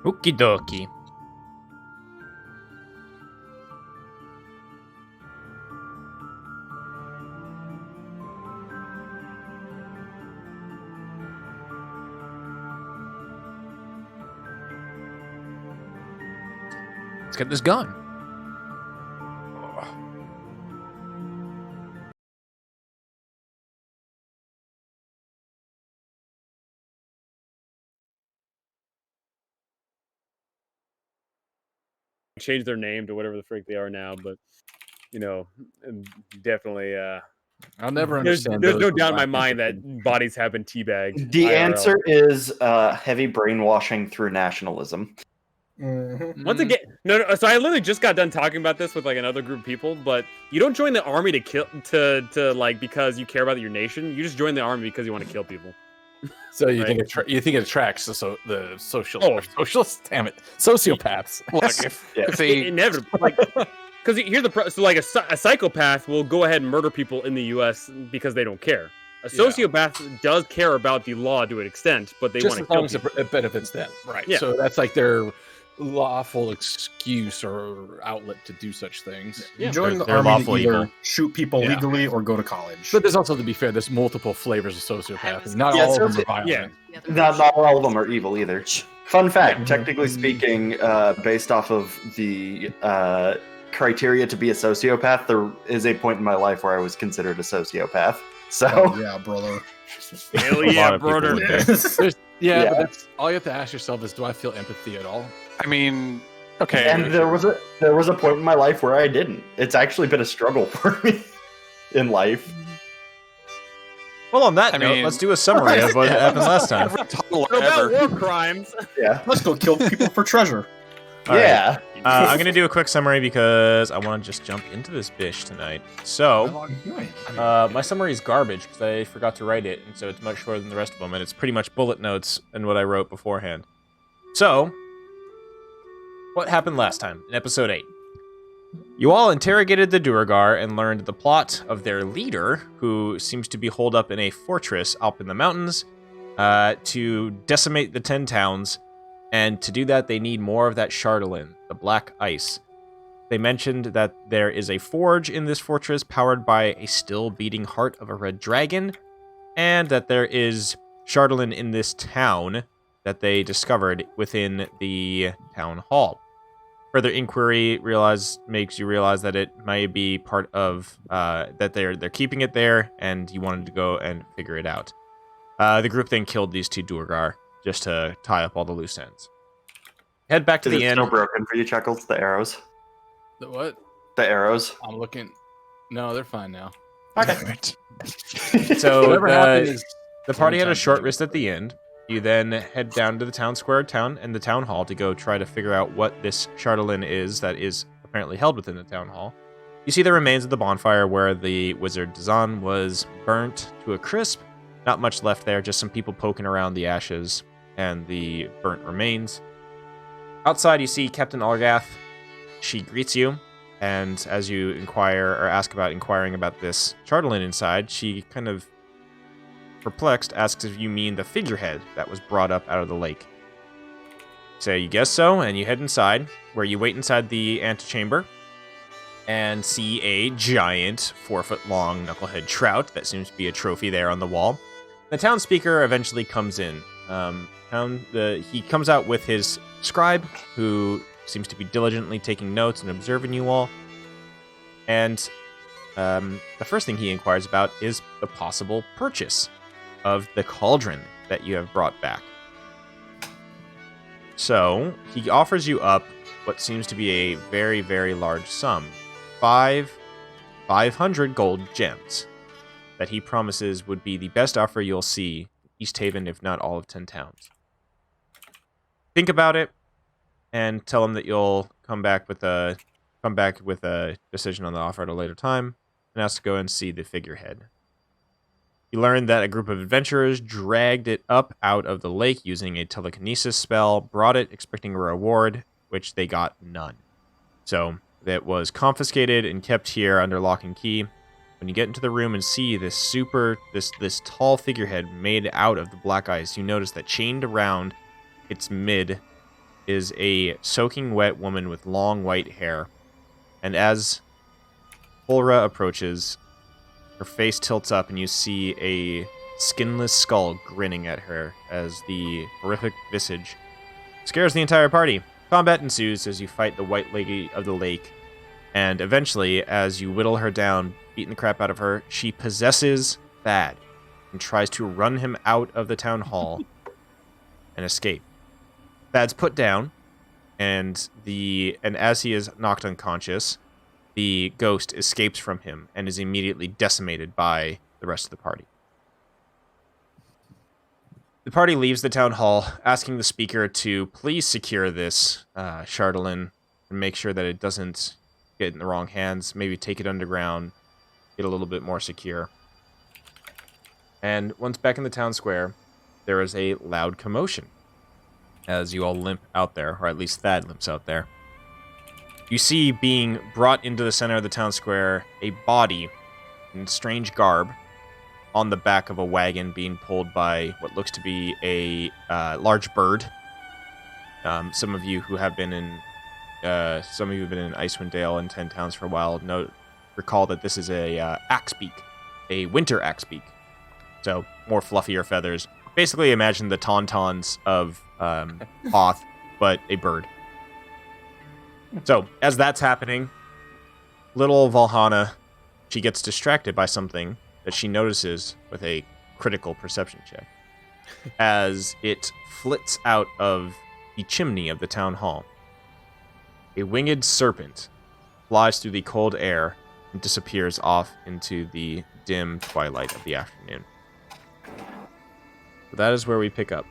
Okie dokie. Let's get this going. Change their name to whatever the freak they are now, but definitely. I'll never There's understand. no doubt in my mind that bodies have been teabagged. The IRL. answer is heavy brainwashing through nationalism. Once again, no. So I literally just got done talking about this with like another group of people, but you don't join the army to kill to like because you care about your nation. You just join the army because you want to kill people. So you Right. think it attracts the socialists? Damn it, sociopaths. Look, if they Inevitably, like, because here's so like a psychopath will go ahead and murder people in the U.S. because they don't care. A sociopath does care about the law to an extent, but they want to kill people. It benefits them, right? Yeah. So that's like their lawful excuse or outlet to do such things. Yeah. Join the They're army lawful to either evil. shoot people Yeah. legally or go to college. But there's also, to be fair, there's multiple flavors of sociopathy. Not all of them are violent. Yeah. Not all of them are evil either. Fun fact, technically speaking, based off of the criteria to be a sociopath, there is a point in my life where I was considered a sociopath. So Oh, yeah, brother. Hell A yeah, lot of people brother. would be. Yeah, but that's all you have to ask yourself is, do I feel empathy at all? I mean, okay. and there was a point in my life where I didn't. It's actually been a struggle for me in life. Well, on that I note, mean- let's do a summary of what happened last time. Every tunnel What about ever. war crimes? Yeah. Let's go kill people for treasure. All right. Yeah. I'm going to do a quick summary because I want to just jump into this bish tonight. So, my summary is garbage because I forgot to write it, and so it's much shorter than the rest of them, and it's pretty much bullet notes and what I wrote beforehand. So, what happened last time in episode 8? You all interrogated the Duergar and learned the plot of their leader, who seems to be holed up in a fortress up in the mountains, to decimate the 10 towns. And to do that, they need more of that Chardolin, the black ice. They mentioned that there is a forge in this fortress powered by a still beating heart of a red dragon, and that there is Chardolin in this town that they discovered within the town hall. Further inquiry makes you realize that it might be part of that they're keeping it there, and you wanted to go and figure it out. The group then killed these 2 Duergar just to tie up all the loose ends. Head back to Is the it inn. still broken for you, Chuckles? The arrows? The what? The arrows? I'm looking. No, they're fine now. So Whatever happened is the party had a time short ago. rest at the end. You then head down to the town square town and the town hall to go try to figure out what this Chardolin is that is apparently held within the town hall. You see the remains of the bonfire where the wizard Dazan was burnt to a crisp. Not much left there, just some people poking around the ashes and the burnt remains. Outside, you see Captain Olgath. She greets you, and as you inquire or ask about inquiring about this Chardolin inside, she kind of perplexed asks if you mean the figurehead that was brought up out of the lake. Say you guess so, and you head inside, where you wait inside the antechamber and see a giant 4-foot-long knucklehead trout that seems to be a trophy there on the wall. The town speaker eventually comes in. He comes out with his scribe, who seems to be diligently taking notes and observing you all. And the first thing he inquires about is the possible purchase of the cauldron that you have brought back. So he offers you up what seems to be a very, very large sum. 500 gold gems that he promises would be the best offer you'll see in East Haven, if not all of 10 towns. Think about it and tell him that you'll come back with a decision on the offer at a later time and ask to go and see the figurehead. You learn that a group of adventurers dragged it up out of the lake using a telekinesis spell, brought it expecting a reward, which they got none. So it was confiscated and kept here under lock and key. When you get into the room and see this tall figurehead made out of the black ice, you notice that chained around its mid is a soaking wet woman with long white hair. And as Fulra approaches, her face tilts up and you see a skinless skull grinning at her as the horrific visage scares the entire party. Combat ensues as you fight the White Lady of the Lake, and eventually, as you whittle her down, beating the crap out of her, she possesses Thad and tries to run him out of the town hall and escape. Thad's put down, and as he is knocked unconscious, the ghost escapes from him and is immediately decimated by the rest of the party. The party leaves the town hall, asking the speaker to please secure this Chardolin and make sure that it doesn't get in the wrong hands. Maybe take it underground, get a little bit more secure. And once back in the town square, there is a loud commotion as you all limp out there, or at least Thad limps out there. You see being brought into the center of the town square a body in strange garb on the back of a wagon being pulled by what looks to be a large bird. Some of you who have been in Icewind Dale and 10 Towns for a while recall that this is a axebeak, a winter axebeak. So more fluffier feathers. Basically, imagine the tauntauns of Hoth, but a bird. So as that's happening, little Valhalla, she gets distracted by something that she notices with a critical perception check as it flits out of the chimney of the town hall. A winged serpent flies through the cold air and disappears off into the dim twilight of the afternoon. So that is where we pick up.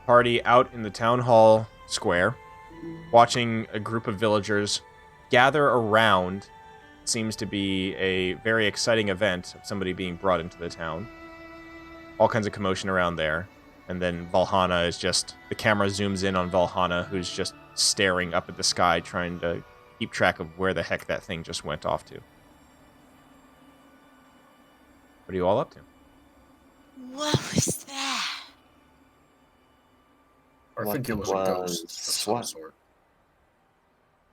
Party out in the town hall square, watching a group of villagers gather around. Seems to be a very exciting event of somebody being brought into the town. All kinds of commotion around there. And then Valhalla is just... The camera zooms in on Valhalla, who's just staring up at the sky, trying to keep track of where the heck that thing just went off to. What are you all up to? What was that? I think it was a ghost of some what? sort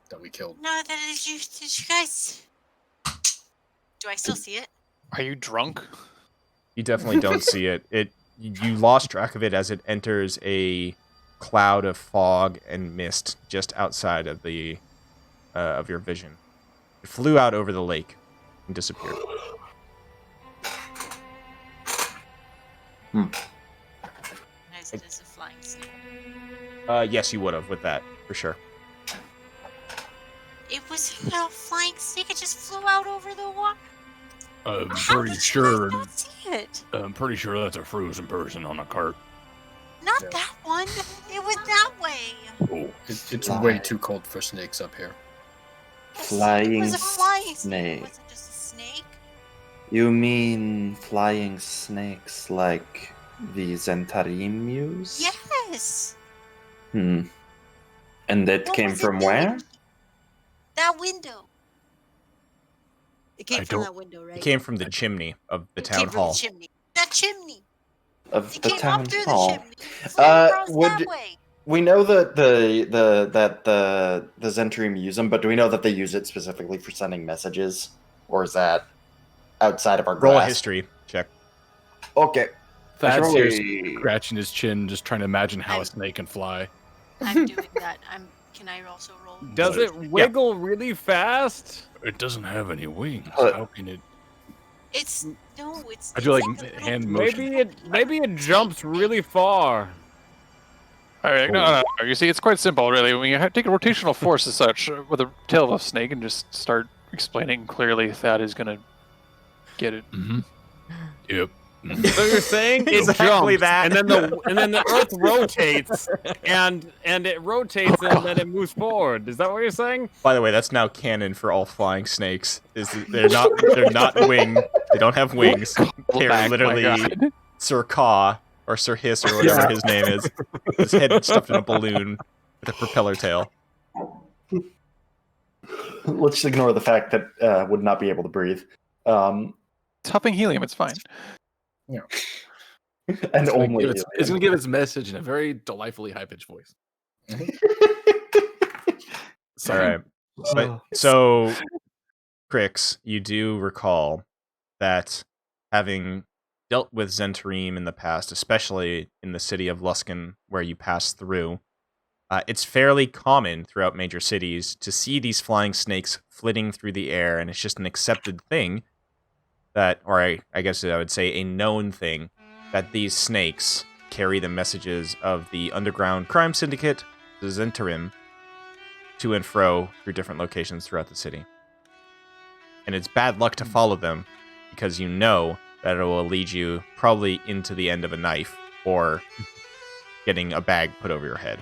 that we killed. No, did you guys... Do I still see it? Are you drunk? You definitely don't see it. You lost track of it as it enters a cloud of fog and mist just outside of the of your vision. It flew out over the lake and disappeared. Recognize it as a flying snake. Yes, you would have with that, for sure. It was a flying snake. It just flew out over the water. I'm How pretty did sure. you guys not see it? I'm pretty sure that's a frozen person on a cart. Not Yeah. that one. It was that way. Oh, It's way too cold for snakes up here. It Flying was a flying snake. snake. It wasn't just a snake. You mean flying snakes like the Zentarimus? Yes. Hmm. And that What came was it from doing? where? That window. It came I from don't- that window, right? It came from the chimney of the It town came from hall. the chimney. That chimney. Of It the came town up through hall. the chimney. Flew Uh, across would- that way. We know that the Zentarium use them, but do we know that they use it specifically for sending messages, or is that outside of our Roll a grasp? history check. Okay. Thad's here Surely- scratching his chin, just trying to imagine how a I'm- snake can fly. I'm doing that. Can I also roll? Does it wiggle really fast? it doesn't have any wings. Uh, How can it? It's no. It's. I do it's like a little hand bird. motion. Maybe it jumps really far. All right, no. You see, it's quite simple, really. When you take a rotational force as such with a tail of a snake and just start explaining clearly, Thad is gonna get it. Mm-hmm. Yep. So you're saying it Exactly jumps, that. and then the Earth rotates, and it rotates, and then it moves forward. Is that what you're saying? By the way, that's now canon for all flying snakes. They're not winged. They don't have wings. They're Back, my literally God. Sir Caw or Sir Hiss or whatever his name is. His head stuffed in a balloon with a propeller tail. Let's just ignore the fact that would not be able to breathe. It's huffing helium. It's fine. And It's gonna only give its message in a very delightfully high-pitched voice. All right. But so, Crix, you do recall that having dealt with Zentarim in the past, especially in the city of Luskan, where you passed through, it's fairly common throughout major cities to see these flying snakes flitting through the air, and it's just an accepted thing that, or I guess I would say a known thing, that these snakes carry the messages of the underground crime syndicate, the Zentarim, to and fro through different locations throughout the city. And it's bad luck to follow them, because you know that it will lead you probably into the end of a knife, or getting a bag put over your head.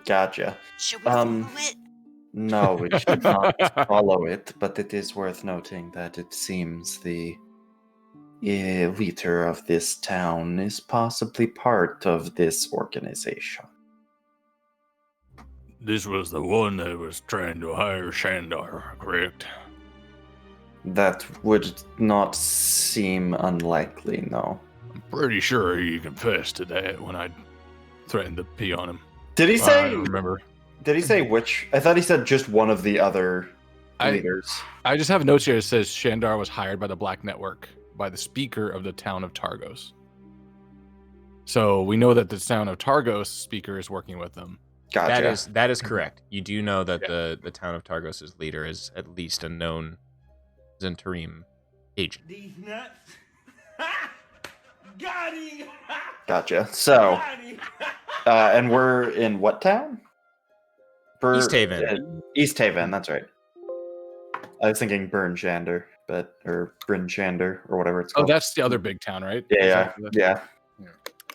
Gotcha. Should we follow it? No, we should not follow it, but it is worth noting that it seems the leader of this town is possibly part of this organization. This was the one that was trying to hire Shandar, correct? That would not seem unlikely, no. I'm pretty sure he confessed to that when I threatened to pee on him. Did he I say? don't remember. Did he say which? I thought he said just one of the other leaders. I just have notes here that says Shandar was hired by the Black Network by the speaker of the town of Targos. So we know that the town of Targos speaker is working with them. Gotcha. That is correct. You do know that the town of Targos' leader is at least a known Zentarim agent. These nuts. Got him. Gotcha. So, Got him. and we're in what town? East Haven. East Haven, that's right. I was thinking Burnchander, or Bryn Shander, or whatever it's Oh, called. that's the other big town, right? Yeah.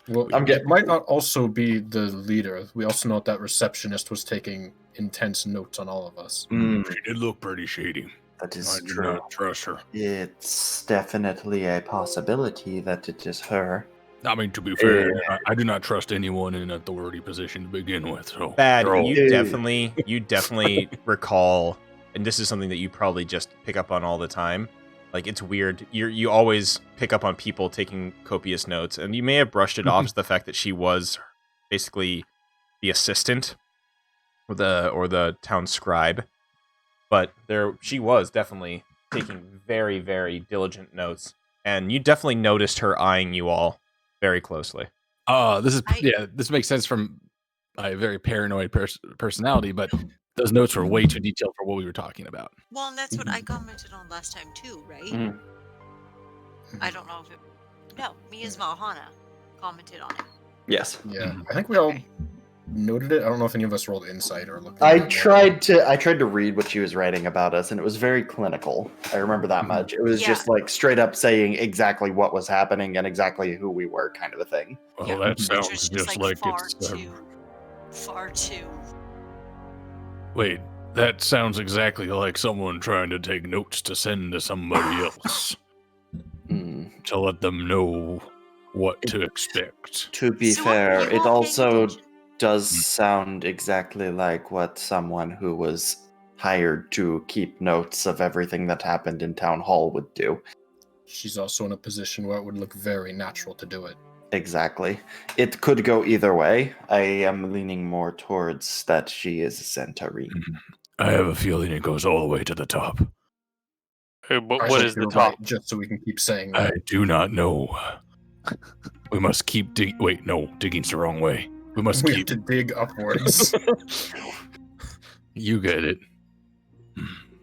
Well, I'm it might not also be the leader. We also know that receptionist was taking intense notes on all of us. Mm, She did look pretty shady. that I is did true. not trust her. It's definitely a possibility that it is her. I mean, to be fair, I do not trust anyone in authority position to begin with. So Bad. they're all- You definitely recall, and this is something that you probably just pick up on all the time. Like, it's weird. You always pick up on people taking copious notes, and you may have brushed it off as the fact that she was basically the assistant or the town scribe, but she was definitely taking very, very diligent notes, and you definitely noticed her eyeing you all very closely. This makes sense from a very paranoid personality, but those notes were way too detailed for what we were talking about. Well, and that's what I commented on last time too, right? Mhm. I don't know if it. No, me as Valhana commented on it. Yes. Yeah, I think we all noted it. I don't know if any of us rolled insight or looked. I at it. tried to read what she was writing about us, and it was very clinical. I remember that much. It was Yeah. just like straight up saying exactly what was happening and exactly who we were, kind of a thing. Well, Yeah, that which sounds was just like far it's. too. Wait, that sounds exactly like someone trying to take notes to send to somebody else Mm. to let them know what to expect. To be So are fair, you it all also paying attention? does sound exactly like what someone who was hired to keep notes of everything that happened in town hall would do. She's also in a position where it would look very natural to do it. Exactly. It could go either way. I am leaning more towards that she is a Centauri. I have a feeling it goes all the way to the top. Hey, but I what hope is the you're top? right, just so we can keep saying I that. do not know. We must keep Wait, no, digging's the wrong way. We must We have keep. to dig upwards. You get it.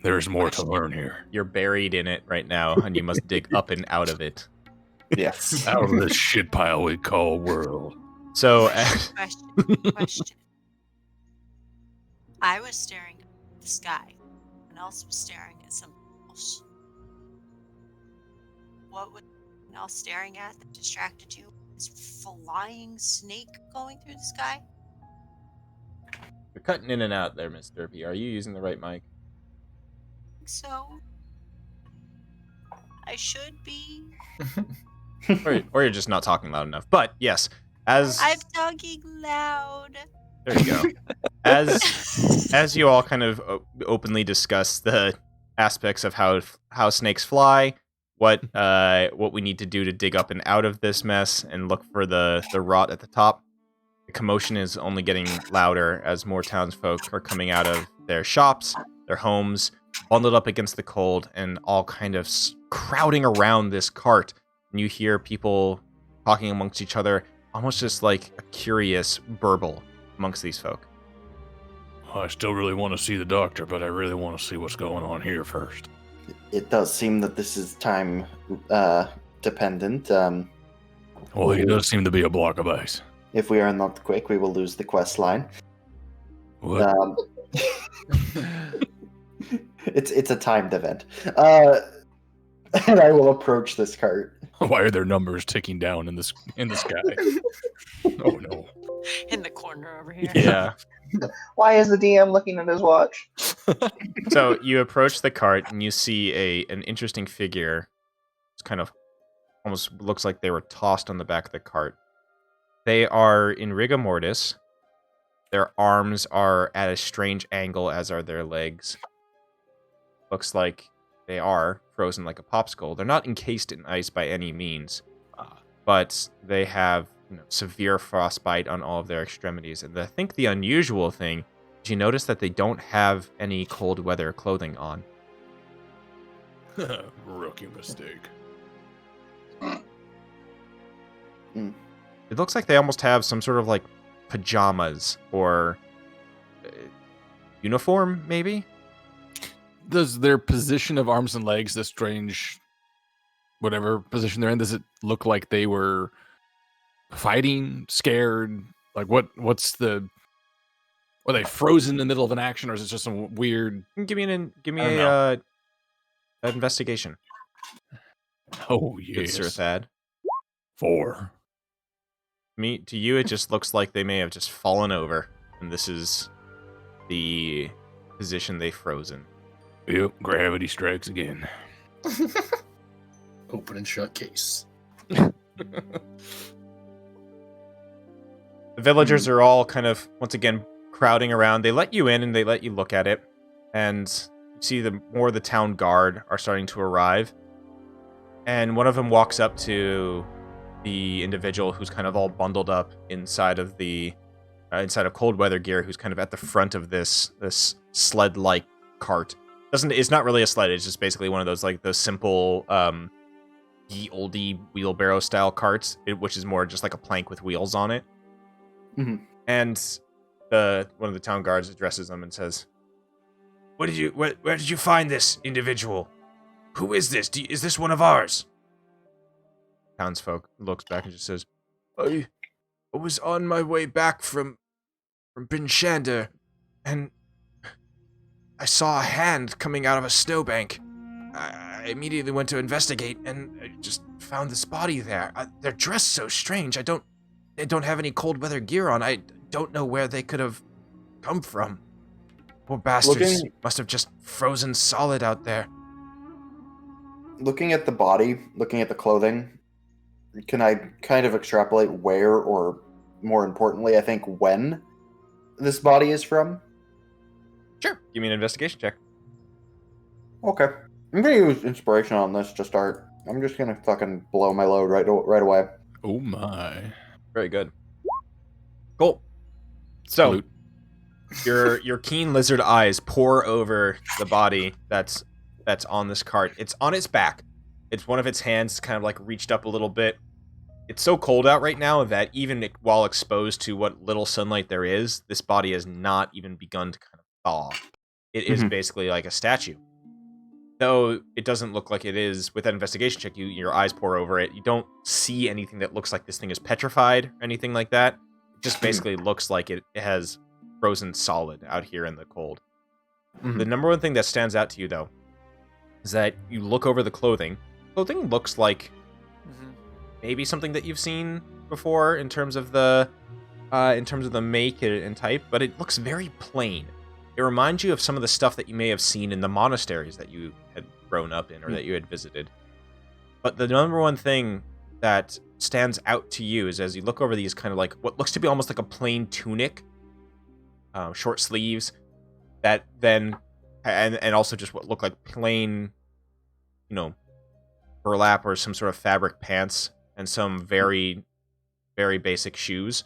There's more to learn here. You're buried in it right now, and you must dig up and out of it. Yes. Out of this shit pile we call world. So, Question. I was staring at the sky. Someone else was staring at something else. What was someone else staring at that distracted you? This flying snake going through the sky? you're cutting in and out there, Miss Derpy. Are you using the right mic? So I should be. Or you're just not talking loud enough. But yes, as I'm talking loud. there you go. As you all kind of openly discuss the aspects of how snakes fly, what we need to do to dig up and out of this mess and look for the rot at the top, it commotion is only getting louder as more townsfolk are coming out of their shops, their homes, bundled up against the cold, and all kind of crowding around this cart. And you hear people talking amongst each other, almost just like a curious burble amongst these folk. I still really want to see the doctor, but I really want to see what's going on here first. It does seem that this is time dependent. Well, he does seem to be a block of ice. If we are not quick, we will lose the quest line. What? It's a timed event. And I will approach this cart. Why are there numbers ticking down in the sky? Oh no. In the corner over here. Yeah. Why is the DM looking at his watch? So you approach the cart and you see an interesting figure. It's kind of almost looks like they were tossed on the back of the cart. They are in rigor mortis. Their arms are at a strange angle, as are their legs. Looks like they are frozen like a popsicle. They're not encased in ice by any means, but they have severe frostbite on all of their extremities. And I think the unusual thing is you notice that they don't have any cold weather clothing on. Rookie mistake. It looks like they almost have some sort of like pajamas or uniform, maybe? Does their position of arms and legs, the strange, whatever position they're in, does it look like they were fighting, scared? Like what's the... Are they frozen in the middle of an action, or is it just some weird... Give me an investigation. Oh, Good yes. Sir Thad. 4. To you, it just looks like they may have just fallen over, and this is the position they frozen. Yep, gravity strikes again. Open and shut case. The villagers are all kind of, once again, crowding around. They let you in and they let you look at it, and you see more of the town guard are starting to arrive. And one of them walks up to the individual who's kind of all bundled up inside of inside of cold weather gear, who's kind of at the front of this sled-like cart. It's not really a sled. It's just basically one of those like those simple ye olde wheelbarrow style carts, which is more just like a plank with wheels on it. Mm-hmm. And one of the town guards addresses them and says, where did you find this individual? Who is this? Is this one of ours?" Townsfolk looks back and just says, I was on my way back from Bryn Shander, and I saw a hand coming out of a snowbank. I immediately went to investigate, and I just found this body there. They're dressed so strange. They don't have any cold weather gear on. I don't know where they could have come from. Poor bastards must have just frozen solid out there. Looking at the body, looking at the clothing, can I kind of extrapolate where, or more importantly, I think when this body is from? Sure. Give me an investigation check. Okay. I'm going to use inspiration on this to start. I'm just going to fucking blow my load right away. Oh my. Very good. Cool. So, your keen lizard eyes pore over the body that's on this cart. It's on its back. It's one of its hands kind of like reached up a little bit. It's so cold out right now that even while exposed to what little sunlight there is, this body has not even begun to kind of thaw. It is basically like a statue. Though it doesn't look like it is, with that investigation check, your eyes pore over it. You don't see anything that looks like this thing is petrified or anything like that. It just basically looks like it has frozen solid out here in the cold. The number one thing that stands out to you, though, is that you look over the clothing. Clothing looks like maybe something that you've seen before in terms of the make and type, but it looks very plain. It reminds you of some of the stuff that you may have seen in the monasteries that you had grown up in or that you had visited. But the number one thing that stands out to you is as you look over these kind of like what looks to be almost like a plain tunic, short sleeves, that then and also just what look like plain, burlap or some sort of fabric pants and some very, very basic shoes.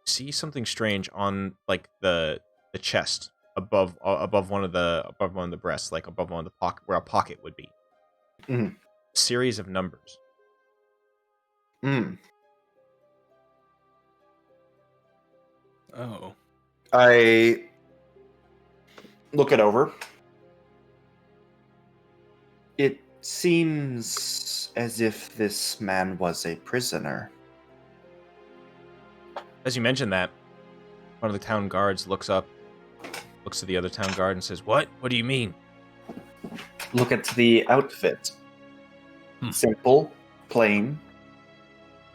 see something strange on like the chest above one of the breasts, like above one of the pocket where a pocket would be. Mhm. Series of numbers. Mm. Oh. I look it over. It seems as if this man was a prisoner. As you mentioned that, one of the town guards looks up, looks to the other town guard and says, "What? What do you mean?" Look at the outfit. Simple, plain,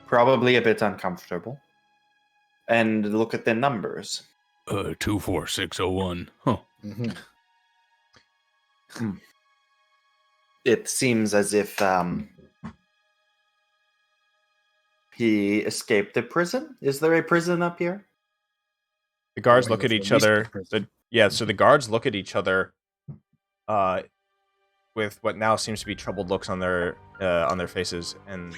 probably a bit uncomfortable. And look at the numbers. 24601. Huh. It seems as if he escaped the prison. Is there a prison up here? The guards Or look at he each released other. the prison. So the guards look at each other with what now seems to be troubled looks on their faces, and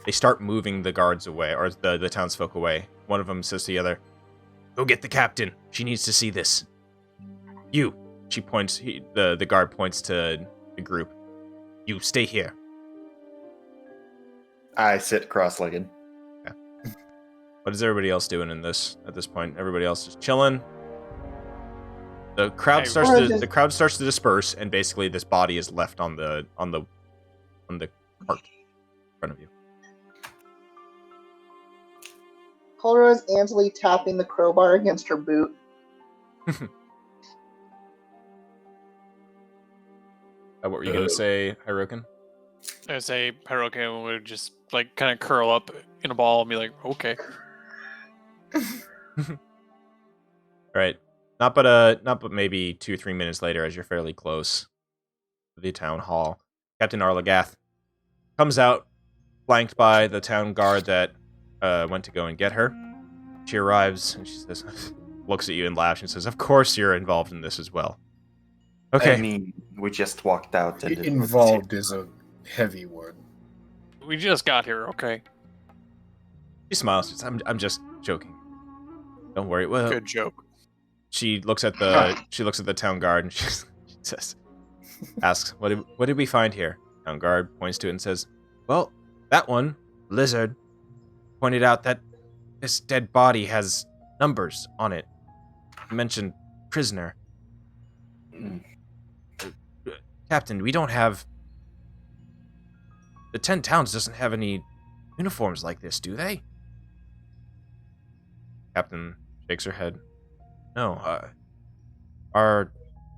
they start moving the guards away, or the townsfolk away. One of them says to the other, "Go get the captain. She needs to see this." You. She points. The guard points to the group. You stay here. I sit cross-legged. What is everybody else doing at this point? Everybody else just chilling. The crowd starts to disperse, and basically this body is left on the cart in front of you. Colra is anxiously tapping the crowbar against her boot. What were you gonna say, Hirokin? I say Hirokin would just like kind of curl up in a ball and be like, okay. Right. Not but maybe 2-3 minutes later, as you're fairly close to the town hall, Captain Arlagath comes out, flanked by the town guard that went to go and get her. She arrives and she says, looks at you and laughs and says, "Of course you're involved in this as well." Okay. I mean, we just walked out and Involved is a heavy word. We just got here, okay? She smiles. She says, I'm just joking. Don't worry. Well, Good joke. she looks at the town guard and she says, asks, "What did we find here?" Town guard points to it and says, "Well, that one, Lizard, pointed out that this dead body has numbers on it. He mentioned prisoner. Captain, we don't have... The 10 Towns doesn't have any uniforms like this, do they?" Captain shakes her head. "No, our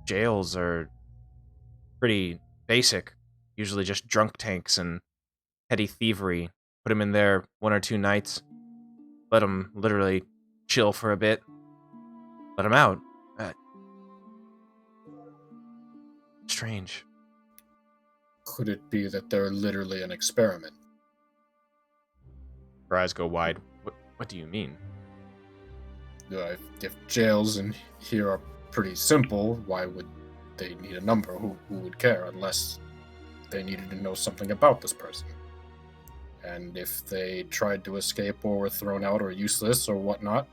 jails are pretty basic. Usually just drunk tanks and petty thievery. Put them in there 1 or 2 nights. Let them literally chill for a bit. Let them out. Strange." Could it be that they're literally an experiment? Her eyes go wide. What do you mean? If jails in here are pretty simple, why would they need a number? Who would care unless they needed to know something about this person? And if they tried to escape or were thrown out or useless or whatnot,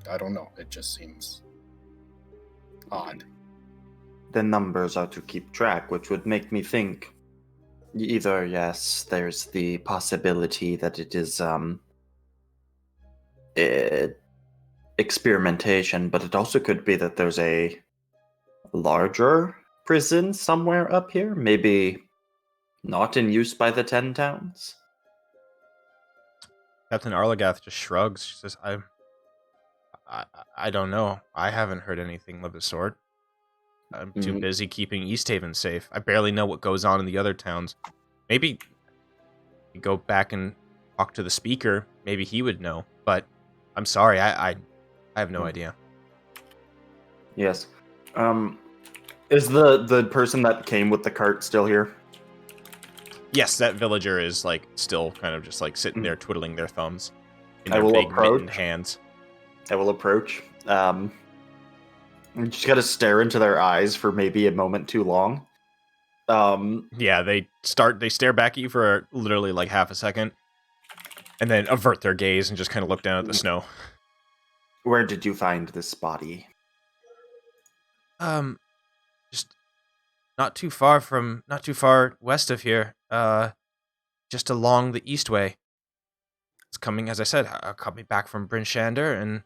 I don't know. It just seems odd. The numbers are to keep track, which would make me think either, yes, there's the possibility that it is experimentation, but it also could be that there's a larger prison somewhere up here, maybe not in use by the 10 Towns. Captain Arlagath just shrugs. She says, I don't know. I haven't heard anything of the sort. I'm too busy keeping East Haven safe. I barely know what goes on in the other towns. Maybe you go back and talk to the speaker. Maybe he would know. But I'm sorry, I have no idea. Yes. Is the person that came with the cart still here? Yes, that villager is like still kind of just like sitting there twiddling their thumbs in I their will big approach. mittened hands. I will approach. You just gotta stare into their eyes for maybe a moment too long. Yeah, they stare back at you for literally like half a second. and then avert their gaze and just kind of look down at the snow. Where did you find this body? Just not too far west of here. Just along the east way. It's coming, as I said, coming back from Bryn Shander, and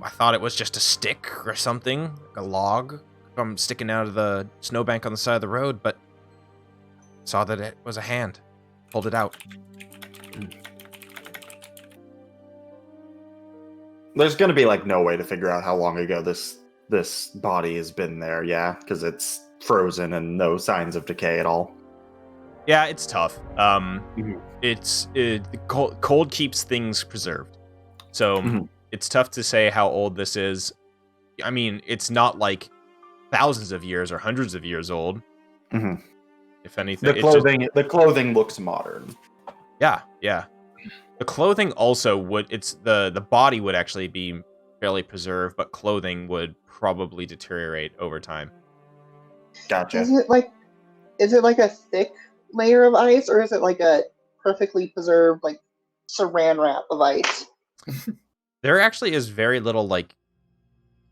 I thought it was just a stick or something, like a log from sticking out of the snowbank on the side of the road, but saw that it was a hand. Pulled it out. There's gonna be like no way to figure out how long ago this body has been there, yeah, because it's frozen and no signs of decay at all. Yeah, it's tough. The cold keeps things preserved, so it's tough to say how old this is. I mean, it's not like thousands of years or hundreds of years old. If anything, the clothing looks modern. Yeah. The clothing also would. The body would actually be fairly preserved, but clothing would probably deteriorate over time. Gotcha. Is it like a thick layer of ice, or is it like a perfectly preserved like saran wrap of ice? There actually is very little, like,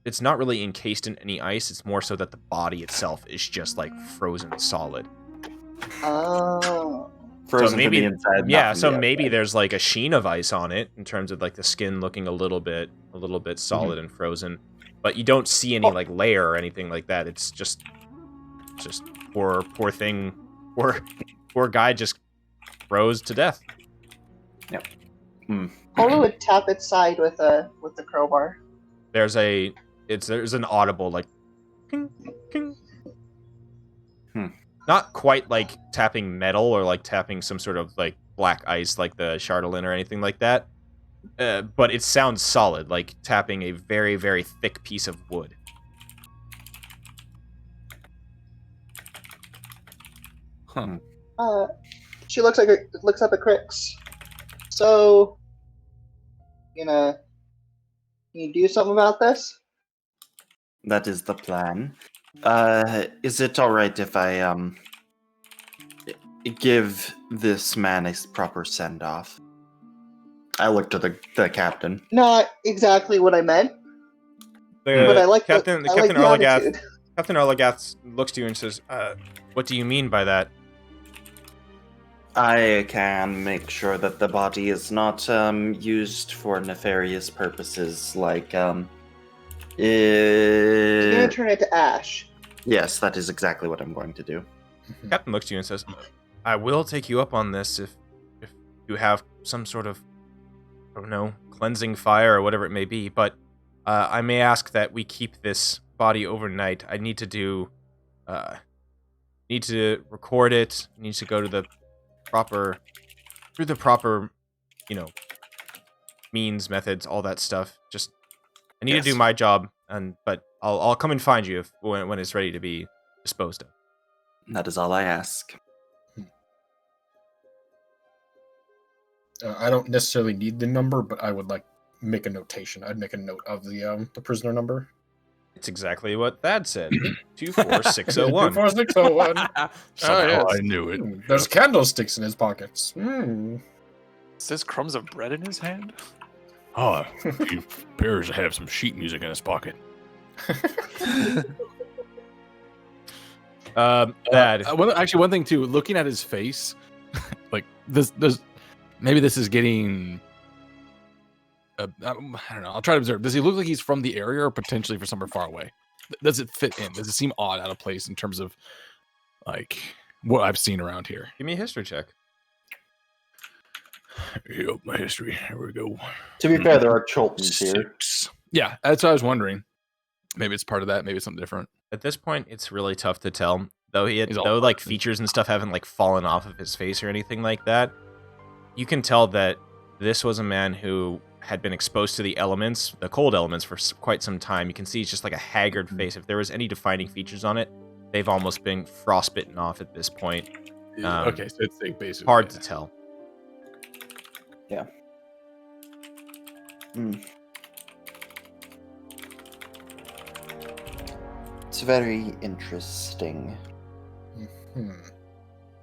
it's not really encased in any ice. It's more so that the body itself is just like frozen solid. Oh. Frozen so maybe, from the inside. yeah. So maybe there's like a sheen of ice on it in terms of like the skin looking a little bit solid and frozen, but you don't see any like layer or anything like that. It's just poor thing, poor guy just froze to death. Yep. Polo would tap its side with the crowbar. There's an audible like ping, ping. Not quite like tapping metal or like tapping some sort of like black ice like the Chardolin or anything like that. But it sounds solid, like tapping a very, very thick piece of wood. She looks up at Crix. So, can you do something about this? That is the plan. Is it all right if I give this man a proper send off? I look to the captain. Not exactly what I meant. But I like Captain Arlagath. Arlagath. Captain Arlagath looks to you and says, "What do you mean by that?" I can make sure that the body is not used for nefarious purposes, like You're gonna turn it to ash. Yes, that is exactly what I'm going to do. Captain looks to you and says, "I will take you up on this if you have some sort of, I don't know, cleansing fire or whatever it may be. But I may ask that we keep this body overnight. I need to record it. Need to go to the proper, means, methods, all that stuff. Just I need to do my job, but I'll come and find you when it's ready to be disposed of." That is all I ask. I don't necessarily need the number, but I would make a notation. I'd make a note of the prisoner number. It's exactly what Thad said. 24601. 24601. Somehow I knew it. There's candlesticks in his pockets. Says crumbs of bread in his hand. Oh, he appears to have some sheet music in his pocket. Thad. Actually, one thing too. Looking at his face, like this, maybe this is getting. I don't know. I'll try to observe. Does he look like he's from the area or potentially from somewhere far away? Does it fit in? Does it seem odd, out of place in terms of like what I've seen around here? Give me a history check. Yep, my history. Here we go. To be fair, there are Chultons here. 6. Yeah, that's what I was wondering. Maybe it's part of that. Maybe it's something different. At this point, it's really tough to tell. Though He's features and stuff haven't like fallen off of his face or anything like that, you can tell that this was a man who had been exposed to the elements, the cold elements, for quite some time. You can see it's just like a haggard face. If there was any defining features on it, they've almost been frostbitten off at this point. Okay, so it's like basically hard to tell. Yeah. It's very interesting.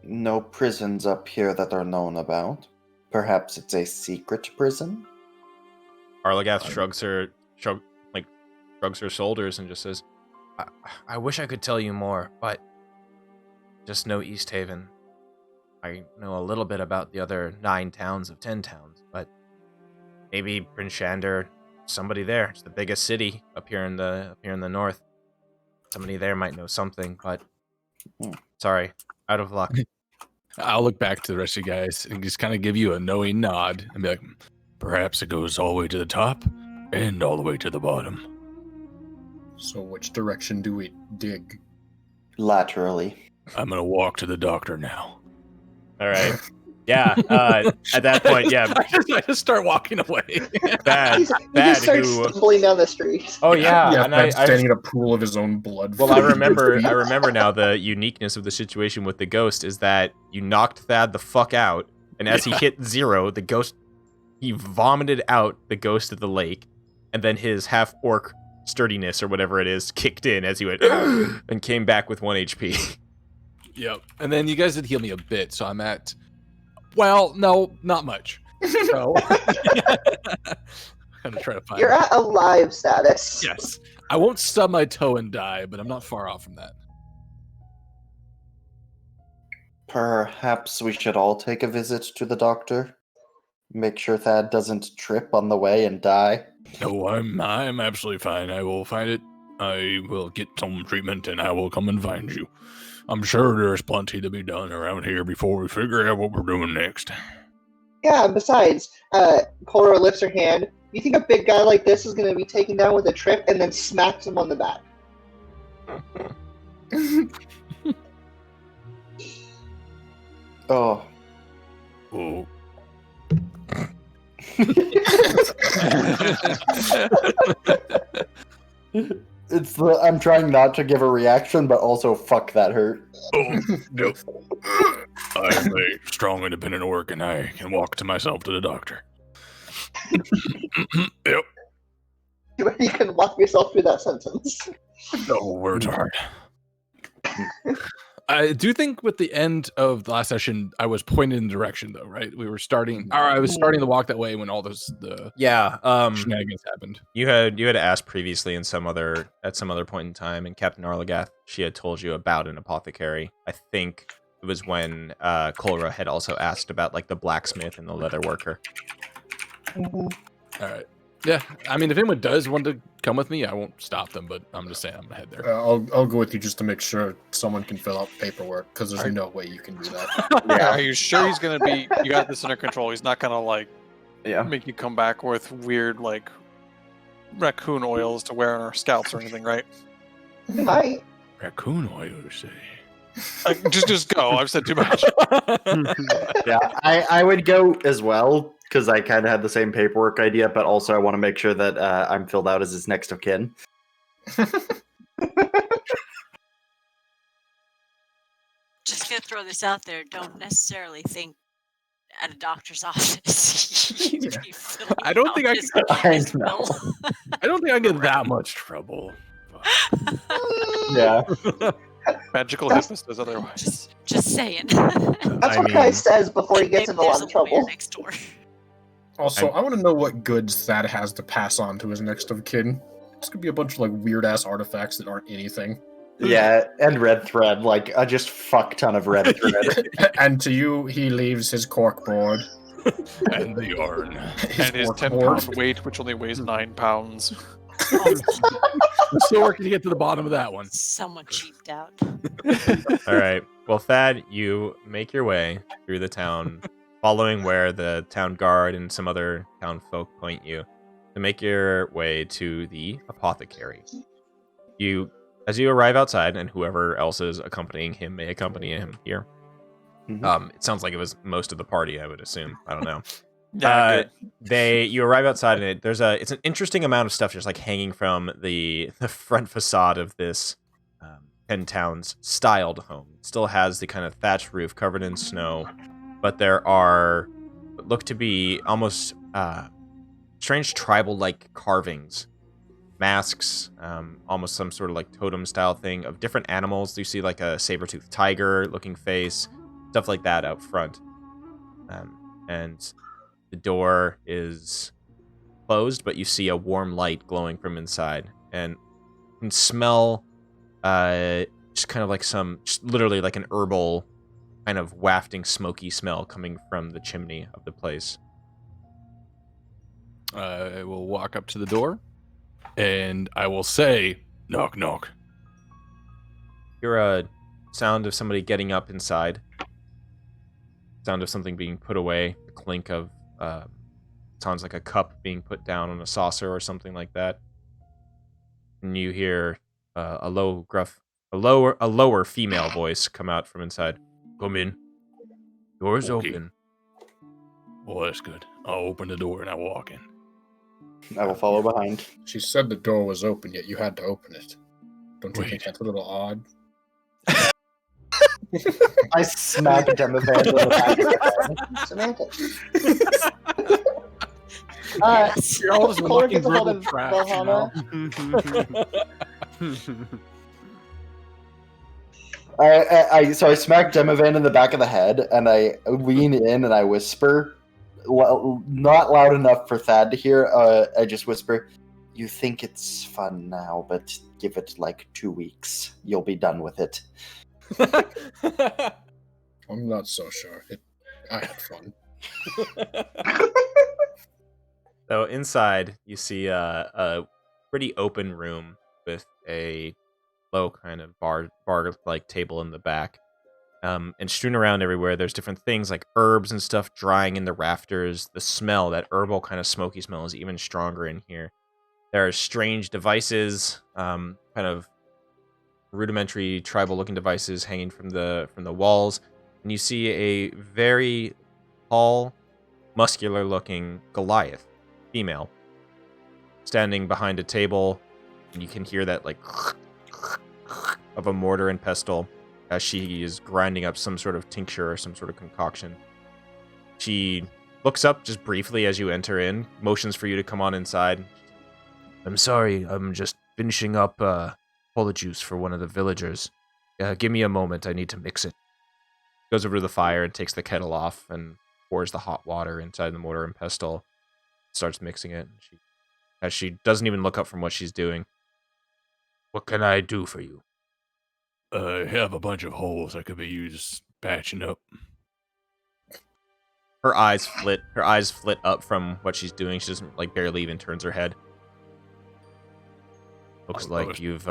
No prisons up here that are known about. Perhaps it's a secret prison? Arlagath shrugs her shoulders and just says, I wish I could tell you more, but just know East Haven. I know a little bit about the other 9 towns of 10 towns, but maybe Prince Shander, somebody there. It's the biggest city up here in the north. Somebody there might know something, but sorry, out of luck. I'll look back to the rest of you guys and just kind of give you a knowing nod and be like, Perhaps it goes all the way to the top and all the way to the bottom. So which direction do we dig? Laterally. I'm gonna walk to the doctor now. All right. Yeah. At that point, yeah. I just start walking away. Bad. He Bad. just starts Who? stumbling down the street. Oh yeah. Yeah, And Thad's I standing in a pool of his own blood. Well, I remember now the uniqueness of the situation with the ghost is that you knocked Thad the fuck out, and as he hit 0, the ghost, he vomited out the ghost of the lake, and then his half-orc sturdiness or whatever it is kicked in as he went and came back with 1 HP. Yep. And then you guys did heal me a bit, so I'm at, well, no, not much. So I'm gonna try to find You're at alive status. Yes. I won't stub my toe and die, but I'm not far off from that. Perhaps we should all take a visit to the doctor. Make sure Thad doesn't trip on the way and die. No, I'm absolutely fine. I will find it. I will get some treatment and I will come and find you. I'm sure there's plenty to be done around here before we figure out what we're doing next. Yeah, and besides, Cora lifts her hand. You think a big guy like this is going to be taken down with a trip and then smacks him on the back? Oh. Oh, It's the I'm trying not to give a reaction, but also fuck that hurt. oh, no. I'm a strong, independent orc, and I can walk to myself to the doctor. Yep. You can walk yourself through that sentence. No, words are hard. I do think with the end of the last session, I was pointed in the direction, though, right? We were starting, or I was starting to walk that way when all the Yeah. shenanigans happened. You had asked previously at some other point in time, and Captain Arlagath, she had told you about an apothecary. I think it was when Kolra had also asked about like the blacksmith and the leather worker. All right. Yeah, I mean, if anyone does want to come with me, I won't stop them, but I'm just saying I'm gonna head there. I'll go with you just to make sure someone can fill out paperwork, because there's no way you can do that. Yeah. Are you sure he's gonna be? You got this under control. He's not gonna like Yeah. make you come back with weird like raccoon oils to wear on our scalps or anything, right? Hi. Raccoon oil, you say? Like, just go. I've said too much. Yeah, I would go as well, because I kind of had the same paperwork idea, but also I want to make sure that I'm filled out as his next of kin. Just gonna throw this out there. Don't necessarily think at a doctor's office. you'd be filling I don't out think I his- I his know. bill. I don't think I get that much trouble. Yeah. Magical hippus does otherwise. Just saying. That's I what Kai mean- says before he gets Maybe in a lot there's of a lawyer trouble. next door. Also, I want to know what goods Thad has to pass on to his next of kin. It's gonna be a bunch of like weird ass artifacts that aren't anything. Yeah, and red thread, like a just fuck ton of red thread. And to you, he leaves his cork board. And the yarn. And his work 10-pound weight, which only weighs 9 pounds. I'm still working to get to the bottom of that one. Someone cheaped out. All right. Well, Thad, you make your way through the town, following where the town guard and some other town folk point you to make your way to the apothecary. As you arrive outside, and whoever else is accompanying him may accompany him here. Mhm. It sounds like it was most of the party, I would assume. I don't know. Yeah, good. You arrive outside, and it's an interesting amount of stuff just like hanging from the front facade of this 10 towns styled home. It still has the kind of thatched roof covered in snow, but there are what look to be almost strange tribal like carvings, masks, almost some sort of like totem style thing of different animals. You see like a saber-toothed tiger looking face, stuff like that out front. and the door is closed, but you see a warm light glowing from inside, and you can smell just kind of like just literally like an herbal kind of wafting smoky smell coming from the chimney of the place. I will walk up to the door, and I will say, knock, knock. Hear a sound of somebody getting up inside. Sound of something being put away. The clink of sounds like a cup being put down on a saucer or something like that. And you hear a lower female voice come out from inside. Come in. Door's Okay. open. Well, that's good. I'll open the door and I'll walk in. I will follow behind. She said the door was open, yet you had to open it. Don't you Wait. think that's a little odd? I smack Demavand in the back of the head. Semantics. Yes. You're all just Cora walking gets a hold verbal of trash, you know? So I smack Demavand in the back of the head, and I lean in and I whisper, not loud enough for Thad to hear. I just whisper, "You think it's fun now, but give it like 2 weeks. You'll be done with it." I'm not so sure. I had fun. So inside, you see a pretty open room with a low kind of bar-like table in the back. And strewn around everywhere, there's different things like herbs and stuff drying in the rafters. The smell, that herbal kind of smoky smell, is even stronger in here. There are strange devices, kind of rudimentary tribal-looking devices hanging from the walls. And you see a very tall, muscular-looking Goliath, female, standing behind a table, and you can hear that like of a mortar and pestle as she is grinding up some sort of tincture or some sort of concoction. She looks up just briefly as you enter in, motions for you to come on inside. I'm sorry, I'm just finishing up cola juice for one of the villagers. Give me a moment, I need to mix it. Goes over to the fire and takes the kettle off and pours the hot water inside the mortar and pestle. Starts mixing it. As she doesn't even look up from what she's doing. What can I do for you? I have a bunch of holes that could be used patching up. Her eyes flit up from what she's doing. She doesn't barely even turns her head. Looks like you've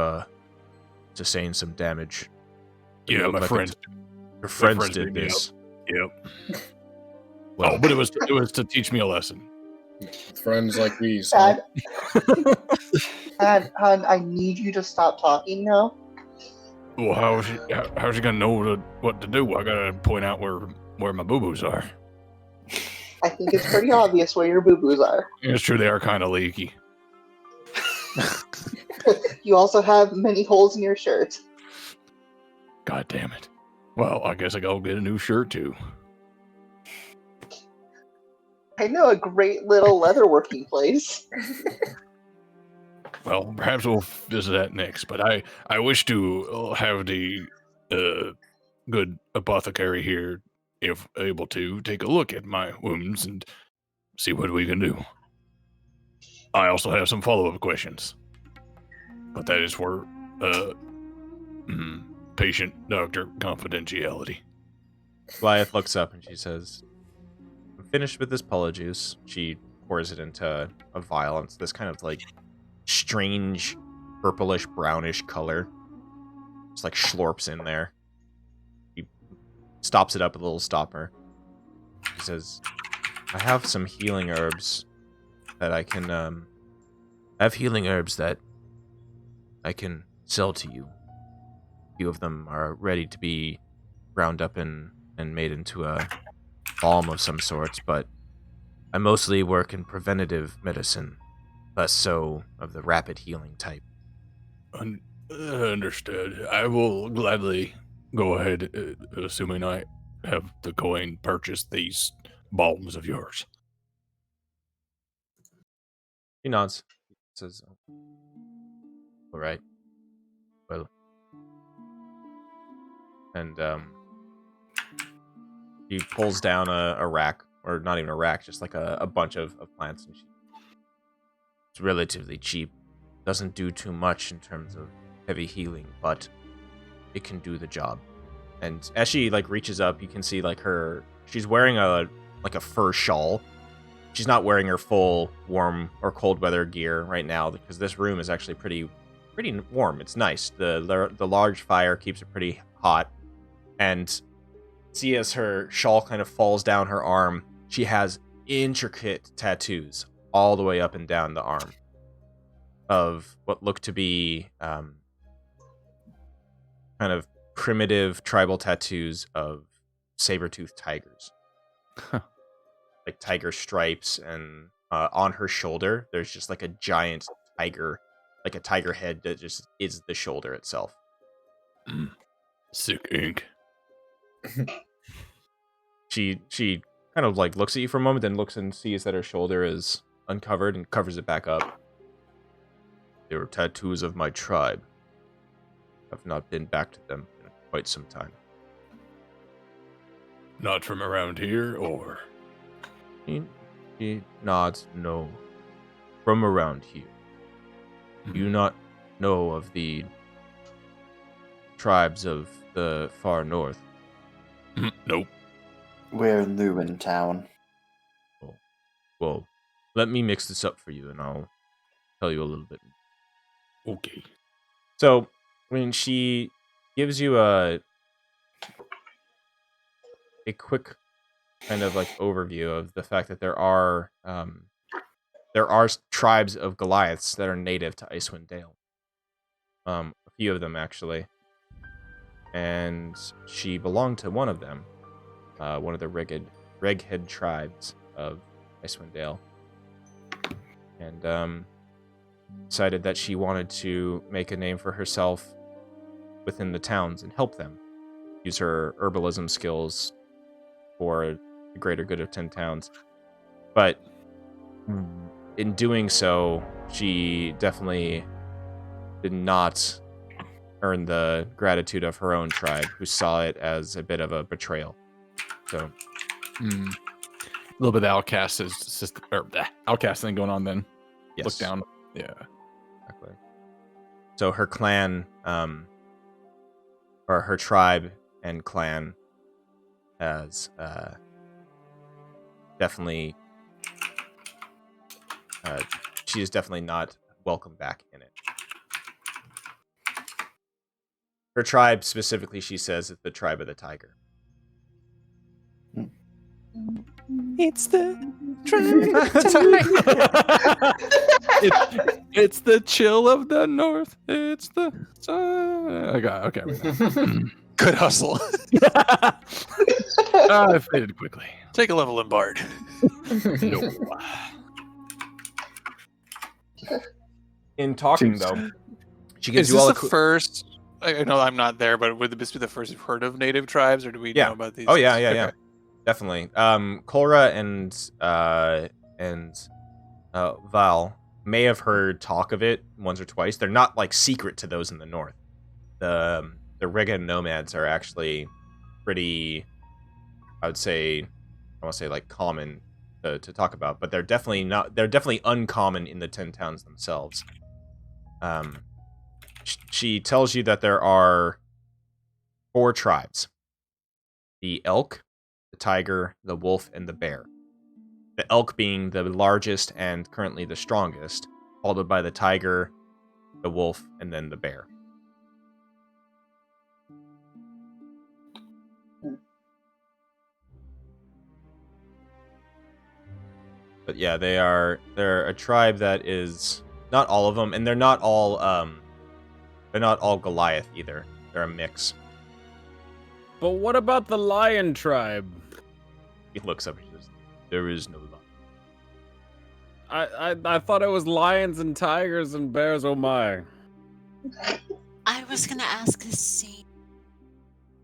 sustained some damage. Yeah, my friends. Your friends friends did beat me this. Yep. Well, But it was to teach me a lesson. With friends like these. Dad, hon, I need you to stop talking now. Well, how's she gonna know what to do? I gotta point out where my boo-boos are. I think it's pretty obvious where your boo-boos are. It's true, they are kind of leaky. You also have many holes in your shirt. God damn it. Well, I guess I gotta get a new shirt too. I know a great little leatherworking place. Well, perhaps we'll visit that next. But I wish to have the good apothecary here, if able to, take a look at my wounds and see what we can do. I also have some follow-up questions, but that is for patient-doctor confidentiality. Goliath looks up and she says, I'm finished with this pola juice. She pours it into a vial. It's this kind of strange purplish brownish color. Just schlorps in there. He stops it up with a little stopper. He says, I have some healing herbs that I can I have healing herbs that I can sell to you. A few of them are ready to be ground up and made into a balm of some sorts, but I mostly work in preventative medicine, less so of the rapid healing type. Understood. I will gladly go ahead, assuming I have the coin, purchase these balms of yours. He nods. Says, all right. Well. And he pulls down a rack or not even a rack, just like a bunch of plants. And it's relatively cheap. Doesn't do too much in terms of heavy healing, but it can do the job. And as she like reaches up, you can see like she's wearing a fur shawl. She's not wearing her full warm or cold weather gear right now because this room is actually pretty warm. It's nice. The large fire keeps it pretty hot. And see as her shawl kind of falls down her arm, she has intricate tattoos all the way up and down the arm of what look to be kind of primitive tribal tattoos of saber-toothed tigers. Like tiger stripes, and on her shoulder there's just like a giant tiger, like a tiger head that just is the shoulder itself. Sick ink. She kind of like looks at you for a moment, then looks and sees that her shoulder is uncovered and covers it back up. They were tattoos of my tribe. I've not been back to them in quite some time. Not from around here, or? He nods, no. From around here. Do you not know of the tribes of the far north? Nope. We're new in town. Oh. Well, let me mix this up for you and I'll tell you a little bit. Okay. So, when she gives you a quick kind of like overview of the fact that there are tribes of Goliaths that are native to Icewind Dale. A few of them actually. And she belonged to one of them. One of the Reghead tribes of Icewind Dale. And decided that she wanted to make a name for herself within the towns and help them. Use her herbalism skills for the greater good of 10 towns. But in doing so, she definitely did not earn the gratitude of her own tribe, who saw it as a bit of a betrayal. So, a little bit of outcasting going on then. yes. Look down. Yeah. Exactly. So her clan, or her tribe and clan has definitely, she is definitely not welcome back in it. Her tribe specifically, she says, is the tribe of the tiger. It's the it's the chill of the north. It's the okay. Good hustle. I faded quickly. Take a level in Bard. No. In talking, though, she gives Is you all this the first? I know I'm not there, but would this be the first you've heard of native tribes, or do we know about these? Oh yeah, yeah, Okay. yeah. Definitely. Kolra and Val may have heard talk of it once or twice. They're not like secret to those in the north. The Reghead nomads are actually pretty, I want to say like common to talk about, but they're definitely uncommon in the 10 towns themselves. She tells you that there are 4 tribes: the elk, the tiger, the wolf, and the bear. The elk being the largest and currently the strongest, followed by the tiger, the wolf, and then the bear. But yeah, they're a tribe that is not all of them, and they're not all Goliath either. They're a mix. But what about the lion tribe? He looks up and says, "There is no lion." I thought it was lions and tigers and bears. Oh my! I was gonna ask the same.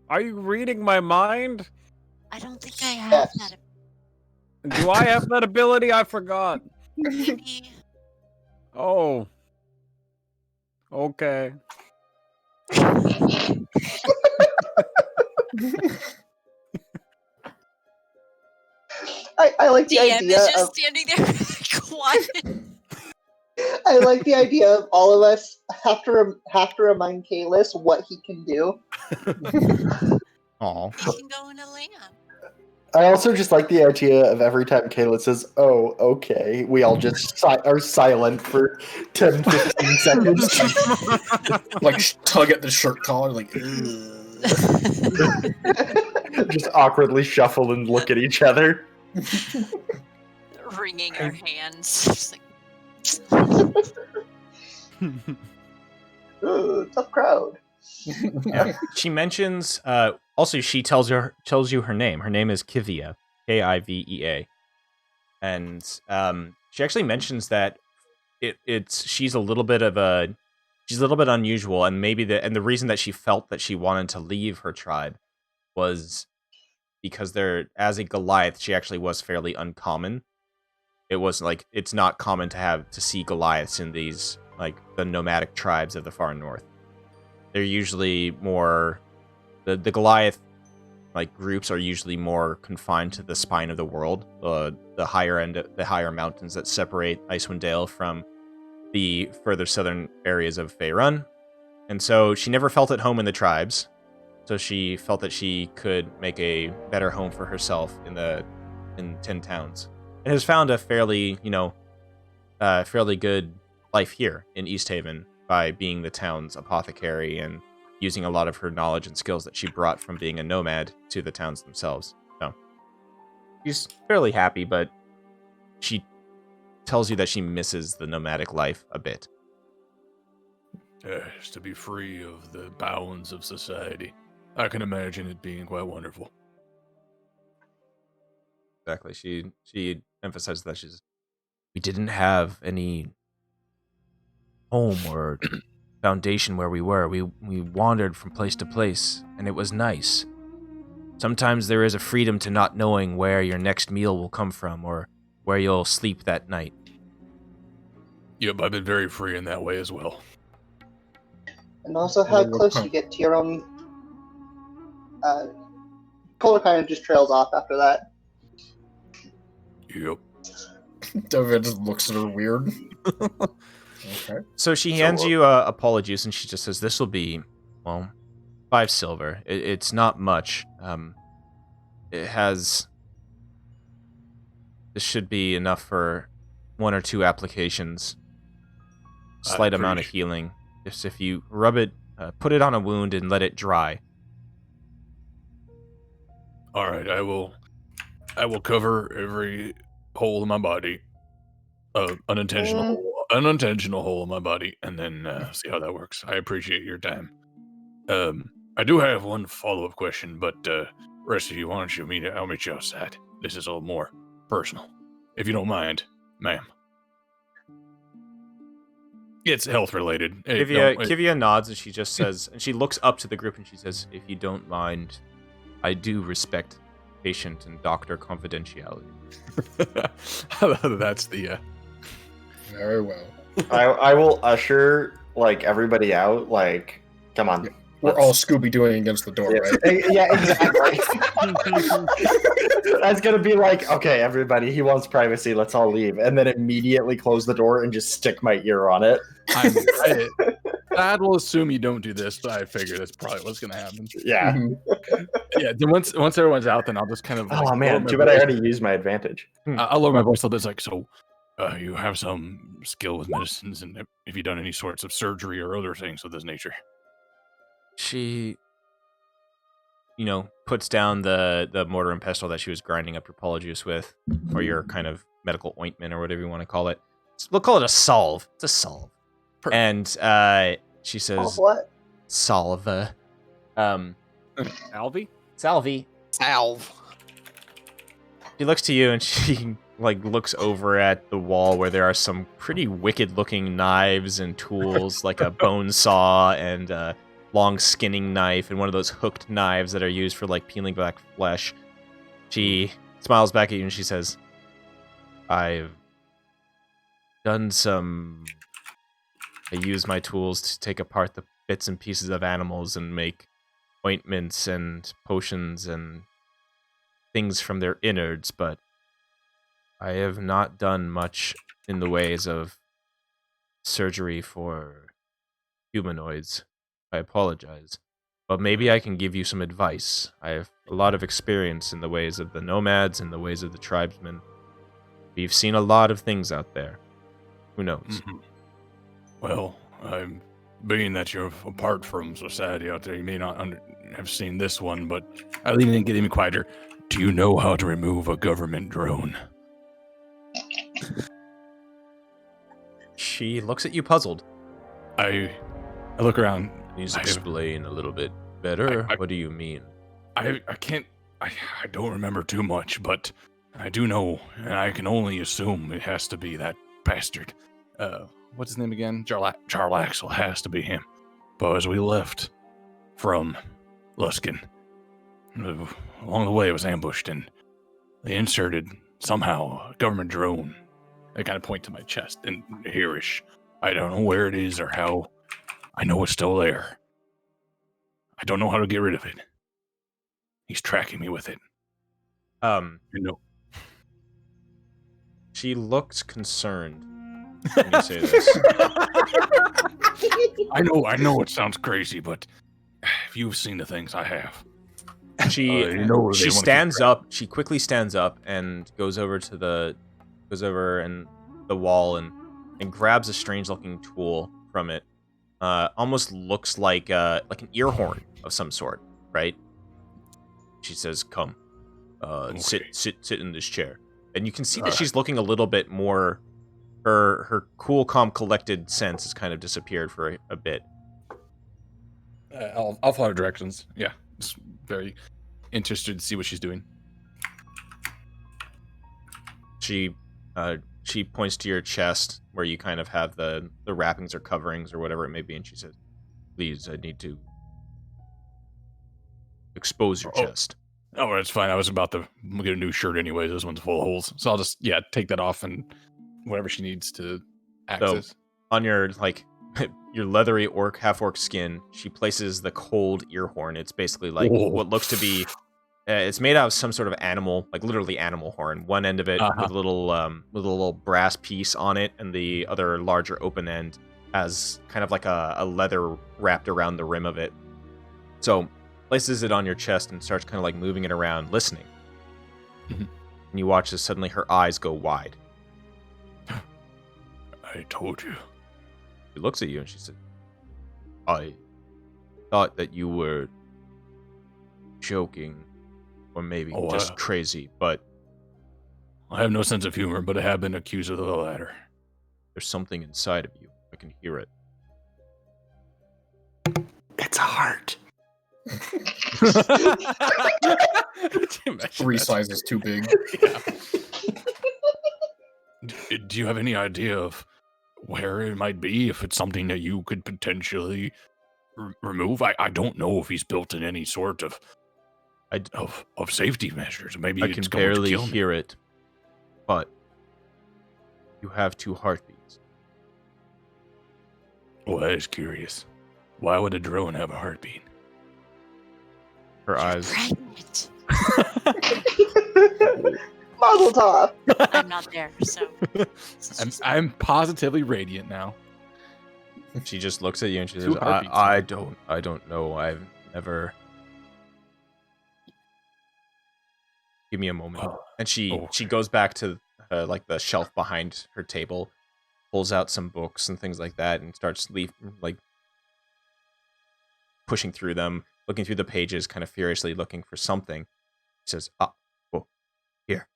Are you reading my mind? I don't think I have that. Do I have that ability? I forgot. Maybe. Oh. Okay. I like the DM idea is of just standing there quiet. I like the idea of all of us have to remind Kalis what he can do. Aw. He can go in a lamp. I also just like the idea of every time Kayla says, "Oh, okay," we all just are silent for 10, 15 seconds. Like tug at the shirt collar, like. Just awkwardly shuffle and look at each other. Wringing our hands. Just like, Tough crowd. Yeah. She mentions also she tells you her name. Her name is Kivia, Kivea. And she actually mentions that she's a little bit unusual, and maybe the reason that she felt that she wanted to leave her tribe was because as a Goliath, she actually was fairly uncommon. It was like it's not common to see Goliaths in these like the nomadic tribes of the far north. They're usually more the Goliath like groups are usually more confined to the spine of the world, the higher mountains that separate Icewind Dale from the further southern areas of Faerun. And so she never felt at home in the tribes. So she felt that she could make a better home for herself in 10 towns, and has found a fairly good life here in East Haven by being the town's apothecary and using a lot of her knowledge and skills that she brought from being a nomad to the towns themselves. So she's fairly happy, but she tells you that she misses the nomadic life a bit. Yes, to be free of the bounds of society. I can imagine it being quite wonderful. Exactly. She emphasizes that we didn't have any home or foundation where we were. We wandered from place to place, and it was nice. Sometimes there is a freedom to not knowing where your next meal will come from or where you'll sleep that night. Yep, I've been very free in that way as well. And also how close you get to your own. Kohler kind of just trails off after that. Yep. David just looks at her weird. Okay. So she hands you a polyjuice, and she just says, "This will be, 5 silver. It's not much. This should be enough for 1 or 2 applications. Slight amount of healing. Just if you rub it, put it on a wound and let it dry." All right, I will cover every hole in my body, unintentional hole in my body, and then see how that works. I appreciate your time. I do have one follow-up question, but rest of you, why don't you I'll meet you outside. This is a little more personal, if you don't mind, ma'am. It's health related. Kivia nods, and she just says, and she looks up to the group and she says, "If you don't mind, I do respect patient and doctor confidentiality." That's the Very well. I will usher like everybody out. Like, come on. We're all Scooby-Dooing against the door, right? Yeah, exactly. That's gonna be like, okay, everybody, he wants privacy. Let's all leave, and then immediately close the door and just stick my ear on it. I will assume you don't do this, but I figure that's probably what's gonna happen. Yeah. Yeah. Then once everyone's out, then I'll just kind of. Oh man, too bad I already used my advantage. I'll lower my voice a little bit. It's like, so you have some skill with medicines, and have you done any sorts of surgery or other things of this nature? She, puts down the mortar and pestle that she was grinding up your polyjuice with, or your kind of medical ointment, or whatever you want to call it. We'll call it a salve. It's a salve. Perfect. And she says, What? Salve. Alvy? Salve. Salve. She looks to you and she looks over at the wall where there are some pretty wicked looking knives and tools, like a bone saw and a long skinning knife and one of those hooked knives that are used for peeling back flesh. She smiles back at you and she says, "I've done I use my tools to take apart the bits and pieces of animals and make ointments and potions and things from their innards, but I have not done much in the ways of surgery for humanoids. I apologize. But maybe I can give you some advice. I have a lot of experience in the ways of the nomads and the ways of the tribesmen. We've seen a lot of things out there. Who knows? Well, being that you're apart from society out there, you may not have seen this one, but I'll even get even quieter. Do you know how to remove a government drone? She looks at you puzzled. I look around. Please explain a little bit better. What do you mean? I can't. I don't remember too much, but I do know, and I can only assume it has to be that bastard. What's his name again? Jarlaxle has to be him. But as we left from Luskin, along the way it was ambushed, and they inserted somehow a government drone. I kind of point to my chest and hereish. I don't know where it is or how. I know it's still there. I don't know how to get rid of it. He's tracking me with it. You know. She looks concerned when you say this. I know it sounds crazy, but if you've seen the things I have. She stands up. She quickly stands up and goes over the wall and grabs a strange looking tool from it. Almost looks like an ear horn of some sort, right? She says, "Come, Okay. sit in this chair." And you can see that she's looking a little bit more. Her cool, calm, collected sense has kind of disappeared for a bit. I'll follow directions. Yeah, just very interested to see what she's doing. She points to your chest where you kind of have the wrappings or coverings or whatever it may be, and she says, "Please, I need to expose your chest." Oh, that's fine. I was about to get a new shirt anyway. This one's full of holes. So I'll just, take that off and whatever she needs to access. So on your, your leathery half-orc skin, she places the cold ear horn. It's basically like what looks to be... it's made out of some sort of animal, like literally animal horn. One end of it with a little brass piece on it, and the other larger open end has kind of like a leather wrapped around the rim of it. So places it on your chest and starts kind of like moving it around, listening. Mhm. And you watch as suddenly her eyes go wide. I told you. She looks at you and she said, "I thought that you were joking, or maybe just crazy, but I have no sense of humor, but I have been accused of the latter." there's something inside of you. I can hear it." It's a heart. 3 sizes too big. Do you have any idea of where it might be? If it's something that you could potentially remove? I don't know if he's built in any sort of safety measures. Maybe I it's can going to barely kill me. hear it, but you have 2 heartbeats. Well, that is curious. Why would a drone have a heartbeat? Her eyes. Pregnant. Mazel tov. I'm not there, so. I'm positively radiant now. She just looks at you and she 2 says, heartbeats. I don't know. I've never. Give me a moment." And she goes back to like the shelf behind her table, pulls out some books and things like that, and starts pushing through them, looking through the pages, kind of furiously looking for something. She says, here.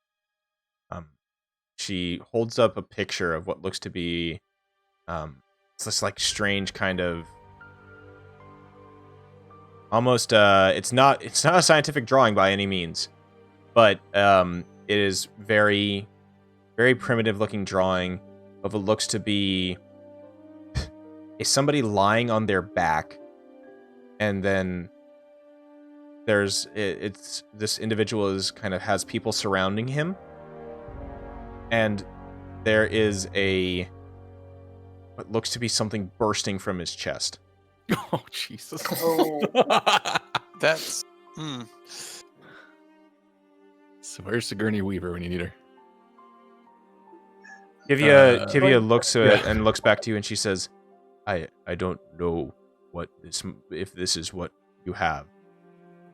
She holds up a picture of what looks to be it's this like strange kind of almost it's not a scientific drawing by any means, but it is very, very primitive looking drawing of what looks to be somebody lying on their back, and then it's this individual is kind of has people surrounding him, and there is what looks to be something bursting from his chest. Oh, Jesus. Oh. That's. So where's Sigourney Weaver when you need her? Kivia looks at it and looks back to you, and she says, I don't know if this is what you have.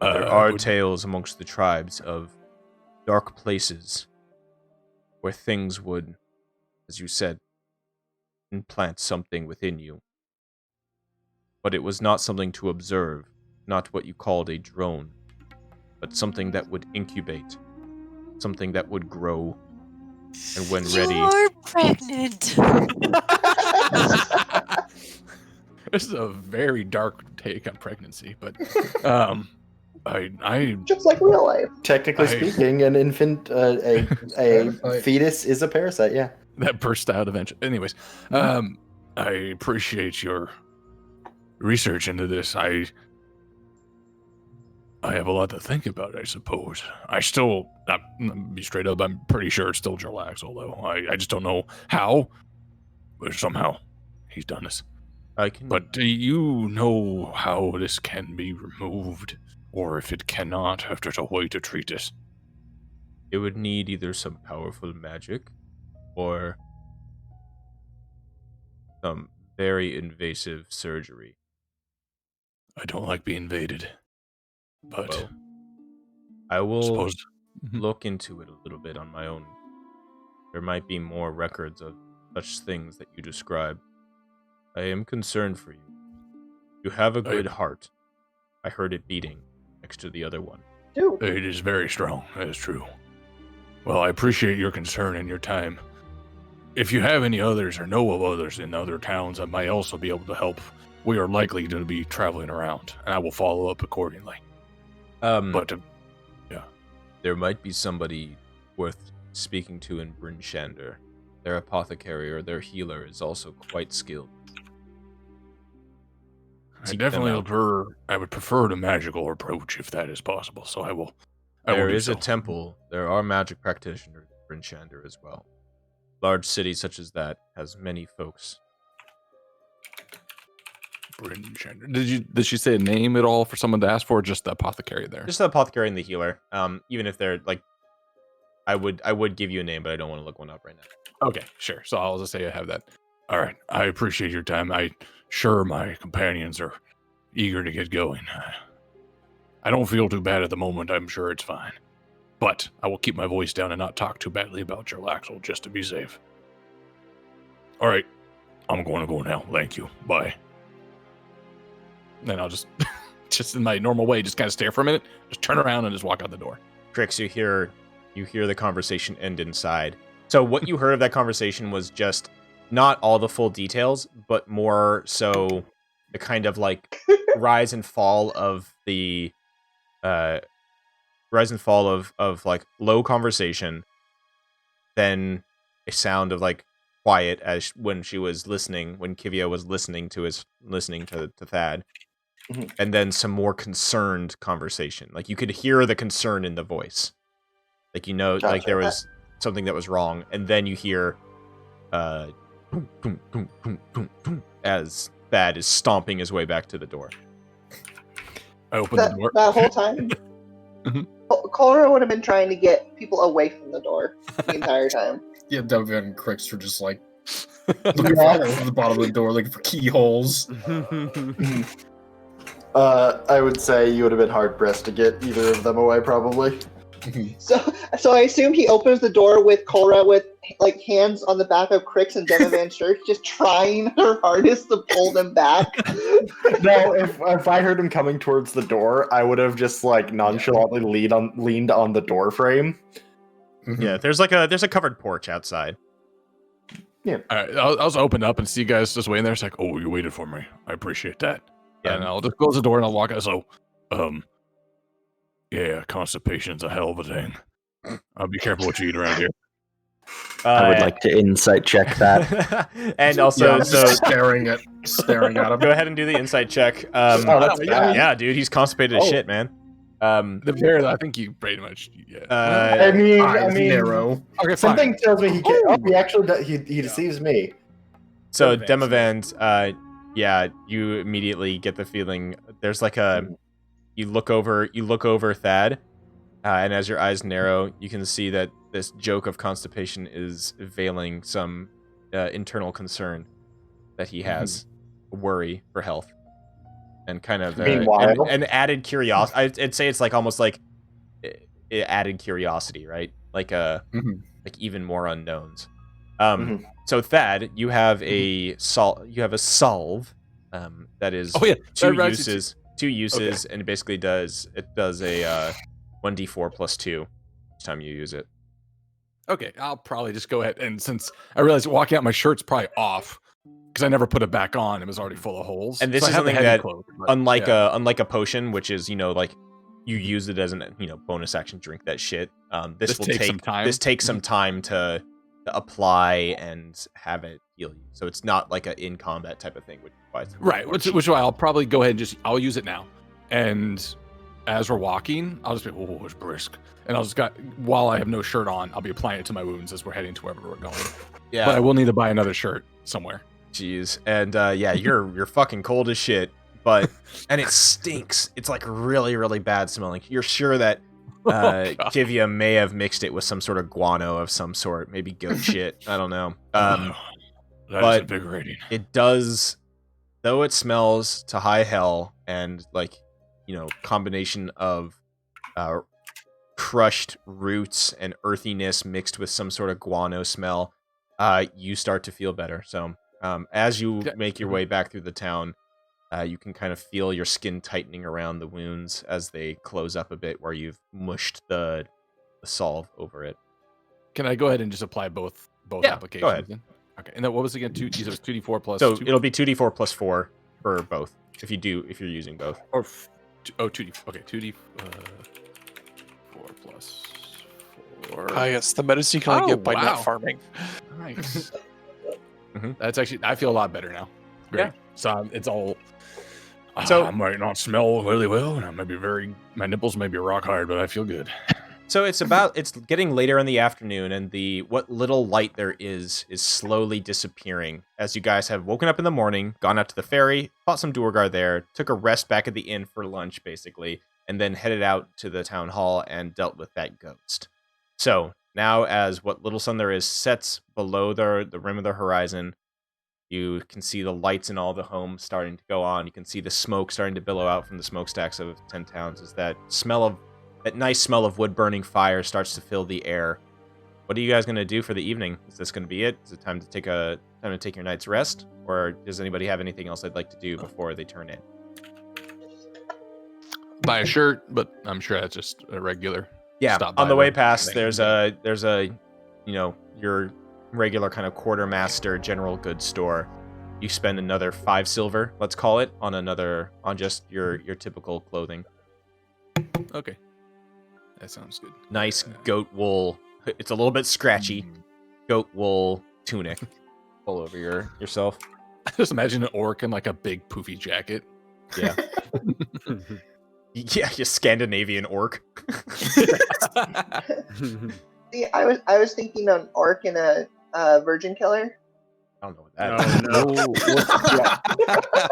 There are tales amongst the tribes of dark places where things would, as you said, implant something within you. But it was not something to observe, not what you called a drone, but something that would incubate, something that would grow, and when ready... You're pregnant! This is a very dark take on pregnancy, but I Just like real life. Technically speaking, an infant, a fetus is a parasite. Yeah. That burst out eventually. Anyways, I appreciate your research into this. I have a lot to think about, I suppose. Be straight up, I'm pretty sure it's still Jarlax, although I just don't know how, but somehow he's done this. But do you know how this can be removed, or if it cannot, if there's a way to treat this? It would need either some powerful magic, or some very invasive surgery. I don't like being invaded, but well, I will suppose... look into it a little bit on my own. There might be more records of such things that you describe. I am concerned for you. You have a good heart. I heard it beating next to the other one. Dude. It is very strong, that is true. Well, I appreciate your concern and your time. If you have any others or know of others in other towns, I might also be able to help. We are likely to be traveling around, and I will follow up accordingly. There might be somebody worth speaking to in Bryn Shander. Their apothecary or their healer is also quite skilled. I would prefer the magical approach if that is possible, so I will. There is a temple. There are magic practitioners in Bryn Shander as well. Large city such as that has many folks. Bryn Shander. Did she say a name at all for someone to ask for, or just the apothecary there? Just the apothecary and the healer. Even if they're like, I would give you a name, but I don't want to look one up right now. Okay, sure. So I'll just say I have that. All right. I appreciate your time. Sure, my companions are eager to get going. I don't feel too bad at the moment. I'm sure it's fine. But I will keep my voice down and not talk too badly about Jarlaxle just to be safe. All right. I'm going to go now. Thank you. Bye. Then I'll just in my normal way, just kind of stare for a minute, just turn around and just walk out the door. Trix, you hear the conversation end inside. So what you heard of that conversation was just not all the full details, but more so the kind of like rise and fall of the like low conversation, then a sound of like quiet as when she was listening, when Kivia was listening to Thad, and then some more concerned conversation. Like you could hear the concern in the voice, like like there was something that was wrong, and then you hear as Thad is stomping his way back to the door. I open the door. That whole time, Cholera would have been trying to get people away from the door the entire time. Yeah, Devan and Crix were just like looking for the bottom of the door, looking for keyholes. I would say you would have been hard pressed to get either of them away, probably. So I assume he opens the door with Cholera with like hands on the back of Crix and Denovan's shirt, just trying her hardest to pull them back. No, if I heard him coming towards the door, I would have just like nonchalantly leaned on the door frame. Yeah, there's a covered porch outside. Yeah. All right, I'll just open up and see you guys just waiting there. It's like, oh, you waited for me. I appreciate that. Yeah. And I'll just close the door and I'll walk out. So, yeah, constipation's a hell of a thing. I'll be careful what you eat around here. I would like to insight check that. And also, staring at him. Go ahead and do the insight check. That's bad. Yeah, dude, he's constipated as shit, man. The pair, I think you pretty much. Yeah. I mean, narrow. Okay, something tells me he can. Oh, he actually does, he deceives me. So Demavand, yeah, you immediately get the feeling there's like a. You look over Thad, And as your eyes narrow, you can see that this joke of constipation is veiling some internal concern that he has, worry for health, and kind of Meanwhile- an added curiosity. I'd say it's like almost like added curiosity, right? Like like even more unknowns. So Thad, you have a solve that is two uses, and it basically does a 1d4 plus 2 each time you use it. Okay, I'll probably just go ahead, and since I realized walking out, my shirt's probably off because I never put it back on. It was already full of holes. And this So I is have the something heavy that, cloak, but, unlike yeah. a potion, which is like you use it as an bonus action, drink that shit. This will take some time. This takes some time to apply and have it heal you. So it's not like an in combat type of thing, which Which why I'll probably go ahead and I'll use it now. And as we're walking, I'll just be, oh, it's brisk. And while I have no shirt on, I'll be applying it to my wounds as we're heading to wherever we're going. Yeah. But I will need to buy another shirt somewhere. Jeez. And you're fucking cold as shit, and it stinks. It's like really, really bad smelling. You're sure that Kivia may have mixed it with some sort of guano of some sort, maybe goat shit. I don't know. That is invigorating. It does, though it smells to high hell and combination of crushed roots and earthiness mixed with some sort of guano smell, you start to feel better. So as you make your way back through the town, you can kind of feel your skin tightening around the wounds as they close up a bit where you've mushed the solve over it. Can I go ahead and just apply both applications? Go ahead. Then? Okay. And then what was it again? It was 2d4 plus. So 2? it'll be 2d4 plus 4 for both if you're using both. Or 2d. Okay, 2d4 plus 4. Ah, yes, the medicine you can only get by not farming. Nice. That's actually, I feel a lot better now. Great. Yeah. So it's all. So I might not smell really well, and my nipples may be rock hard, but I feel good. So it's getting later in the afternoon, and what little light there is slowly disappearing as you guys have woken up in the morning, gone out to the ferry, fought some Duergar there, took a rest back at the inn for lunch, basically, and then headed out to the town hall and dealt with that ghost. So now, as what little sun there is sets below the rim of the horizon, you can see the lights in all the homes starting to go on. You can see the smoke starting to billow out from the smokestacks of 10 towns as that nice smell of wood burning fire starts to fill the air. What are you guys going to do for the evening? Is this going to be it? Is it time to take your night's rest? Or does anybody have anything else they'd like to do before they turn in? Buy a shirt, but I'm sure that's just a regular. Yeah, on the way past, there's your regular kind of quartermaster general goods store. You spend another 5 silver, let's call it, on just your typical clothing. Okay. That sounds good. Nice goat wool. It's a little bit scratchy. Goat wool tunic all over yourself. I just imagine an orc in like a big poofy jacket. Yeah. Yeah, you Scandinavian orc. See, I was thinking an orc and a virgin killer. I don't know what that is.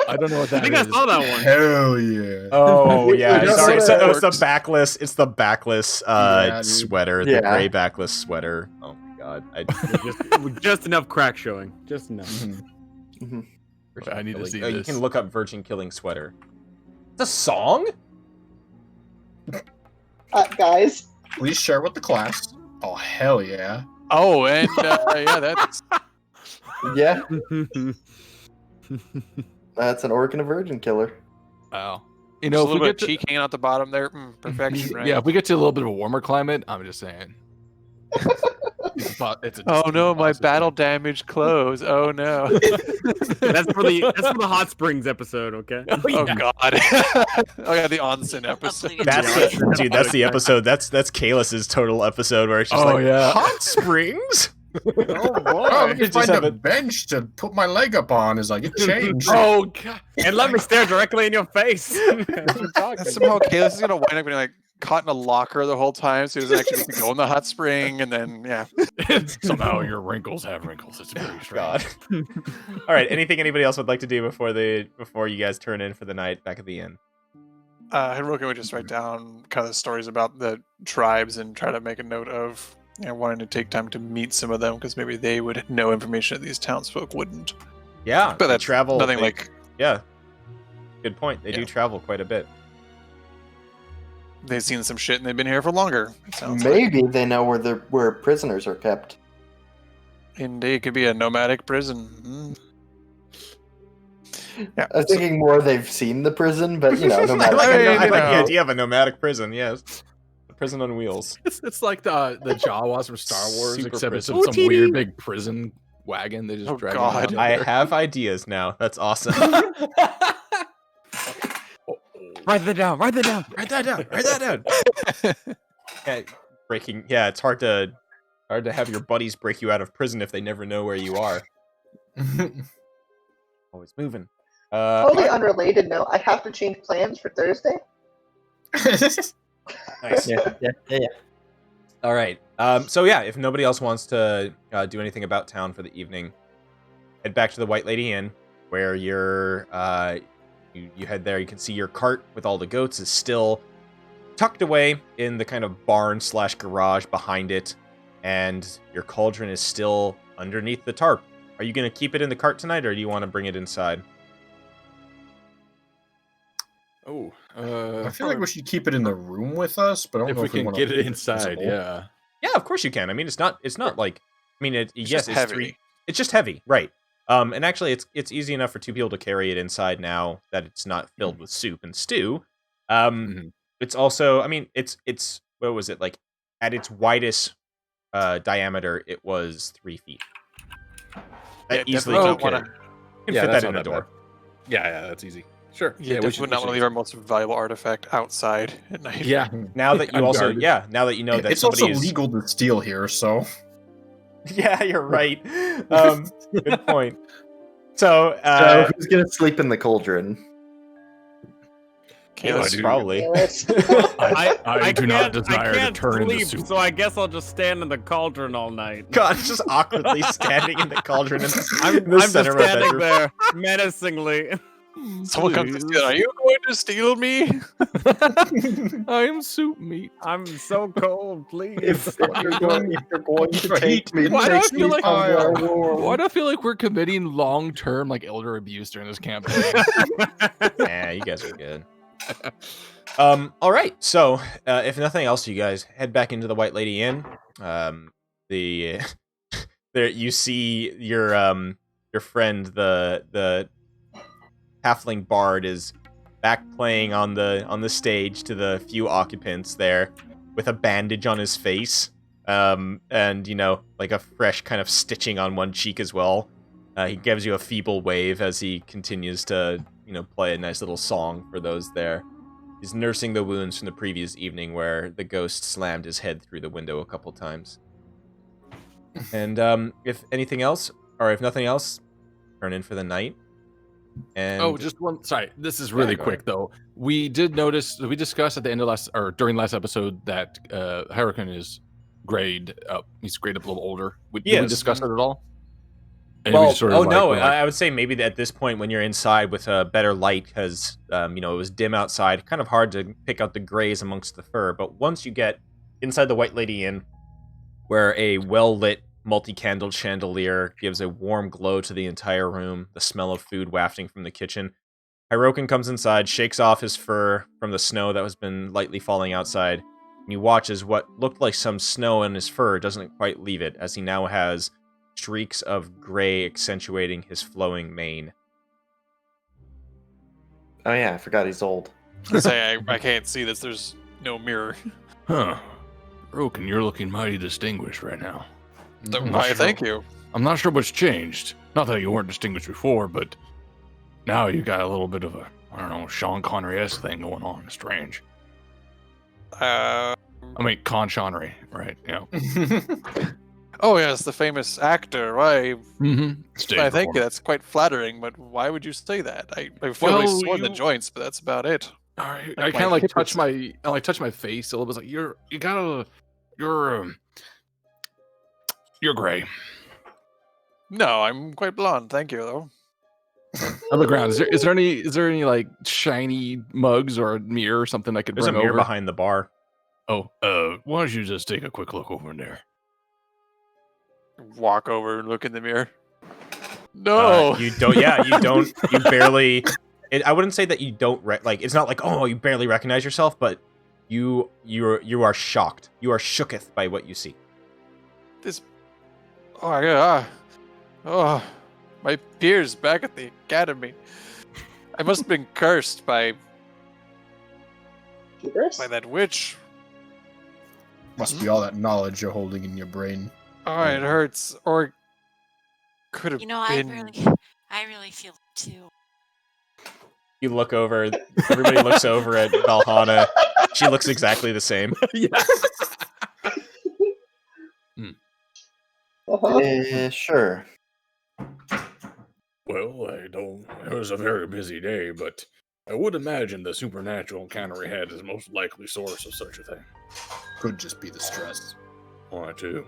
I don't know what that is. I think I saw that one. Hell yeah. Oh yeah, Yeah, sorry. it's It's the backless. It's the backless sweater. The gray backless sweater. Oh my god. Just enough crack showing. Just enough. I need to see You this. can look up virgin killing sweater. It's a song? Guys, Please share with the class. Oh, hell yeah. Oh, and yeah, that's Yeah, that's an orc and a virgin killer. Wow. a little bit of cheek hanging out the bottom there. Perfection, right? Yeah, if we get to a little bit of a warmer climate, I'm just saying. Oh no, my battle damage clothes. Oh no. That's for the hot springs episode, okay? Oh god. Oh yeah, the onsen episode. That's the episode. That's Kalis's total episode where it's just hot springs. Oh boy! I can find a bench to put my leg up on. Is like it changed. Oh god! And let me stare directly in your face. Somehow Kalis is gonna wind up being like caught in a locker the whole time, so he doesn't actually get to go in the hot spring, and then Somehow your wrinkles have wrinkles. It's very strange. God. All right. Anything anybody else would like to do before you guys turn in for the night back at the inn? Hiroki would just write down kind of the stories about the tribes and try to make a note of wanting to take time to meet some of them because maybe they would know information that these townsfolk wouldn't. Yeah, But they that's travel. nothing like Yeah, good point. They do travel quite a bit. they've seen some shit and they've been here for longer. It sounds like. Maybe they know where prisoners are kept. Indeed, it could be a nomadic prison. Yeah, I was thinking more they've seen the prison, but no I matter. like, I I like the know. idea of a nomadic prison. Yes, a prison on wheels. It's like the Jawas from Star Wars, Super except prison. it's some OTD. weird big prison wagon. They just Oh, drag God. them I there. have ideas now. That's awesome. Write that down. Write that down. Write that down. Write that down. Breaking. Yeah, it's hard to have your buddies break you out of prison if they never know where you are. Always moving. Totally unrelated note. I have to change plans for Thursday. Nice. Yeah. All right. So yeah, if nobody else wants to do anything about town for the evening, head back to the White Lady Inn, where you're you head there. You can see your cart with all the goats is still tucked away in the kind of barn/garage behind it, and your cauldron is still underneath the tarp. Are you going to keep it in the cart tonight, or do you want to bring it inside? Oh, I feel like we should keep it in the room with us, but I don't if know we if we can want get it inside, yeah. Yeah, of course you can. I mean, it's not like, I mean, It's yes, just it's heavy. It's just heavy, right? And actually, it's easy enough for two people to carry it inside now that it's not filled with soup and stew. It's also, I mean, it's what was it like? At its widest diameter, it was 3 feet. That easily definitely can don't fit. wanna- You can Yeah, fit that's that in not the that door. Yeah, that's easy. Sure. Yeah, we definitely should- not we want to leave our most valuable artifact outside at night. Yeah. Now that you also, Unguarded. now that you know that It's somebody also is legal to steal here, so Yeah, you're right. Good point. So, So who's gonna sleep in the cauldron? Kalis, dude. probably. I do not desire to can't turn into sleep, soup. so I guess I'll just stand in the cauldron all night. God, just awkwardly standing in the cauldron in I'm the just center of a standing bedroom. there menacingly. Someone comes to steal. Are you going to steal me? I'm soup meat. I'm so cold, please. If you're going to take me, Why do I makes feel me like fire. why do I feel like we're committing long-term like elder abuse during this campaign? Nah, you guys are good. All right. So, if nothing else, you guys head back into the White Lady Inn. There you see your friend, the halfling bard, is back playing on the stage to the few occupants there, with a bandage on his face, and like a fresh kind of stitching on one cheek as well. He gives you a feeble wave as he continues to play a nice little song for those there. He's nursing the wounds from the previous evening where the ghost slammed his head through the window a couple times. And if anything else, or if nothing else, turn in for the night. And just one. Sorry, this is really go quick though. We did notice. We discussed at the end of during last episode that Hurricane is grade up. He's grade up a little older. Did we Yes. discuss it at all? And well, we just sort of no, we're like, I would say maybe at this point when you're inside with a better light, because it was dim outside, kind of hard to pick out the grays amongst the fur. But once you get inside the White Lady Inn, where a well-lit, multi-candled chandelier gives a warm glow to the entire room, the smell of food wafting from the kitchen, Hirokin comes inside, shakes off his fur from the snow that has been lightly falling outside, and you watch as what looked like some snow in his fur doesn't quite leave it, as he now has streaks of gray accentuating his flowing mane. Oh yeah, I forgot he's old. I can't see this. There's no mirror. Huh. Roken, you're looking mighty distinguished right now. Why, thank you. I'm not sure what's changed. Not that you weren't distinguished before, but now you got a little bit of a, I don't know, Sean Connery-esque thing going on. It's strange. I mean, Connery, right? Oh yes, the famous actor. Why? Mm-hmm. I thank you. That's quite flattering. But why would you say that? I feel Well, really sore in the joints, but that's about it. I Like kind of my like hip touch is- my, I like touch my face a little bit. It's like you're gray. No, I'm quite blonde. Thank you, though. On the ground. Is there any like shiny mugs or a mirror or something I could There's a bring mirror over? behind the bar. Oh, why don't you just take a quick look over in there? Walk over and look in the mirror. No. You don't. Yeah, you don't. You barely. I wouldn't say that you don't. Like, it's not like, oh, you barely recognize yourself, but you are shocked. You are shooketh by what you see. This. Oh, yeah. Oh, my peers back at the academy. I must have been cursed by that witch. Must be all that knowledge you're holding in your brain. Oh, it hurts. Or could have You know, I been. really feel it too. You look over. Everybody looks over at Valhalla. She looks exactly the same. Yeah. Sure. Well, it was a very busy day, but I would imagine the supernatural encounter we had is the most likely source of such a thing. Could just be the stress. Why, too?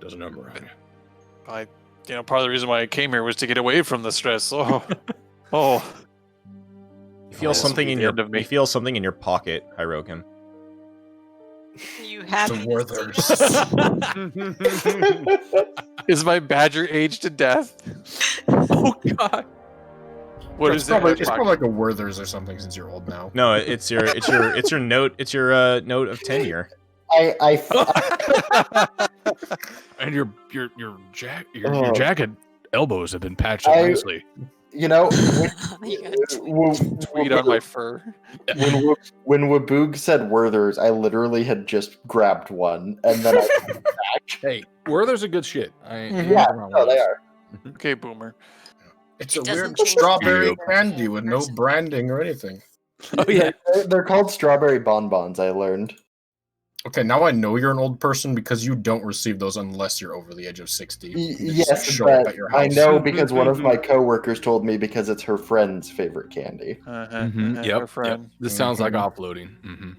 Does a number on you. Part of the reason why I came here was to get away from the stress. Oh. You feel something in you feel something in your pocket, Hirokin. You have The Werthers. Is my badger aged to death? Oh God! What It's is probably, it? it's probably like a Werther's or something since you're old now. No, it's your note. It's your note of tenure. And your jacket elbows have been patched up nicely. You know, Tweed on my fur. when Waboog said Werther's, I literally had just grabbed one, and then I put it back. Hey, Werther's a good shit. Yeah, no, they are. Okay, boomer. It's It a weird doesn't change strawberry the candy with no person. branding or anything. Oh yeah. They're called strawberry bonbons, I learned. Okay, now I know you're an old person because you don't receive those unless you're over the age of 60. They just Yes, show up but at your house. I know because one of my coworkers told me because it's her friend's favorite candy. Yep. Friend. This sounds like offloading.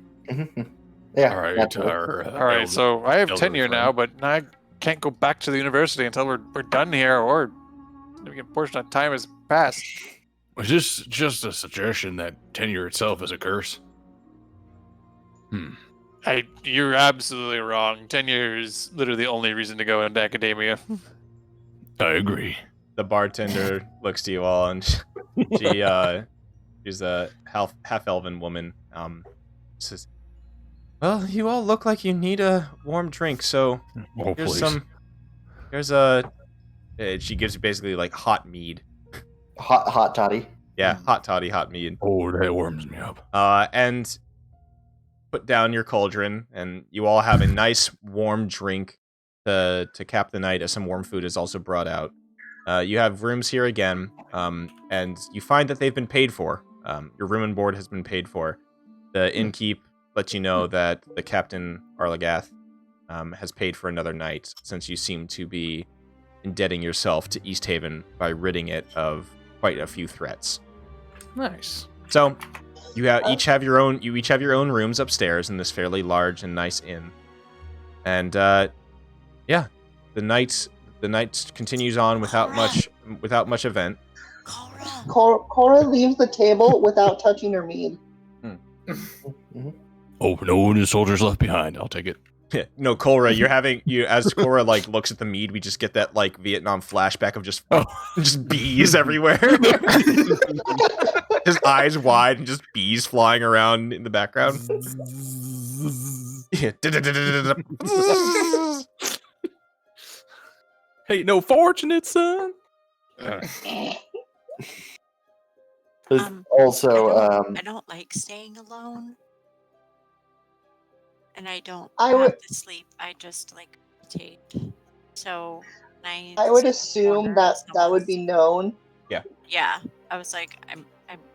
Yeah. All right, naturally. All right, so I have elder tenure now, but I can't go back to the university until we're done here, or a significant portion of time has passed. Was this just a suggestion that tenure itself is a curse? You're absolutely wrong. Tenure is literally the only reason to go into academia. I agree. The bartender looks to you all, and she's a half elven woman. Says, "Well, you all look like you need a warm drink, so Oh, here's please. some. Here's a." She gives you basically like hot mead. Hot toddy. Yeah, hot toddy, hot mead. Oh, that warms me up. And put down your cauldron, and you all have a nice warm drink to cap the night, as some warm food is also brought out. You have rooms here again, and you find that they've been paid for. Your room and board has been paid for. The innkeep lets you know that the Captain Arlagath has paid for another night, since you seem to be indebting yourself to East Haven by ridding it of quite a few threats. Nice. So you each have your own rooms upstairs in this fairly large and nice inn. And yeah, the night continues on without much event. Cora leaves the table without touching her mead. Oh, no one is soldiers left behind. I'll take it. No, Cora, as Cora like looks at the mead, we just get that like Vietnam flashback of just bees everywhere. His eyes wide and just bees flying around in the background. Hey, no fortunate son. There's also, I don't like staying alone, and I don't I have would- to sleep. I just like meditate. So I would assume that would be known. Yeah, I was like, I'm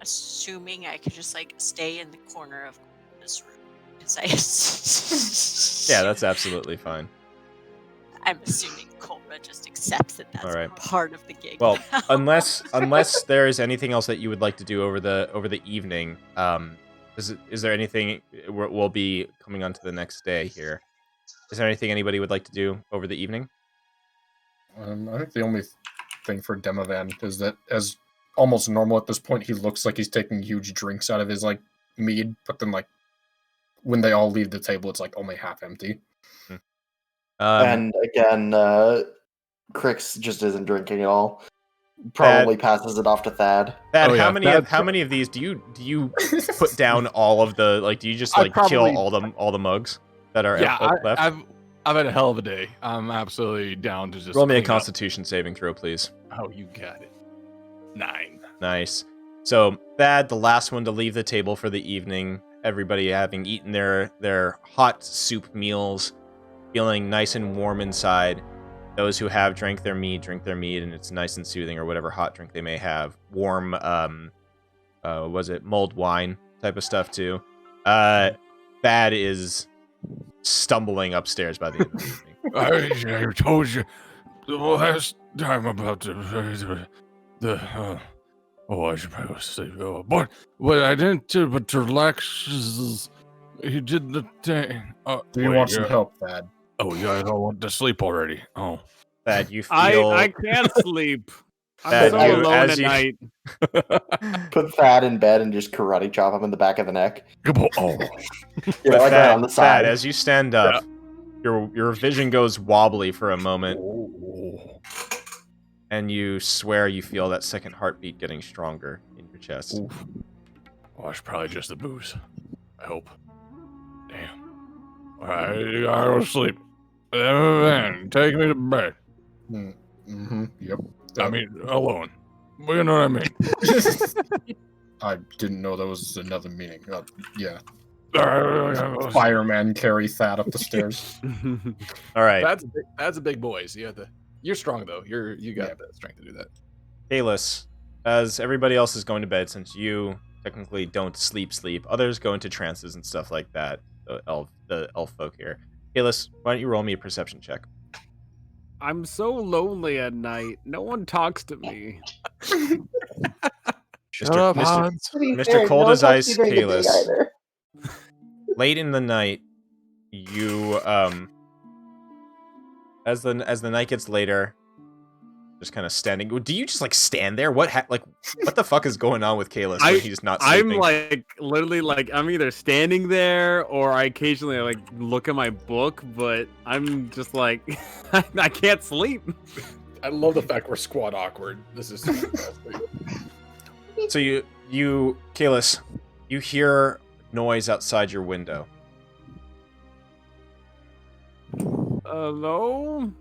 assuming I could just like stay in the corner of this room because Yeah, that's absolutely fine. I'm assuming Cobra just accepts that that's All right. part of the gig. Well, now. unless there is anything else that you would like to do over the evening, is there anything we'll be coming on to the next day here? Is there anything anybody would like to do over the evening? I think the only thing for Demovan is that as almost normal at this point. He looks like he's taking huge drinks out of his like mead, but then like when they all leave the table, it's like only half empty. And again, Crix just isn't drinking at all. Probably passes it off to Thad. Thad, Oh, yeah, how many of these do you put down all of the do you just like kill all the mugs that are left? I've had a hell of a day. I'm absolutely down to just roll me a clean up. Constitution saving throw, please. Oh, you got it. 9. Nice. So Thad, the last one to leave the table for the evening. Everybody having eaten their hot soup meals, feeling nice and warm inside. Those who have drank their mead, and it's nice and soothing, or whatever hot drink they may have. Warm, was it mulled wine type of stuff too. Thad is stumbling upstairs by the end of the evening. I told you the last time about I should probably say, but I didn't do, but to relax, he did the thing. Do you want some help, Thad? Oh, yeah, I don't want to sleep already. Oh. Thad, you feel... I can't sleep. Thad, I'm so alone at night. Put Thad in bed and just karate chop him in the back of the neck. Oh. Yeah, like that on the side. Thad, as you stand up, your vision goes wobbly for a moment. And you swear you feel that second heartbeat getting stronger in your chest. Oof. Well, it's probably just the booze. I hope. Damn. I go sleep. Then take me to bed. Mm-hmm. Yep. I mean, alone. But you know what I mean. I didn't know there was another meaning. Yeah. Fireman. Fireman carry Thad up the stairs. All right. That's a big boy. So you're strong though. You got the strength to do that. Kalis, as everybody else is going to bed, since you technically don't sleep, others go into trances and stuff like that. The elf folk here. Kalis, why don't you roll me a perception check? I'm so lonely at night. No one talks to me. Shut up, Hans. Mr. Cold as Ice Kalis. Late in the night, you as the night gets later, just kind of standing. Do you just like stand there? What the fuck is going on with Kalis when he's not sleeping? I'm like literally like I'm either standing there or I occasionally like look at my book, but I'm just like I can't sleep. I love the fact we're squad awkward. This is fantastic. So you Kalis, you hear noise outside your window. Hello?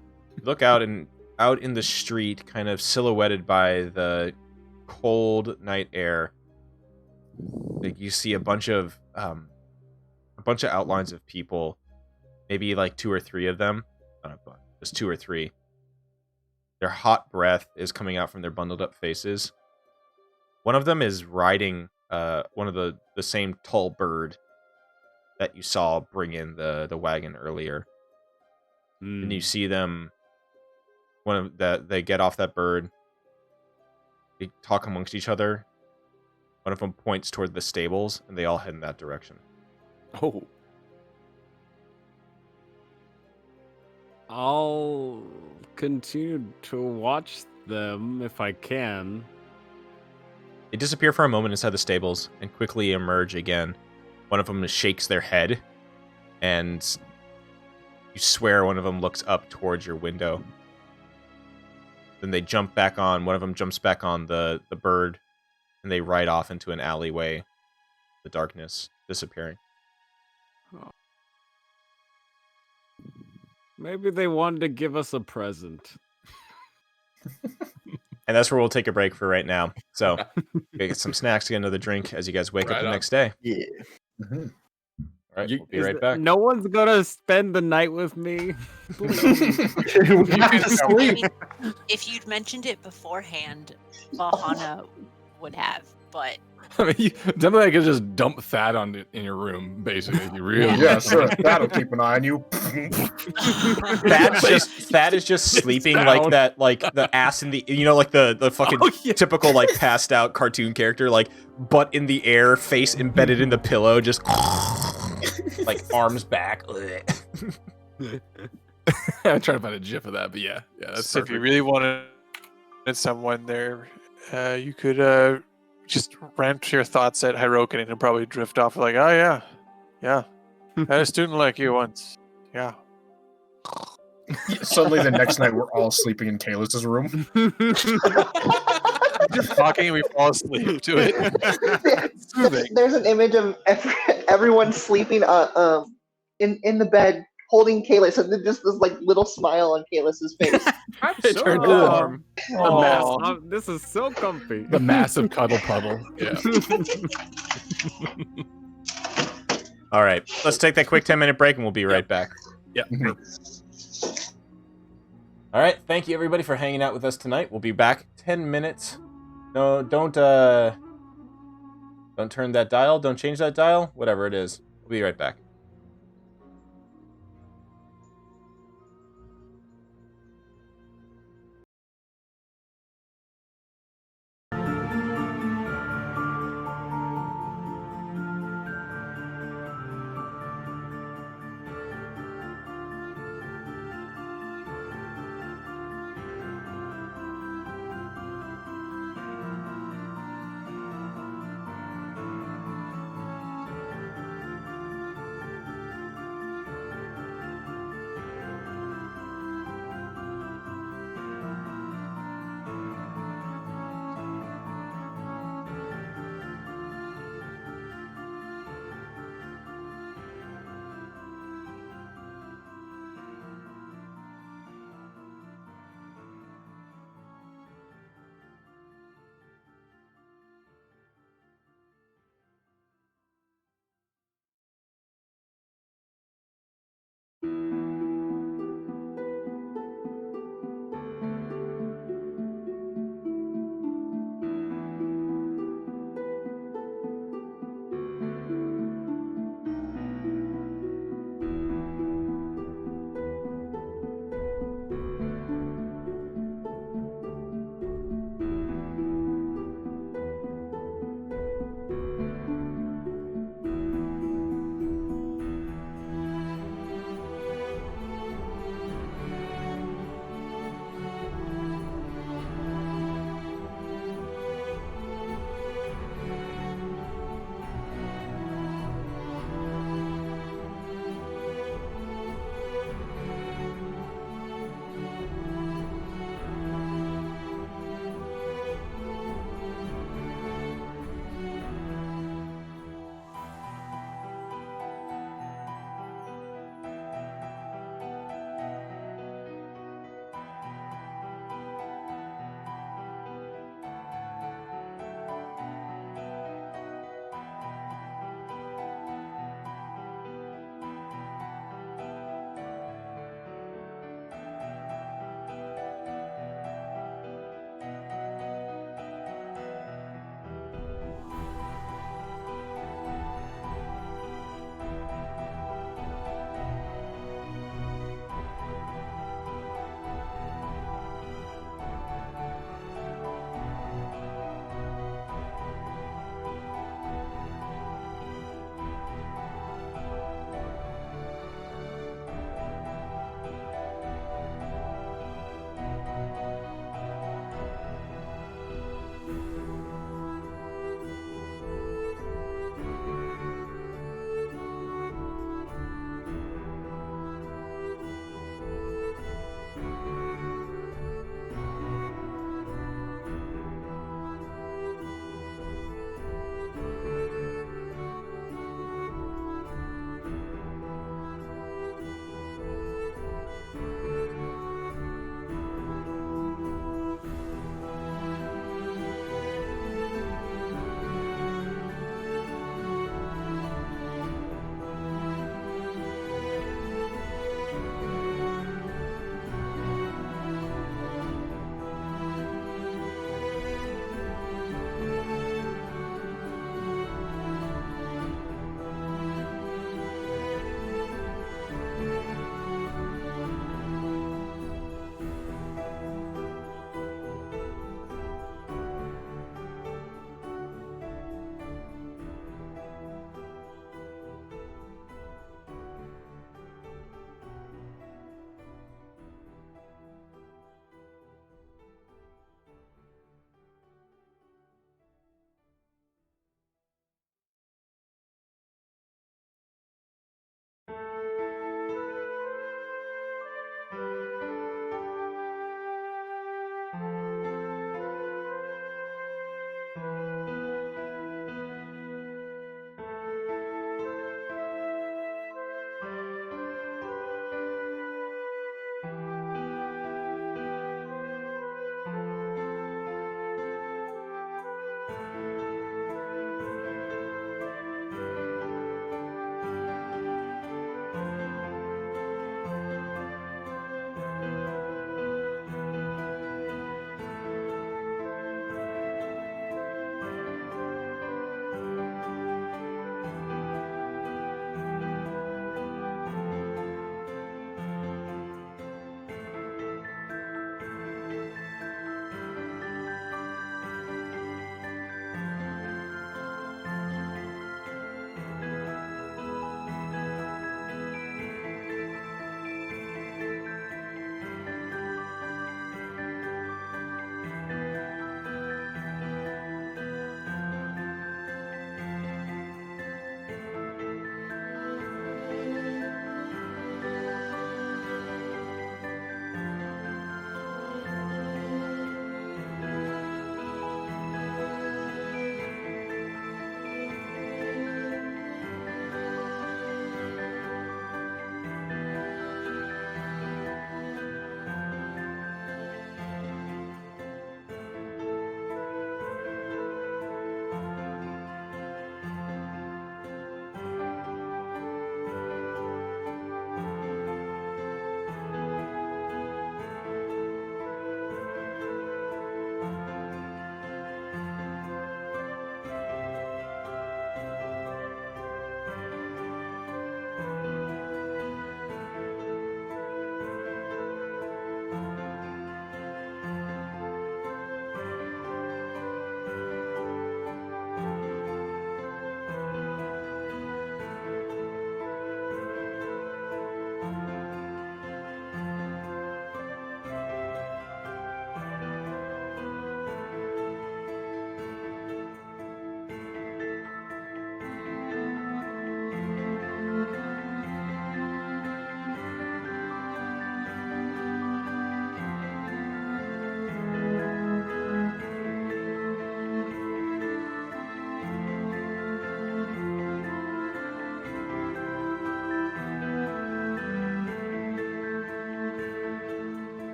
Look out in the street, kind of silhouetted by the cold night air. Like you see a bunch of outlines of people, maybe like 2 or 3 of them, just 2 or 3. Their hot breath is coming out from their bundled up faces. One of them is riding one of the same tall bird that you saw bring in the wagon earlier. And you see them. They get off that bird. They talk amongst each other. One of them points toward the stables, and they all head in that direction. Oh. I'll continue to watch them if I can. They disappear for a moment inside the stables and quickly emerge again. One of them shakes their head, and you swear one of them looks up towards your window. Then they jump back on. One of them jumps back on the bird, and they ride off into an alleyway. The darkness disappearing. Maybe they wanted to give us a present. And that's where we'll take a break for right now. So, get some snacks, get another drink as you guys wake up the next day. Yeah. Mm-hmm. All right, we'll be right back. No one's gonna spend the night with me. If you'd mentioned it beforehand, Valhalla would have. But I mean, definitely I could just dump Thad in your room, basically. If you really, Yeah, sure. That'll keep an eye on you. Thad is just sleeping like that, like the ass in the, like the fucking typical like passed out cartoon character, like butt in the air, face embedded in the pillow, just like arms back. I'm trying to find a gif of that, but yeah, that's so if you really wanted someone there You could just rant your thoughts at Hirokin and he'll probably drift off like, oh yeah, yeah. I had a student like you once. Yeah. Suddenly, the next night, we're all sleeping in Kalus's room. Just talking and we fall asleep to it. Soothing. There's an image of everyone sleeping in the bed holding Kalis, and then just this like little smile on Kalis's face. It turned into warm. Aw. This is so comfy. the massive cuddle puddle. Yeah. All right, let's take that quick 10-minute break, and we'll be right back. Yeah. All right, thank you everybody for hanging out with us tonight. We'll be back 10 minutes. No, don't turn that dial. Don't change that dial. Whatever it is, we'll be right back.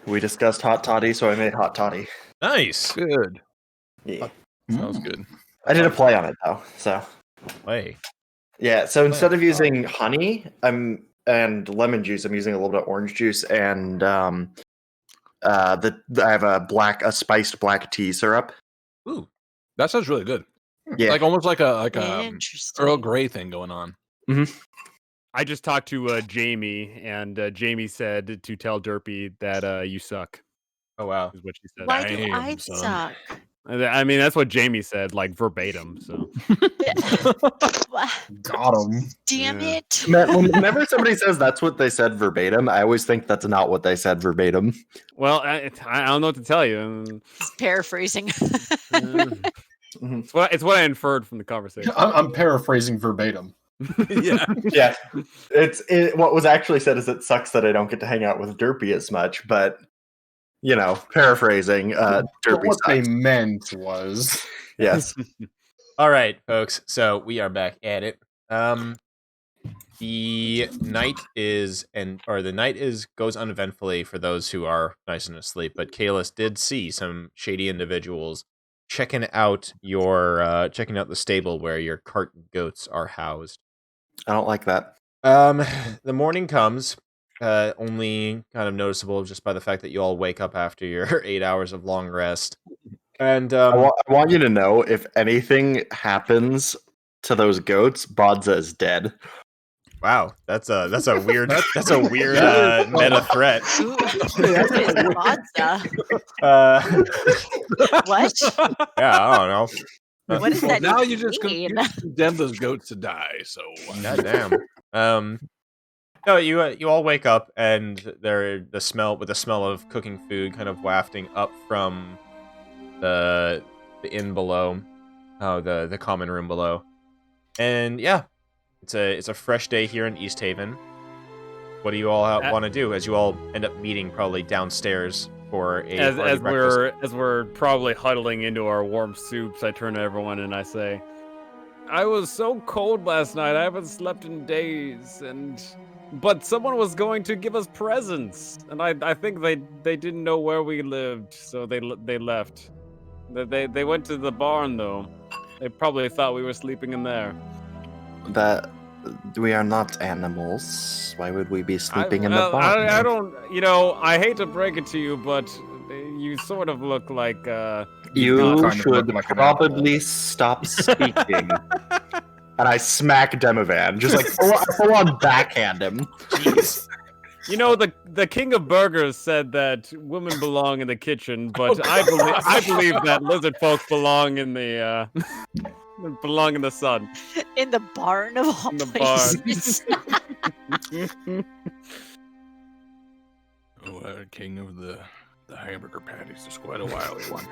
We discussed hot toddy, so I made hot toddy. Nice. Good. Yeah. Sounds good. I did a play on it though. So Way. yeah. So instead of using honey, and lemon juice, I'm using a little bit of orange juice and I have a spiced black tea syrup. Ooh. That sounds really good. Yeah. Like almost like a Interesting. Earl Grey thing going on. I just talked to Jamie, and Jamie said to tell Derpy that you suck. Oh wow. Is what she said. Why do Damn, I son. suck? I mean, that's what Jamie said, like verbatim. So Got him. Damn it. Whenever somebody says that's what they said verbatim, I always think that's not what they said verbatim. well, I don't know what to tell you. Paraphrasing. It's what I inferred from the conversation. I'm paraphrasing verbatim. Yeah. Yeah. What was actually said is it sucks that I don't get to hang out with Derpy as much, but paraphrasing, But Derpy what they sucks. meant was Yes. All right, folks. So we are back at it. The night goes uneventfully for those who are nice and asleep. But Kalis did see some shady individuals checking out the stable where your cart and goats are housed. I don't like that. The morning comes, only kind of noticeable just by the fact that you all wake up after your 8 hours of long rest. And I want you to know, if anything happens to those goats, Bodza is dead. wow, that's a weird meta threat. Ooh, what is Vodka? What? Yeah, I don't know. What does that Now you just mean? condemn those goats to die. So God damn. No, you all wake up and the smell of cooking food kind of wafting up from the inn below, the common room below, and yeah, it's a fresh day here in East Haven. What do you all want to do as you all end up meeting probably downstairs for a As breakfast? we're probably huddling into our warm soups, I turn to everyone and I say, "I was so cold last night. I haven't slept in days, but someone was going to give us presents, and I think they didn't know where we lived, so they left. They went to the barn though. They probably thought we were sleeping in there. That we are not animals. Why would we be sleeping in the Well, barn? I don't. I hate to break it to you, but you sort of look like You kind of should look like an probably stop speaking. And I smack Demovan, just like full on backhand him. Jeez. The king of burgers said that women belong in the kitchen, but I believe that lizard folk belong in the sun. In the barn of all In the barn. places. King of the hamburger patties is quite a wily one.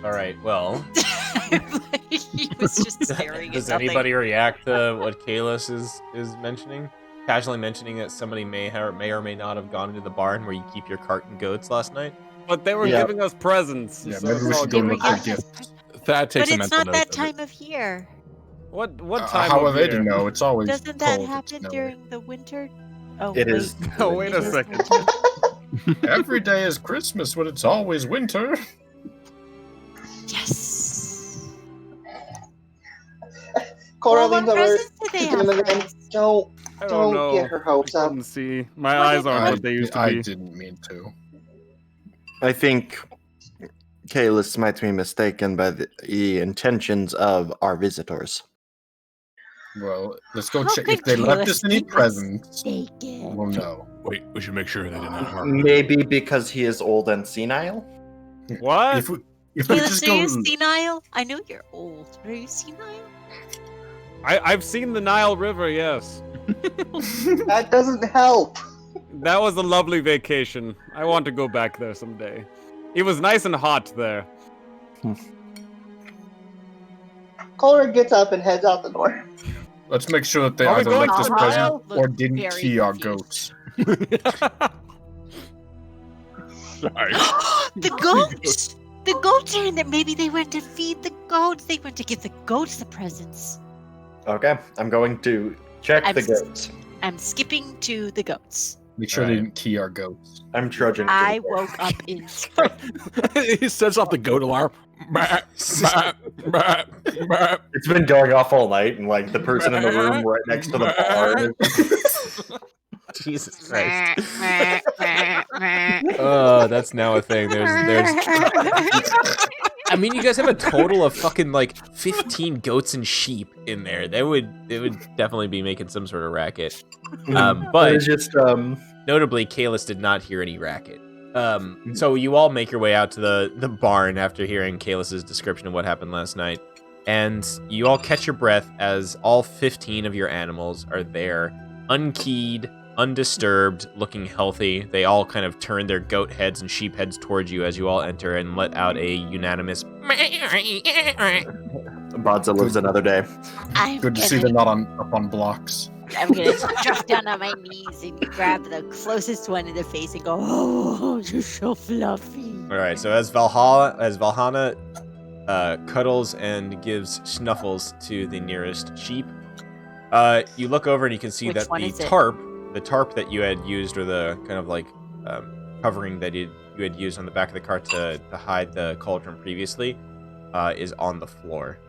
All right, well, He was just staring does at nothing. anybody react to what Kalis is mentioning? Casually mentioning that somebody may or may not have gone into the barn where you keep your cart and goats last night. But they were Yeah. giving us presents. Yeah, so maybe it's we all should go good. look at gifts. Thad takes But a it's mental not note that of it. time of year. What time? How of are they year? to know? It's always Doesn't that cold and happen snowy. during the winter? Oh, It wait. is. Oh, wait a It is second. winter. Every day is Christmas when it's always winter. Yes. Cora Well, what leans over presents did they to have him for and us? don't I don't know. get her hopes I up. couldn't see. My What eyes did- aren't I, what they used to I be. didn't mean to. I think Kalis might be mistaken by the intentions of our visitors. Well, let's go How check. If could they left Kalis us any be presents, mistaken? we'll know. Wait, we should make sure they did not harm. Maybe because he is old and senile? What? If we Kalis, just are go, you senile? I know you're old, but are you senile? I've seen the Nile River. Yes, That doesn't help. that was a lovely vacation. I want to go back there someday. It was nice and hot there. Cora gets up and heads out the door. let's make sure that they Are we either going left to us the present Nile? or didn't Very key our confused. goats. Sorry. The goats! The goats are in there. Maybe they went to feed the goats. They went to give the goats the presents. Okay, I'm going to check I'm the s- goats. I'm skipping to the goats. Make sure they Alright. didn't key our goats. I'm trudging. to the I door. woke up in spring. He sets off the goat alarm. Bah, bah, bah, bah. It's been going off all night, and like the person in the room right next to the bar. Jesus Christ. Oh, that's now a thing. There's I mean, you guys have a total of fucking like 15 goats and sheep in there. They would definitely be making some sort of racket. But But it's just notably, Kalis did not hear any racket. So you all make your way out to the barn after hearing Kalis's description of what happened last night. And you all catch your breath as all 15 of your animals are there, unkeyed, undisturbed, looking healthy. They all kind of turn their goat heads and sheep heads towards you as you all enter and let out a unanimous Bodza lives another day. Good to see they're not up on blocks. I'm gonna drop down on my knees and grab the closest one in the face and go, "Oh, you're so fluffy." All right, so as Valhalla cuddles and gives snuffles to the nearest sheep, you look over and you can see Which that one the is it? tarp that you had used, or the kind of like covering that you had used on the back of the cart to hide the cauldron previously, is on the floor.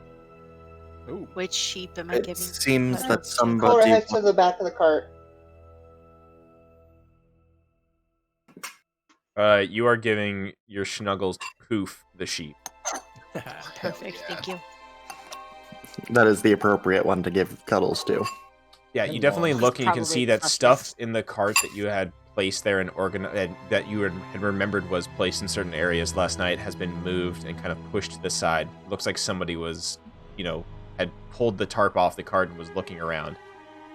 Which sheep am I It giving? seems cuddles that to? somebody. Cora heads to the back of the cart. You are giving your Schnuggles Poof the sheep. Perfect, thank you. That is the appropriate one to give cuddles to. Yeah, you definitely look and you can Probably see that the stuff toughest. in the cart that you had placed there and that you had remembered was placed in certain areas last night has been moved and kind of pushed to the side. Looks like somebody was, had pulled the tarp off the cart and was looking around.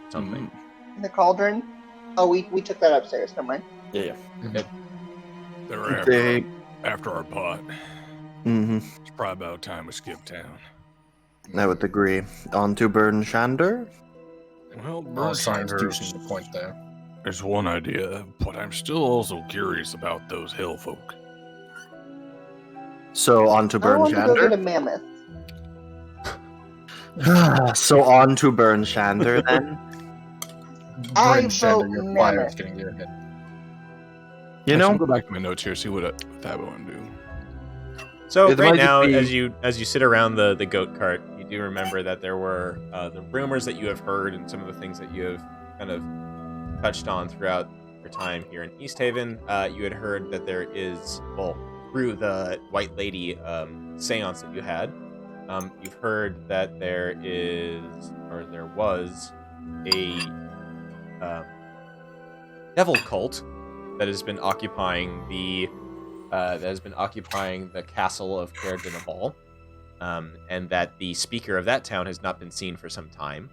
Something. In the cauldron. Oh, we took that upstairs. Never mind. Yeah. They're They. after our pot. Mm-hmm. It's probably about time we skip town. I would agree. On to Burn Shander. Well, All signs do Bernshinder seem to point there. is one idea, but I'm still also curious about those hill folk. So on to I Burn want to go get a Shander. mammoth. So on to Burn Shander then. I Bryn Shander, vote your mammoth. fire is getting your head. You Actually, know, I'll go back to my notes here, see what Thabo want to do. So It right might now, be- as you sit around the goat cart, you do remember that there were the rumors that you have heard and some of the things that you have kind of touched on throughout your time here in East Haven. You had heard that there is, well, through the White Lady seance that you had, you've heard that there was a devil cult that has been occupying the castle of Caer Dineval, and that the speaker of that town has not been seen for some time.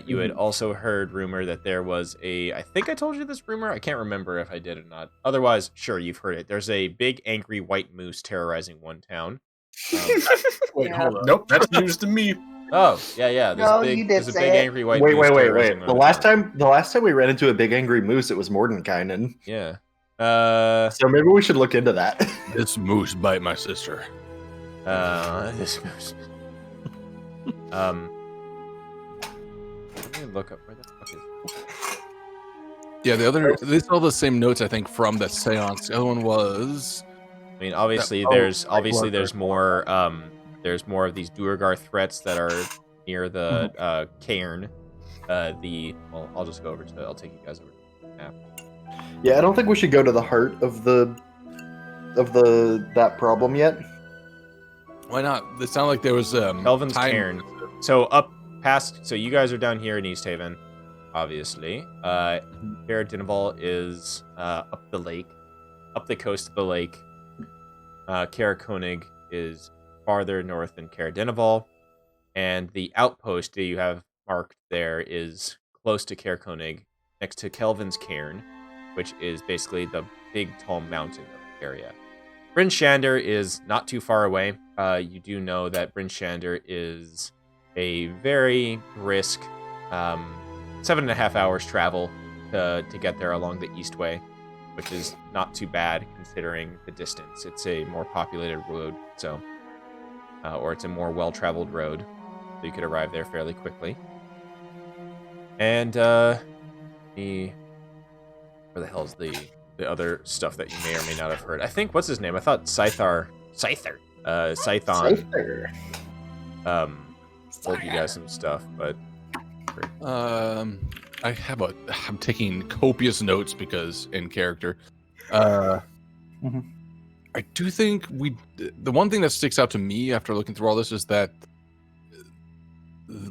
You had also heard rumor that there was I think I told you this rumor. I can't remember if I did or not. Otherwise, sure, you've heard it. There's a big angry white moose terrorizing one town. Wait, Yeah. hold up. Nope, that's news to me. Oh, yeah. No, you did There's a say big it. angry white wait, moose wait, wait, terrorizing wait. one The of last towns. time we ran into a big angry moose, it was Mordenkainen. Yeah. So maybe we should look into that. This moose bite my sister. This moose. Let me look up where the fuck is. Yeah, these are all the same notes, I think, from that seance. The other one was... I mean, obviously, Oh, there's right. there's more of these Duergar threats that are near the cairn. I'll just go over to. I'll take you guys over to the map. Yeah, I don't think we should go to the heart of that problem yet. Why not? It sounded like there was... Kelvin's time- cairn. So up past. So you guys are down here in East Haven, obviously. Caer Dineval is up the lake, up the coast of the lake. Caer Koenig is farther north than Caer Dineval, and the outpost that you have marked there is close to Caer Koenig, next to Kelvin's cairn, which is basically the big tall mountain of the area. Bryn Shander is not too far away. You do know that Bryn Shander is a very brisk 7.5 hours travel to get there along the east way, which is not too bad considering the distance. It's a more populated road, so or it's a more well-traveled road, so you could arrive there fairly quickly. And where the hell's the other stuff that you may or may not have heard? I think what's his name? I thought Scython told you guys some stuff, but I'm taking copious notes because in character. I do think the one thing that sticks out to me after looking through all this is that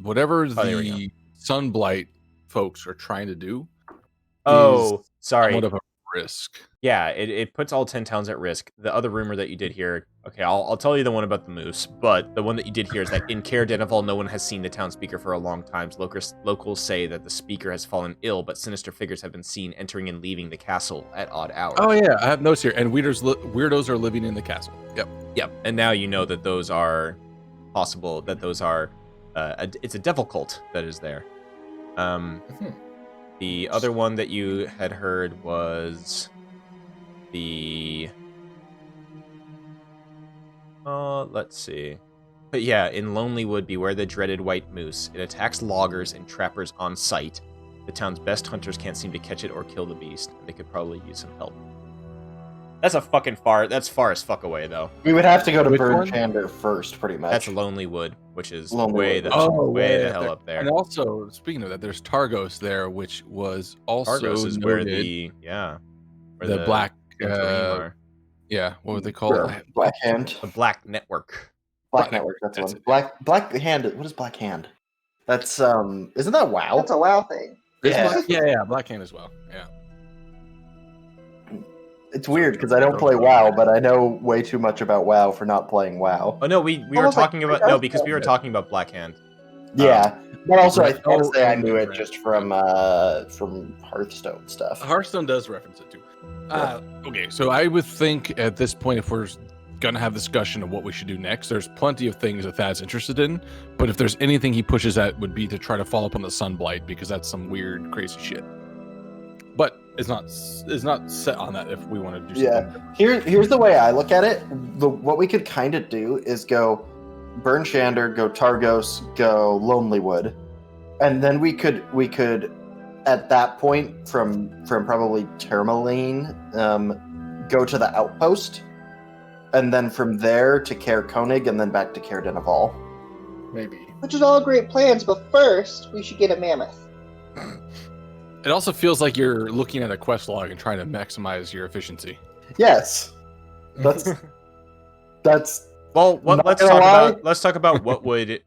whatever the Sunblight folks are trying to do is somewhat of a risk. Yeah, it puts all 10 towns at risk. The other rumor that you did hear, okay, I'll tell you the one about the moose, but the one that you did hear is that in Caer Dineval, no one has seen the town speaker for a long time. Locals say that the speaker has fallen ill, but sinister figures have been seen entering and leaving the castle at odd hours. Oh yeah, I have notes here, and weirdos are living in the castle. Yep, and now you know that those are possible, that those are, it's a devil cult that is there. The other one that you had heard was the... let's see. But yeah, in Lonelywood, beware the dreaded white moose. It attacks loggers and trappers on sight. The town's best hunters can't seem to catch it or kill the beast. They could probably use some help. That's that's far as fuck away, though. We would have to go to Burnchander first, pretty much. That's Lonelywood, which is Lonelywood. way the hell up there. And also, speaking of that, there's Targos there, which was also Targos is where the black are. Yeah, what would they call it? Black Hand. The Black Network. Black Network. That's one. Black Hand. What is Black Hand? That's isn't that WoW? That's a WoW thing. Yeah, Black Hand as well. Yeah. It's weird because I don't play WoW, but I know way too much about WoW for not playing WoW. Oh no, we were talking about because we were talking about Black Hand. Yeah, but also I want to say I knew it just from Hearthstone stuff. Hearthstone does reference it too. Okay, so I would think at this point, if we're gonna have discussion of what we should do next, there's plenty of things that Thad's interested in. But if there's anything he pushes at, would be to try to follow up on the Sunblight because that's some weird, crazy shit. But it's not set on that if we want to do something. Yeah, here's the way I look at it. What we could kind of do is go Burnchander, go Targos, go Lonelywood, and then we could at that point from probably Tourmaline go to the outpost, and then from there to Caer Konig, and then back to Caer Dineval. Maybe. Which is all great plans, but first we should get a mammoth. It also feels like you're looking at a quest log and trying to maximize your efficiency. Yes, that's. Well, let's talk about what would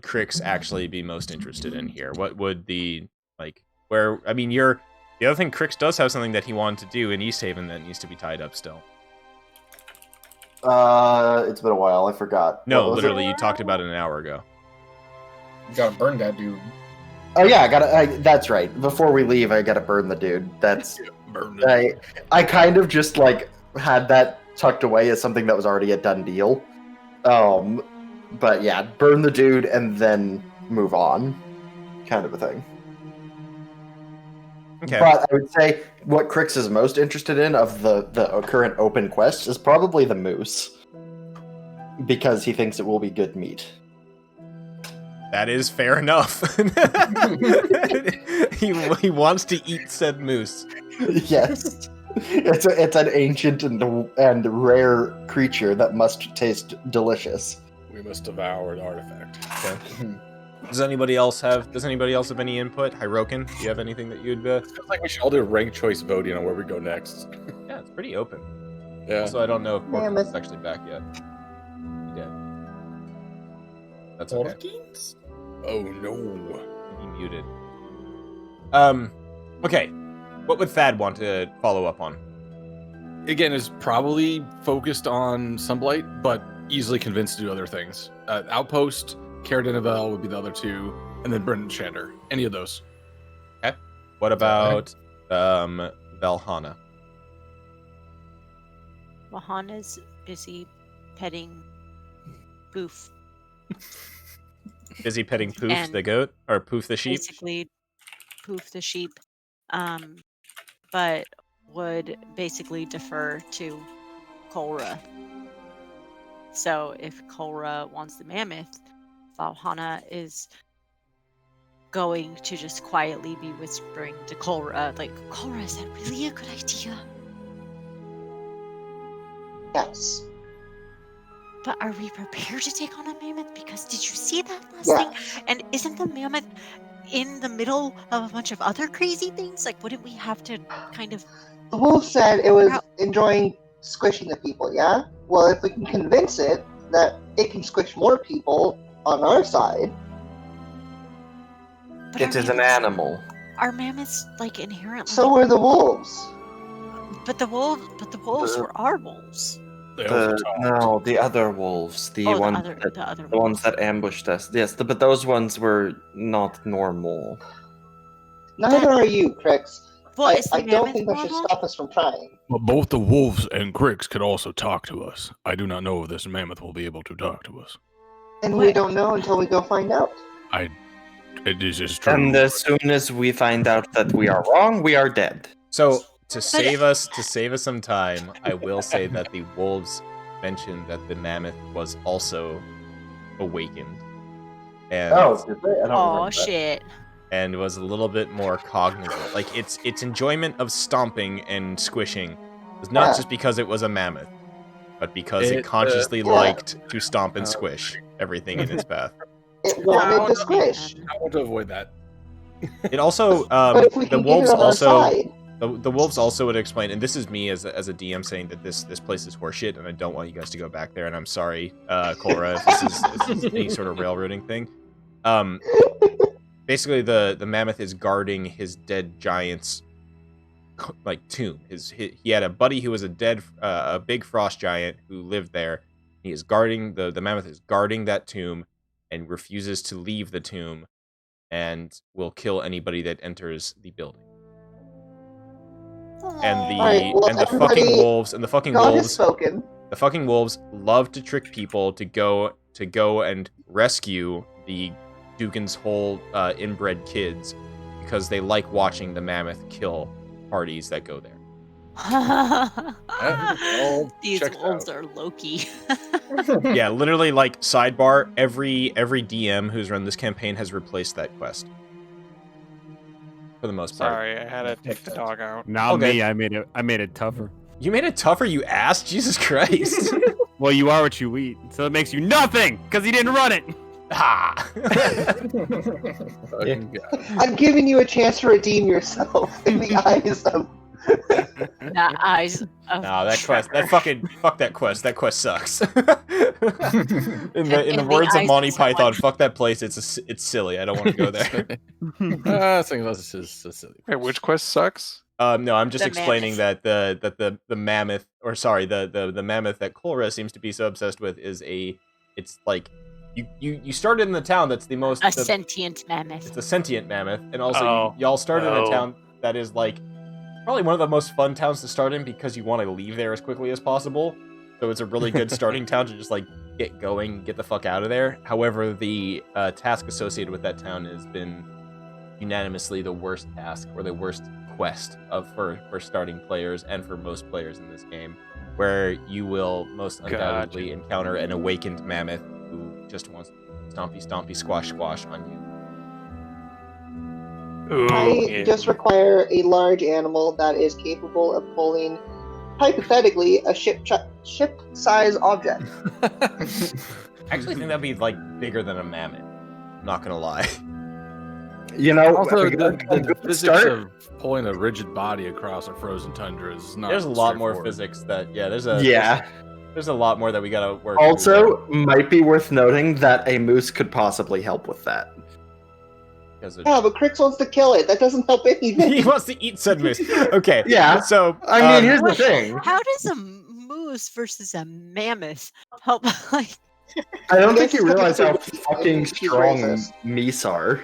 Crix actually be most interested in here. What would the the other thing, Crix does have something that he wanted to do in East Haven that needs to be tied up still. It's been a while. I forgot. No, literally, you talked about it an hour ago. You gotta burn that dude. Oh yeah, that's right. Before we leave, I gotta burn the dude. That's I kind of just like had that tucked away as something that was already a done deal. But yeah, burn the dude and then move on, kind of a thing. Okay. But I would say what Crix is most interested in of the current open quests is probably the moose, because he thinks it will be good meat. That is fair enough. he wants to eat said moose. Yes, it's an ancient and rare creature that must taste delicious. We must devour the artifact. Okay. Does anybody else have any input? Hyroken, do you have anything that you'd? It feels like we should all do ranked choice voting on where we go next. Yeah, it's pretty open. Yeah. Also, I don't know if Porkins is actually back yet. He did. That's okay. Porkins? Oh no. He muted. Okay. What would Thad want to follow up on? Again, is probably focused on Sunblight, but easily convinced to do other things. Outpost, Caer Dineval would be the other two, and then Burnchander. Any of those. Okay. What about Valhalla? Valhana's busy petting Poof. Busy petting Poof And the goat, or Poof the sheep? Basically, Poof the sheep. But would basically defer to Kolra. So if Kolra wants the mammoth, Valhalla is going to just quietly be whispering to Kolra, like, Kolra, is that really a good idea? Yes. But are we prepared to take on a mammoth? Because did you see that last Yeah. thing? And isn't the mammoth in the middle of a bunch of other crazy things? Like, wouldn't we have to kind of... The wolf said it was enjoying squishing the people, yeah? Well, if we can convince it that it can squish more people on our side... But It are is an mammoths- animal. Are mammoths, like, inherently... So were the wolves. But the wolves were our wolves. They also The, talk. no, the other wolves, the Oh, ones the other the ones that ambushed us. Yes, but those ones were not normal. Neither are you, Crix. Well, is the I don't mammoth think that should normal? stop us from trying. But both the wolves and Crix could also talk to us. I do not know if this mammoth will be able to talk to us. And we What? don't know until we go find out. It is just true. And as soon as we find out that we are wrong, we are dead. So to save us some time, I will say that the wolves mentioned that the mammoth was also awakened, and did they? I don't Oh, remember that. shit. and was a little bit more cognizant. Like its enjoyment of stomping and squishing was not Yeah. just because it was a mammoth, but because it It, consciously yeah. liked to stomp and squish everything in its path. It wanted to squish. I want to avoid that. It also But if we the can get wolves it on our also side... the wolves also would explain, and this is me as a DM saying that this place is horseshit, and I don't want you guys to go back there. And I'm sorry, Cora, if this is any sort of railroading thing. Basically, the mammoth is guarding his dead giant's like tomb. He had a buddy who was a big frost giant who lived there. He is guarding the mammoth is guarding that tomb and refuses to leave the tomb, and will kill anybody that enters the building. And the Alright, well, and the fucking everybody- wolves and the fucking God has wolves spoken. the fucking wolves love to trick people to go and rescue the Dugan's whole inbred kids because they like watching the mammoth kill parties that go there. all These checks wolves out. are Loki. Yeah, literally, like, sidebar, every DM who's run this campaign has replaced that quest. For the most part. Sorry, I had to take the dog out. Not Okay. me. I made it tougher. You made it tougher, you ass? Jesus Christ. Well, you are what you eat, so it makes you nothing because you didn't run it. Ha! Fucking God. I'm giving you a chance to redeem yourself in the eyes of... The eyes of No, that quest, fuck that quest. That quest sucks. in the In the words of eyes Monty of someone. Python, fuck that place. It's silly. I don't want to go there. I think that's just so silly. Wait, which quest sucks? No, I'm just The explaining that the mammoth, or sorry, the mammoth that Kolra seems to be so obsessed with it's like you started in the town that's the most a sentient mammoth. it's a sentient mammoth, and also Oh, y'all started in a no. town that is like probably one of the most fun towns to start in because you want to leave there as quickly as possible. So it's a really good starting town to just like get going, get the fuck out of there. However, the task associated with that town has been unanimously the worst task or the worst quest for starting players and for most players in this game, where you will most undoubtedly encounter an awakened mammoth who just wants to stompy squash on you. Ooh, I yeah. just require a large animal that is capable of pulling, hypothetically, a ship-size object. I actually think that'd be like bigger than a mammoth. I'm not gonna lie. You know, Also, a the good physics start- of pulling a rigid body across a frozen tundra is not. There's a lot more straightforward. physics that there's a lot more that we gotta work. Also, might be worth noting that a moose could possibly help with that. because Yeah, but Crix wants to kill it. That doesn't help anything. he wants to eat said moose. Okay, Yeah. So I mean, here's the Wait, thing. How does a moose versus a mammoth help? Like, I don't I think guess you realize how it's- fucking he's strong racist. meese are.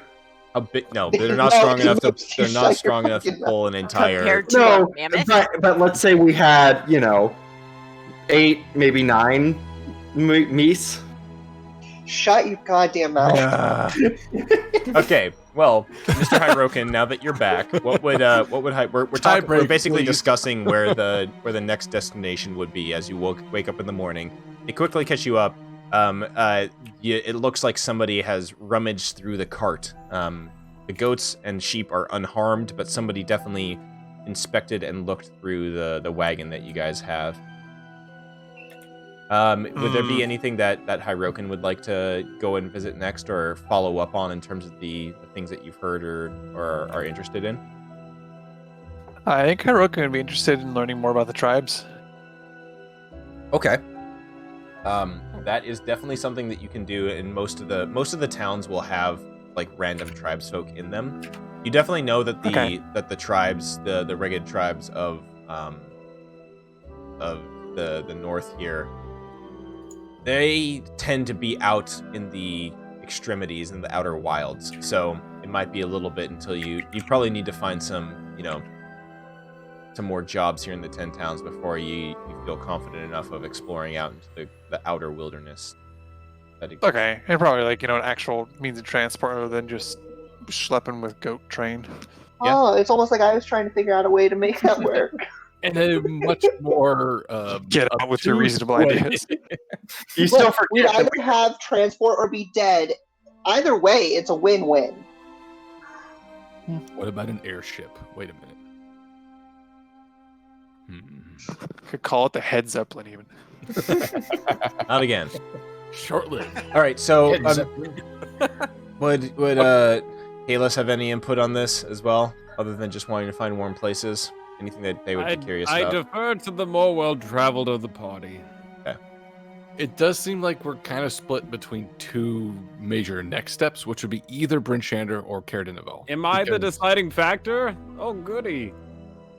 a bit. No, they're not No, strong enough to. you They're shut not your strong enough to fucking pull an entire. compared to No, a mammoth? but let's say we had, 8, maybe 9 meese. Shut your goddamn mouth. Okay, well, Mr. Hyrokin, now that you're back, what would we're talking, we're break, basically please. discussing where the next destination would be as you wake up in the morning. They quickly catch you up. It looks like somebody has rummaged through the cart The goats and sheep are unharmed, but somebody definitely inspected and looked through the wagon that you guys have. Would there be anything that Hyrokin would like to go and visit next or follow up on in terms of the things that you've heard or are interested in? I think Hiroka would be interested in learning more about the tribes. Okay. That is definitely something that you can do, and most of the towns will have like random tribes folk in them. You definitely know that the tribes, the ragged tribes of the north here, they tend to be out in the extremities in the outer wilds. So it might be a little bit until you probably need to find some more jobs here in the 10 towns before you feel confident enough of exploring out into the outer wilderness. Okay, and probably like an actual means of transport rather than just schlepping with goat train. Yeah. Oh, it's almost like I was trying to figure out a way to make that work. And a much more Get out with your reasonable ideas. You still Look, we'd forget. either have transport or be dead. Either way, it's a win-win. What about an airship? Wait a minute. Could call it the Head Zeppelin even. Not again. Short-lived. All right, so Head would Kalis have any input on this as well, other than just wanting to find warm places? Anything that they would be curious I about? defer to the more well-traveled of the party. It does seem like we're kind of split between two major next steps, which would be either Bryn Shander or Caer Dineval. Am I the Because- deciding factor? Oh, goody.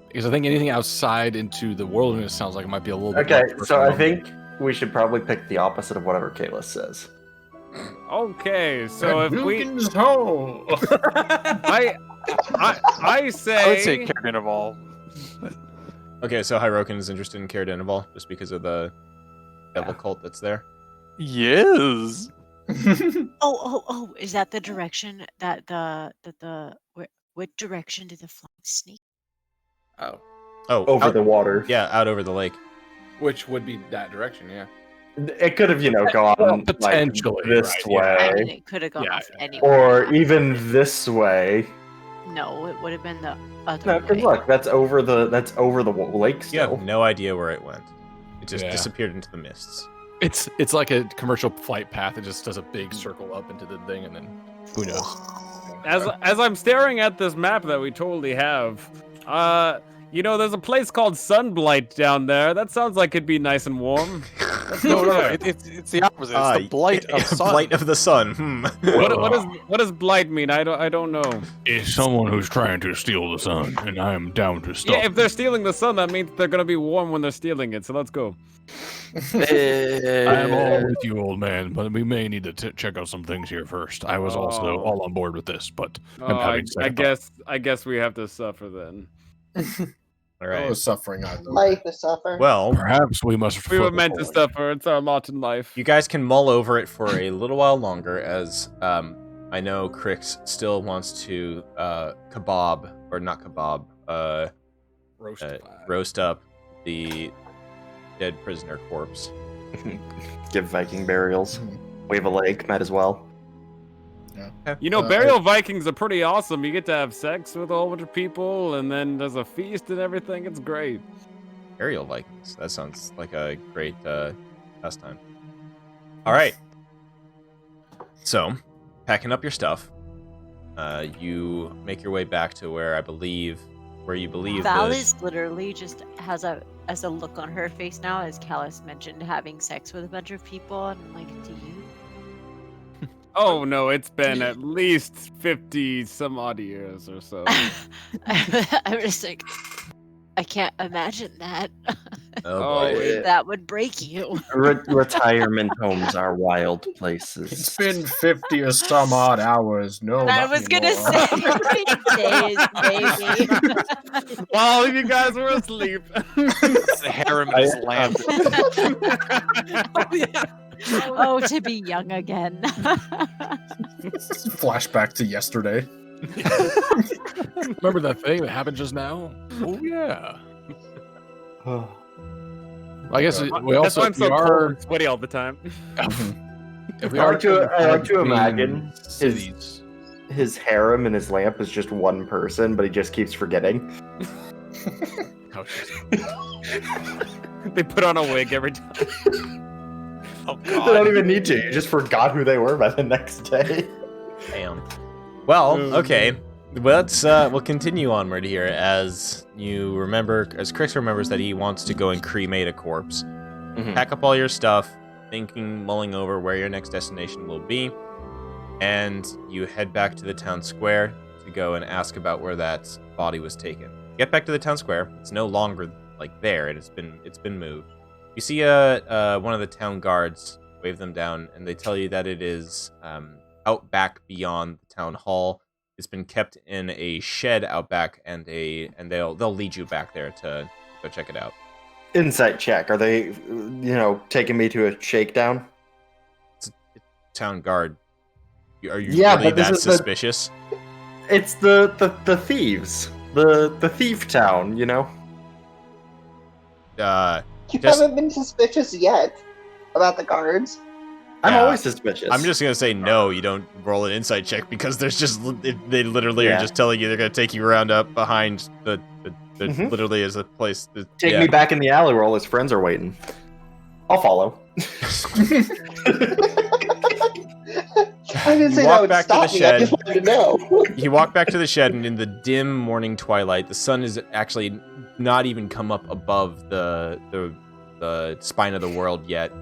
Because I think anything outside into the wilderness sounds like it might be a little bit. Okay, more so I personal. think we should probably pick the opposite of whatever Kalis says. Okay, so if we, Dugan's hole. I say, I would say Caer of all. Okay, so Hyrokin is interested in Caer Dineval just because of the devil cult that's there. Yes. Oh! Is that the direction that what direction did the flying snake? Oh, Over the water. Yeah, out over the lake. which would be that direction, yeah. It could have, gone Well, like potentially, this right, yeah. I way, mean, it could have gone Yeah, off anywhere. or even this way. No, it would have been the other No, because way. look, that's over the lake You still. have no idea where it went. It just Yeah. disappeared into the mists. It's like a commercial flight path. It just does a big circle up into the thing, and then who knows? as I'm staring at this map that we totally have, there's a place called Sunblight down there. That sounds like it'd be nice and warm. No, it's the opposite. It's the blight of sun. Blight of the sun. What does blight mean? I don't know. It's someone who's trying to steal the sun, and I am down to stop. Yeah, if they're stealing the sun, that means they're gonna be warm when they're stealing it. So let's go. I am all with you, old man, but we may need to check out some things here first. I was also all on board with this, but I'm having second thoughts. I guess we have to suffer then. All I right. was suffering either way. Life is suffer. Well, Perhaps we must. We were focus meant to forward. suffer. It's our lot in life. you guys can mull over it for a little while longer, as I know Crix still wants to roast up the dead prisoner corpse. Give Viking burials. Wave a lake, might as well. Burial Vikings are pretty awesome. You get to have sex with a whole bunch of people, and then there's a feast and everything. It's great. Aerial Vikings. That sounds like a great pastime. All right. So, packing up your stuff, you make your way back to where you believe Val the is literally just has a look on her face now, as Callus mentioned having sex with a bunch of people, and I'm like, do you? Oh no, it's been at least 50 some odd years or so. I'm just like, I can't imagine that. Oh Oh, boy. That would break you. Retirement homes are wild It's places. been 50 or some odd hours. No, I not was gonna anymore. say days, maybe. While you guys were asleep. The harem is land. Oh, to be young again. Flashback to yesterday. Remember that thing that happened just now? Oh yeah. I guess we That's also why I'm if so we cold are and sweaty all the time. if we I are like to between imagine cities. his harem and his lamp is just one person, but he just keeps forgetting. They put on a wig every time. Oh They don't even need to. You just forgot who they were by the next day. Damn. Well, okay. We'll continue onward here as you remember, as Crix remembers that he wants to go and cremate a corpse. Mhm. Pack up all your stuff, mulling over where your next destination will be, and you head back to the town square to go and ask about where that body was taken. Get back to the town square. It's no longer like there. It's been moved. You see one of the town guards wave them down, and they tell you that it is out back beyond the town hall. It's been kept in a shed out back, and they'll lead you back there to go check it out. Insight check. Are they, taking me to a shakedown? It's a town guard. Are you Yeah, really but this that is suspicious? It's the thieves. The thief town, You Just- haven't been suspicious yet about the guards. I'm Yeah. always suspicious. I'm just gonna say no. You don't roll an insight check because there's they literally are just telling you they're gonna take you around up behind the Mhm. literally is a place. Take me back in the alley where all his friends are waiting. I'll follow. I didn't say walk that would back to stop the me. I shed. just wanted to know. You walk back to the shed, and in the dim morning twilight, the sun is actually not even come up above the spine of the world yet.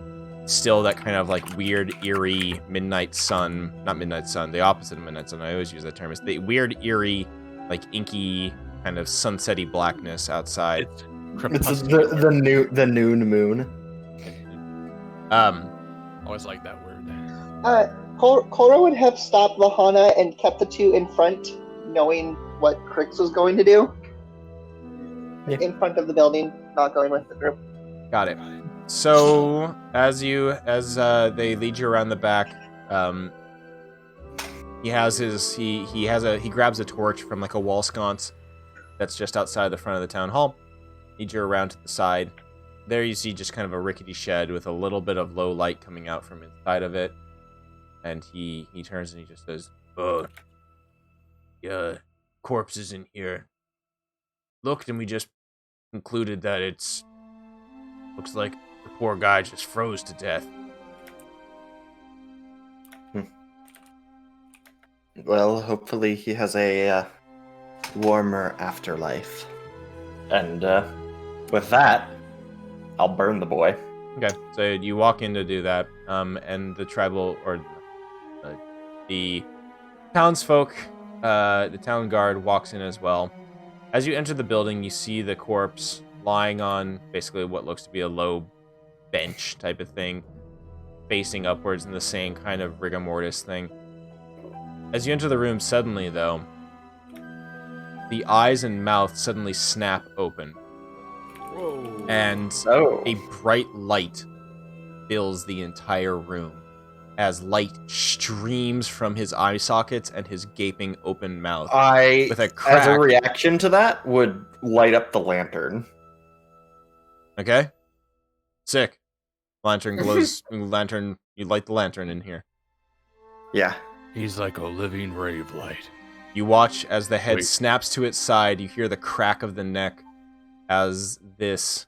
Still that kind of like weird, eerie midnight sun. Not midnight sun, the opposite of midnight sun. I always use that term. It's the weird, eerie, like inky, kind of sunsetty blackness outside. It's the noon moon. Always like that word. Cora would have stopped Lahana and kept the two in front, knowing what Crix was going to do. Yeah. In front of the building, not going with the group. Got it. So as they lead you around the back, he grabs a torch from like a wall sconce that's just outside the front of the town hall. Leads you around to the side. There you see just kind of a rickety shed with a little bit of low light coming out from inside of it. And he turns and he just says, yeah, corpse is in here. Looked and we just concluded that looks like the poor guy just froze to death. Well, hopefully he has a warmer afterlife. And with that, I'll burn the boy. Okay, so you walk in to do that, and the tribal, or the townsfolk, the town guard walks in as well. As you enter the building, you see the corpse lying on basically what looks to be a low bench type of thing, facing upwards in the same kind of rigor mortis thing. As you enter the room, suddenly, though, the eyes and mouth suddenly snap open. Whoa. And Oh. a bright light fills the entire room as light streams from his eye sockets and his gaping open mouth. I, With a as a crack. reaction to that, would light up the lantern. Okay? Sick. Lantern glows. You light the lantern in here. Yeah. He's like a living ray of light. You watch as the head Wait. snaps to its side. You hear the crack of the neck as this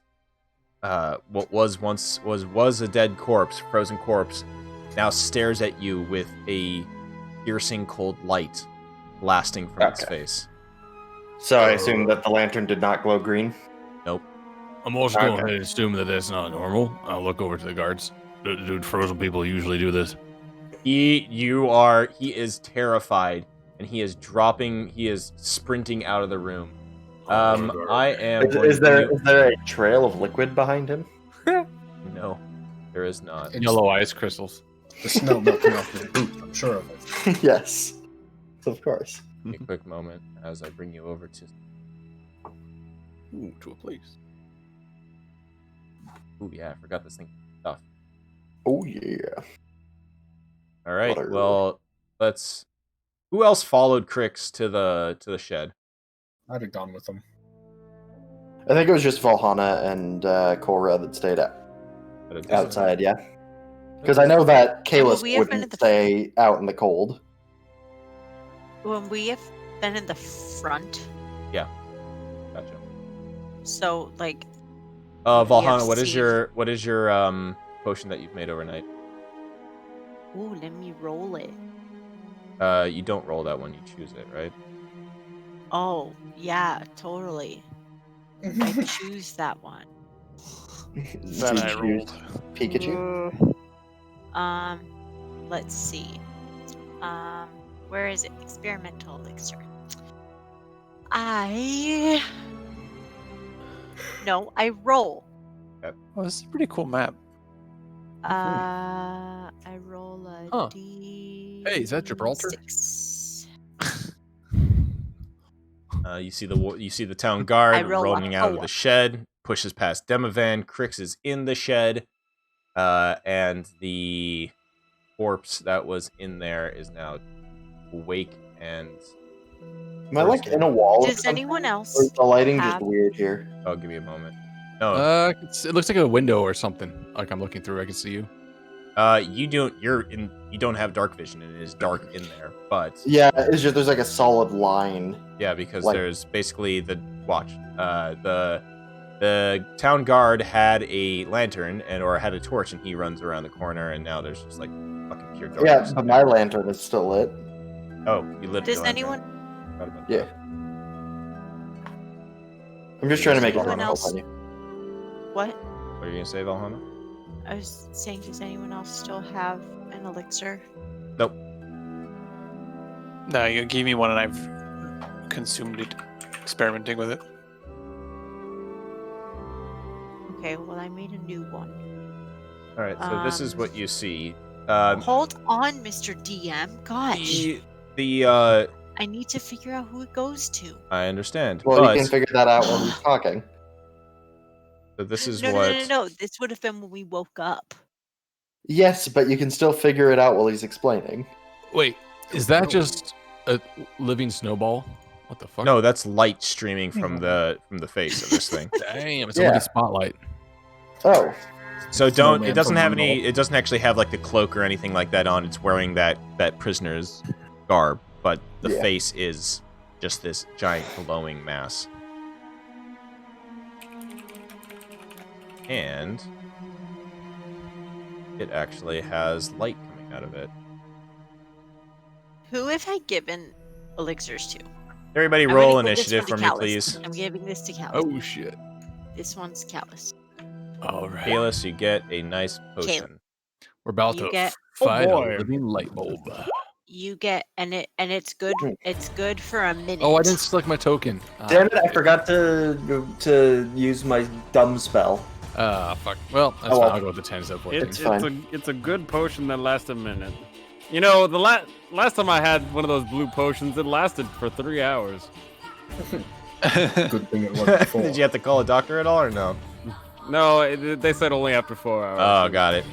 what was a dead corpse, frozen corpse, now stares at you with a piercing cold light blasting from its Okay. face. So I assume that the lantern did not glow green. Nope. I'm also going Okay. to assume that that's not normal. I'll look over to the guards. Do frozen people usually do this? He is terrified, and he is sprinting out of the room. I am. going Is to there a trail of liquid behind him? No, there is not. It's Yellow ice crystals. the snow melting off his boot, I'm sure of it. Yes. Of course. A quick moment as I bring you over to. Ooh, to a place. Ooh, yeah, I forgot this thing. Stuff. Oh yeah. All right. Butter. Well, let's. Who else followed Crix to the shed? I'd have gone with them. I think it was just Valhalla and Cora that stayed outside, yeah. Because I know that Yeah, well, Kalis we have been wouldn't at the- stay out in the cold. When we have been in the front, Gotcha. so like. Valhalla, have what is seen- your potion that you've made overnight? Ooh, let me roll it. You don't roll that one, you choose it, right? Oh, yeah, totally. I choose that one. That I rolled. Pikachu. Let's see. Where is it? Experimental elixir. No, I roll. Oh, this is a pretty cool map. I roll a Huh. D. Hey, is that Gibraltar? 6. You see the town guard roll a rolling out of the 4. shed, pushes past Demovan. Crix is in the shed, and the corpse that was in there is now awake and. Am I like in a wall? or Does something? anyone Or else is the lighting have- just weird here? Oh, give me a moment. No, It looks like a window or something. Like I'm looking through, I can see you. you don't. You don't have dark vision, and it is dark in there. But Yeah, it's just there's like a solid line. yeah, because Like- there's basically the watch. The town guard had a lantern or had a torch, and he runs around the corner, and now there's just like fucking pure darkness. Yeah, but my lantern is still lit. Oh, you lit. Does your lantern. anyone? Forgot about Yeah. that. I'm just trying to make it Anyone run else? on you. What? What are you gonna say, Valhalla? I was saying, does anyone else still have an elixir? Nope. No, you gave me one and I've consumed it, experimenting with it. Okay, well, I made a new one. All right, so this is what you see. Hold on, Mr. DM. Gosh, The I need to figure out who it goes to. I understand, Well, but you can figure that out when he's talking. so this is No, what. no. This would have been when we woke up. Yes, but you can still figure it out while he's explaining. Wait, is that just a living snowball? What the fuck? No, that's light streaming from the face of this thing. Damn, it's a Yeah. living spotlight. Oh, So Snowman it doesn't from have Rumble. any. It doesn't actually have like the cloak or anything like that on. It's wearing that prisoner's garb, but the Yeah. face is just this giant glowing mass. And it actually has light coming out of it. Who have I given elixirs to? Everybody I'm roll gonna give this initiative one for to me, Callus. please. I'm giving this to Callus. Oh shit! This one's Callus. All right, Kalis, you get a nice potion. we're about You to get- fight Oh, boy. a living light bulb. You get and it's good. It's good for a minute. Oh, I didn't select my token. damn it! I forgot to use my dumb spell. Fuck. Well, that's Oh, fine. well. I'll go with the 10 instead of 14. Mm-hmm. It's fine. it's a good potion that lasts a minute. You know, the last time I had one of those blue potions, it lasted for 3 hours. Good thing it wasn't before. Did you have to call a doctor at all or no? No, they said only after 4 hours. Oh, got it.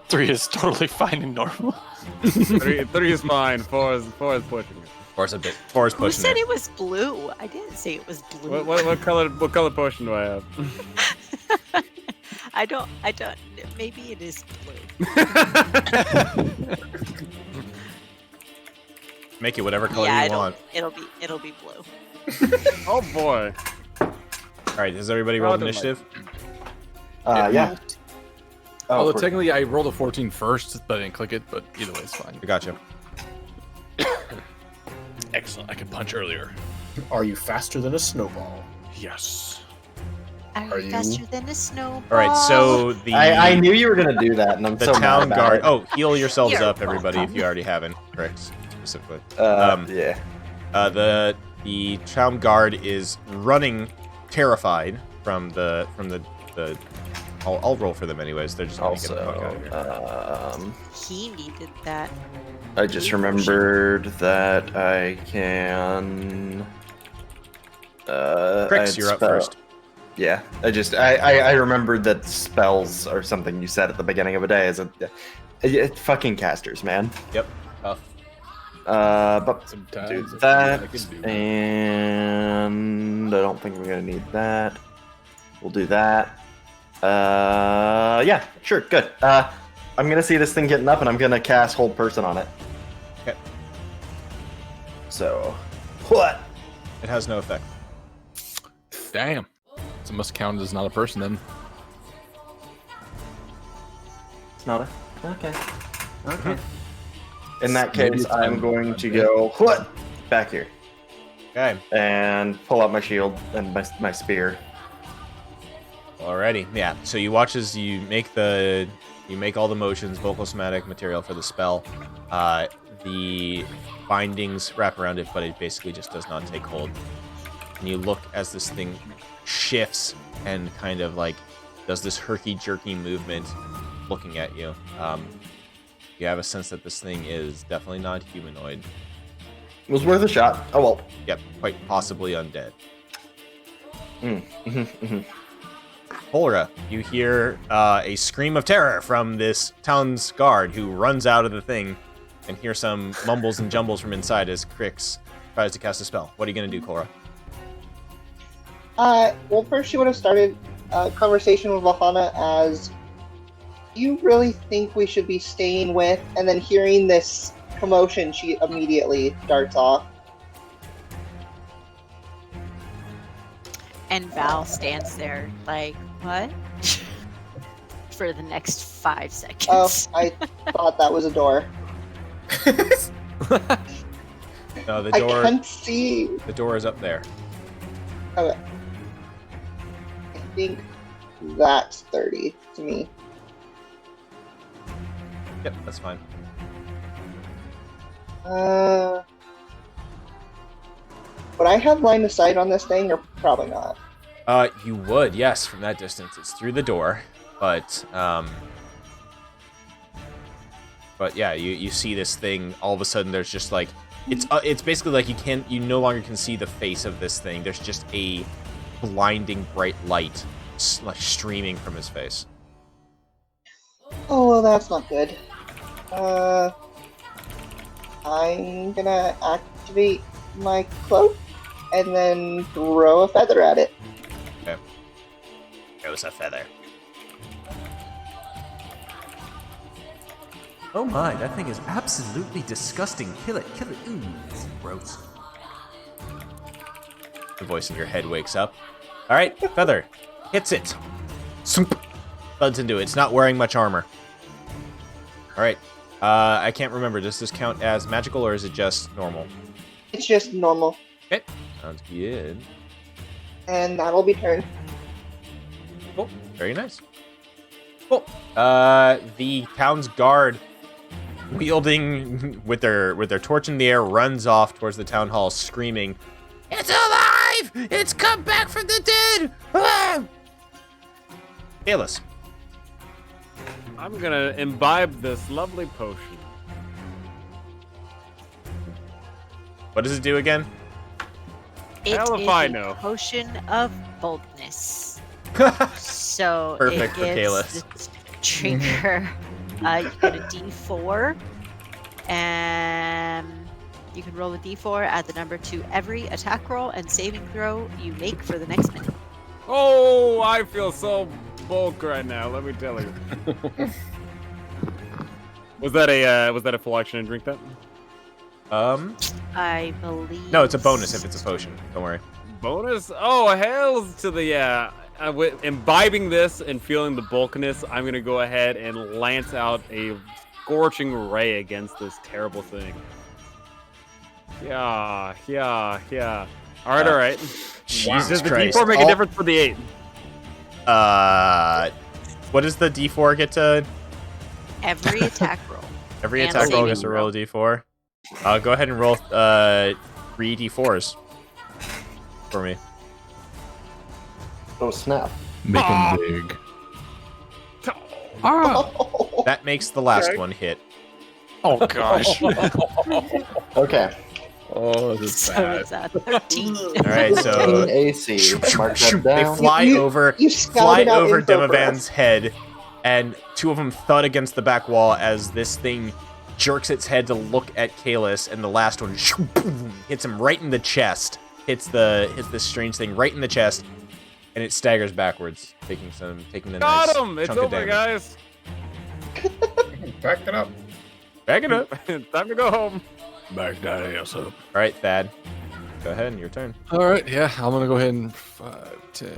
3 is totally fine and normal. Three is fine. Four is pushing it. Four's a bit. Four's Who pushing said it. it was blue? I didn't say it was blue. What color potion do I have? I don't. Maybe it is blue. Make it whatever color yeah, you want. it'll be blue. Oh boy. All right, has everybody rolled Rather initiative? Yeah. Although cool. technically I rolled a 14 first, but I didn't click it. But either way, it's fine. I gotcha. Excellent. I could punch earlier. Are you faster than a snowball? Yes. Are you- you faster than a snowball? All right, so the I knew you were gonna do that, and I'm the so mad town about guard. it. Oh, heal yourselves You're up, everybody, if welcome. you already haven't. Correct, specifically. Yeah. The town guard is running, terrified from the. I'll roll for them anyways. They're just gonna get the fuck out of here. He needed that. I just remembered that I can. Crix, you're up first. Yeah, I remembered that spells are something you said at the beginning of a day as fucking casters, man. Yep. Tough. But Sometimes do that's all that, I can do. and I don't think we're gonna need that. We'll do that. Yeah, sure, good. I'm gonna see this thing getting up, and I'm gonna cast Hold Person on it. Okay. So, what? It has no effect. Damn. So it must count as not a person then. It's not a. Okay. Okay. In that Maybe case, it's I'm time. going to go what back here Okay. and pull out my shield and my spear. Alrighty. Yeah. So you watch as you make all the motions, vocal somatic material for the spell. The bindings wrap around it, but it basically just does not take hold. And you look as this thing shifts and kind of like does this herky-jerky movement looking at you. You have a sense that this thing is definitely not humanoid. It was worth a shot. Oh well. Yep, quite possibly undead. Mm-hmm. Polra, you hear a scream of terror from this town's guard who runs out of the thing and hear some mumbles and jumbles from inside as Crix tries to cast a spell. What are you going to do, Cora? Well, first she would have started a conversation with Vahana as, you really think we should be staying with? And then hearing this commotion, she immediately darts off. And Val stands there like, what? For the next 5 seconds. Oh, I thought that was a door. No, the I door. can't see. The door is up there. Okay. I think that's 30 to me. Yep, that's fine. Would I have line of sight on this thing, or probably not? You would, yes, from that distance. It's through the door, but yeah, you see this thing. All of a sudden, there's just like it's basically like you no longer can see the face of this thing. There's just a blinding bright light like streaming from his face. Oh, well, that's not good. I'm gonna activate my cloak and then throw a feather at it. Okay. Throws a feather. Oh my, that thing is absolutely disgusting. Kill it, ooh, it's gross. The voice in your head wakes up. All right, feather hits it. Swoop. Thuds into it. It's not wearing much armor. All right. I can't remember. Does this count as magical or is it just normal? It's just normal. Okay. Sounds good. And that'll be turn. Cool. Very nice. Cool. The town's guard, wielding with their torch in the air, runs off towards the town hall, screaming, "It's alive! It's come back from the dead!" Ah! Kalis. I'm gonna imbibe this lovely potion. What does it do again? It Hell if is I a know. potion of boldness. So Perfect for it Kalis. gives the drinker, you get a D4, and you can roll a D4, add the number to every attack roll and saving throw you make for the next minute. Oh, I feel so bulk right now. Let me tell you. Was that a full action and drink that? I believe. No, it's a bonus if it's a potion. Don't worry. Bonus? Oh, hells to the yeah. With imbibing this and feeling the bulkiness, I'm gonna go ahead and lance out a scorching ray against this terrible thing. Yeah. All right. Jesus Does the Christ. D4 make a difference for the 8? What does the D4 get to? Every attack roll. Every And attack roll saving gets to throw. roll a D4. Go ahead and roll 3 D4s for me. Oh snap! Make them big. That makes the last one hit. Oh gosh. Okay. Oh, this is So bad. it's 13. All right, so 18 AC. Mark that they down. fly You over scouted out info for Demavan's us. head, and 2 of them thud against the back wall as this thing jerks its head to look at Kalis, and the last one hits him right in the chest. Hits this strange thing right in the chest, and it staggers backwards, taking the Got nice him! It's chunk of over, damage. guys. Back it up. Back it up. Time to go home. Back that ass up. All right, Thad. Go ahead, your turn. All right, yeah, I'm gonna go ahead and 5, 10.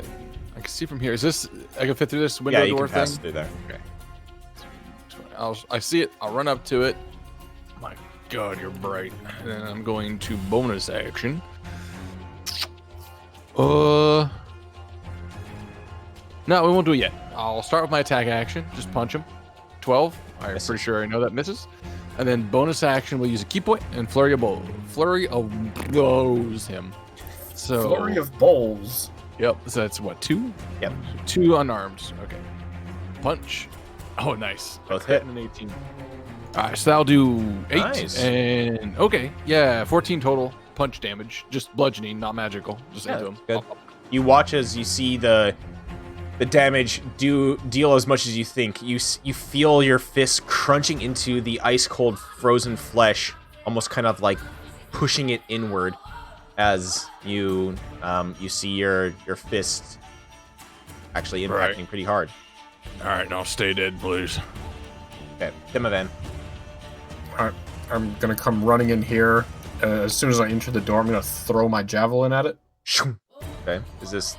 I can see from here. Is this? I can fit through this window Yeah, you door can pass thing. through there. I see it. I'll run up to it. My God, you're bright. And then I'm going to bonus action. No, we won't do it yet. I'll start with my attack action. Just punch him. 12. I'm Misses. pretty sure I know that misses. And then bonus action, we'll use a key point and flurry of blows him. So Flurry of bowls. Yep. So that's what, 2? Yep. 2 unarmed. Okay. Punch. Oh, nice. Both Crit hit. and an 18. All right, so that'll do 8. Nice. And okay, yeah, 14 total punch damage. Just bludgeoning, not magical. Just Yeah, into him. good. You watch as you see the damage deal as much as you think. You feel your fist crunching into the ice cold frozen flesh, almost kind of like pushing it inward as you see your fist actually impacting Right. pretty hard. All right, now stay dead, please. Okay, Timovan. I'm gonna come running in here. As soon as I enter the door, I'm gonna throw my javelin at it. Okay, is this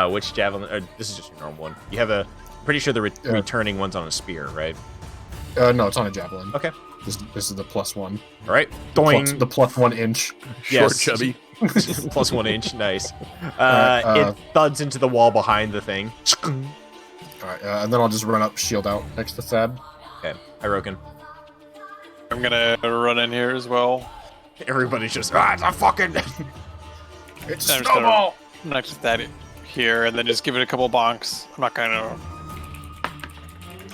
which javelin? This is just your normal one. You have pretty sure the returning one's on a spear, right? No, it's on a javelin. Okay. This is the +1. All right, doing The +1 inch. Short, yes. chubby. plus 1 inch, nice. Alright, It thuds into the wall behind the thing. Alright, and then I'll just run up, shield out next to Thad. Okay, Hirokin. I'm gonna run in here as well. Everybody's just it's a fucking. It's a I'm just snowball! gonna knock that here and then just give it a couple bonks. I'm not gonna.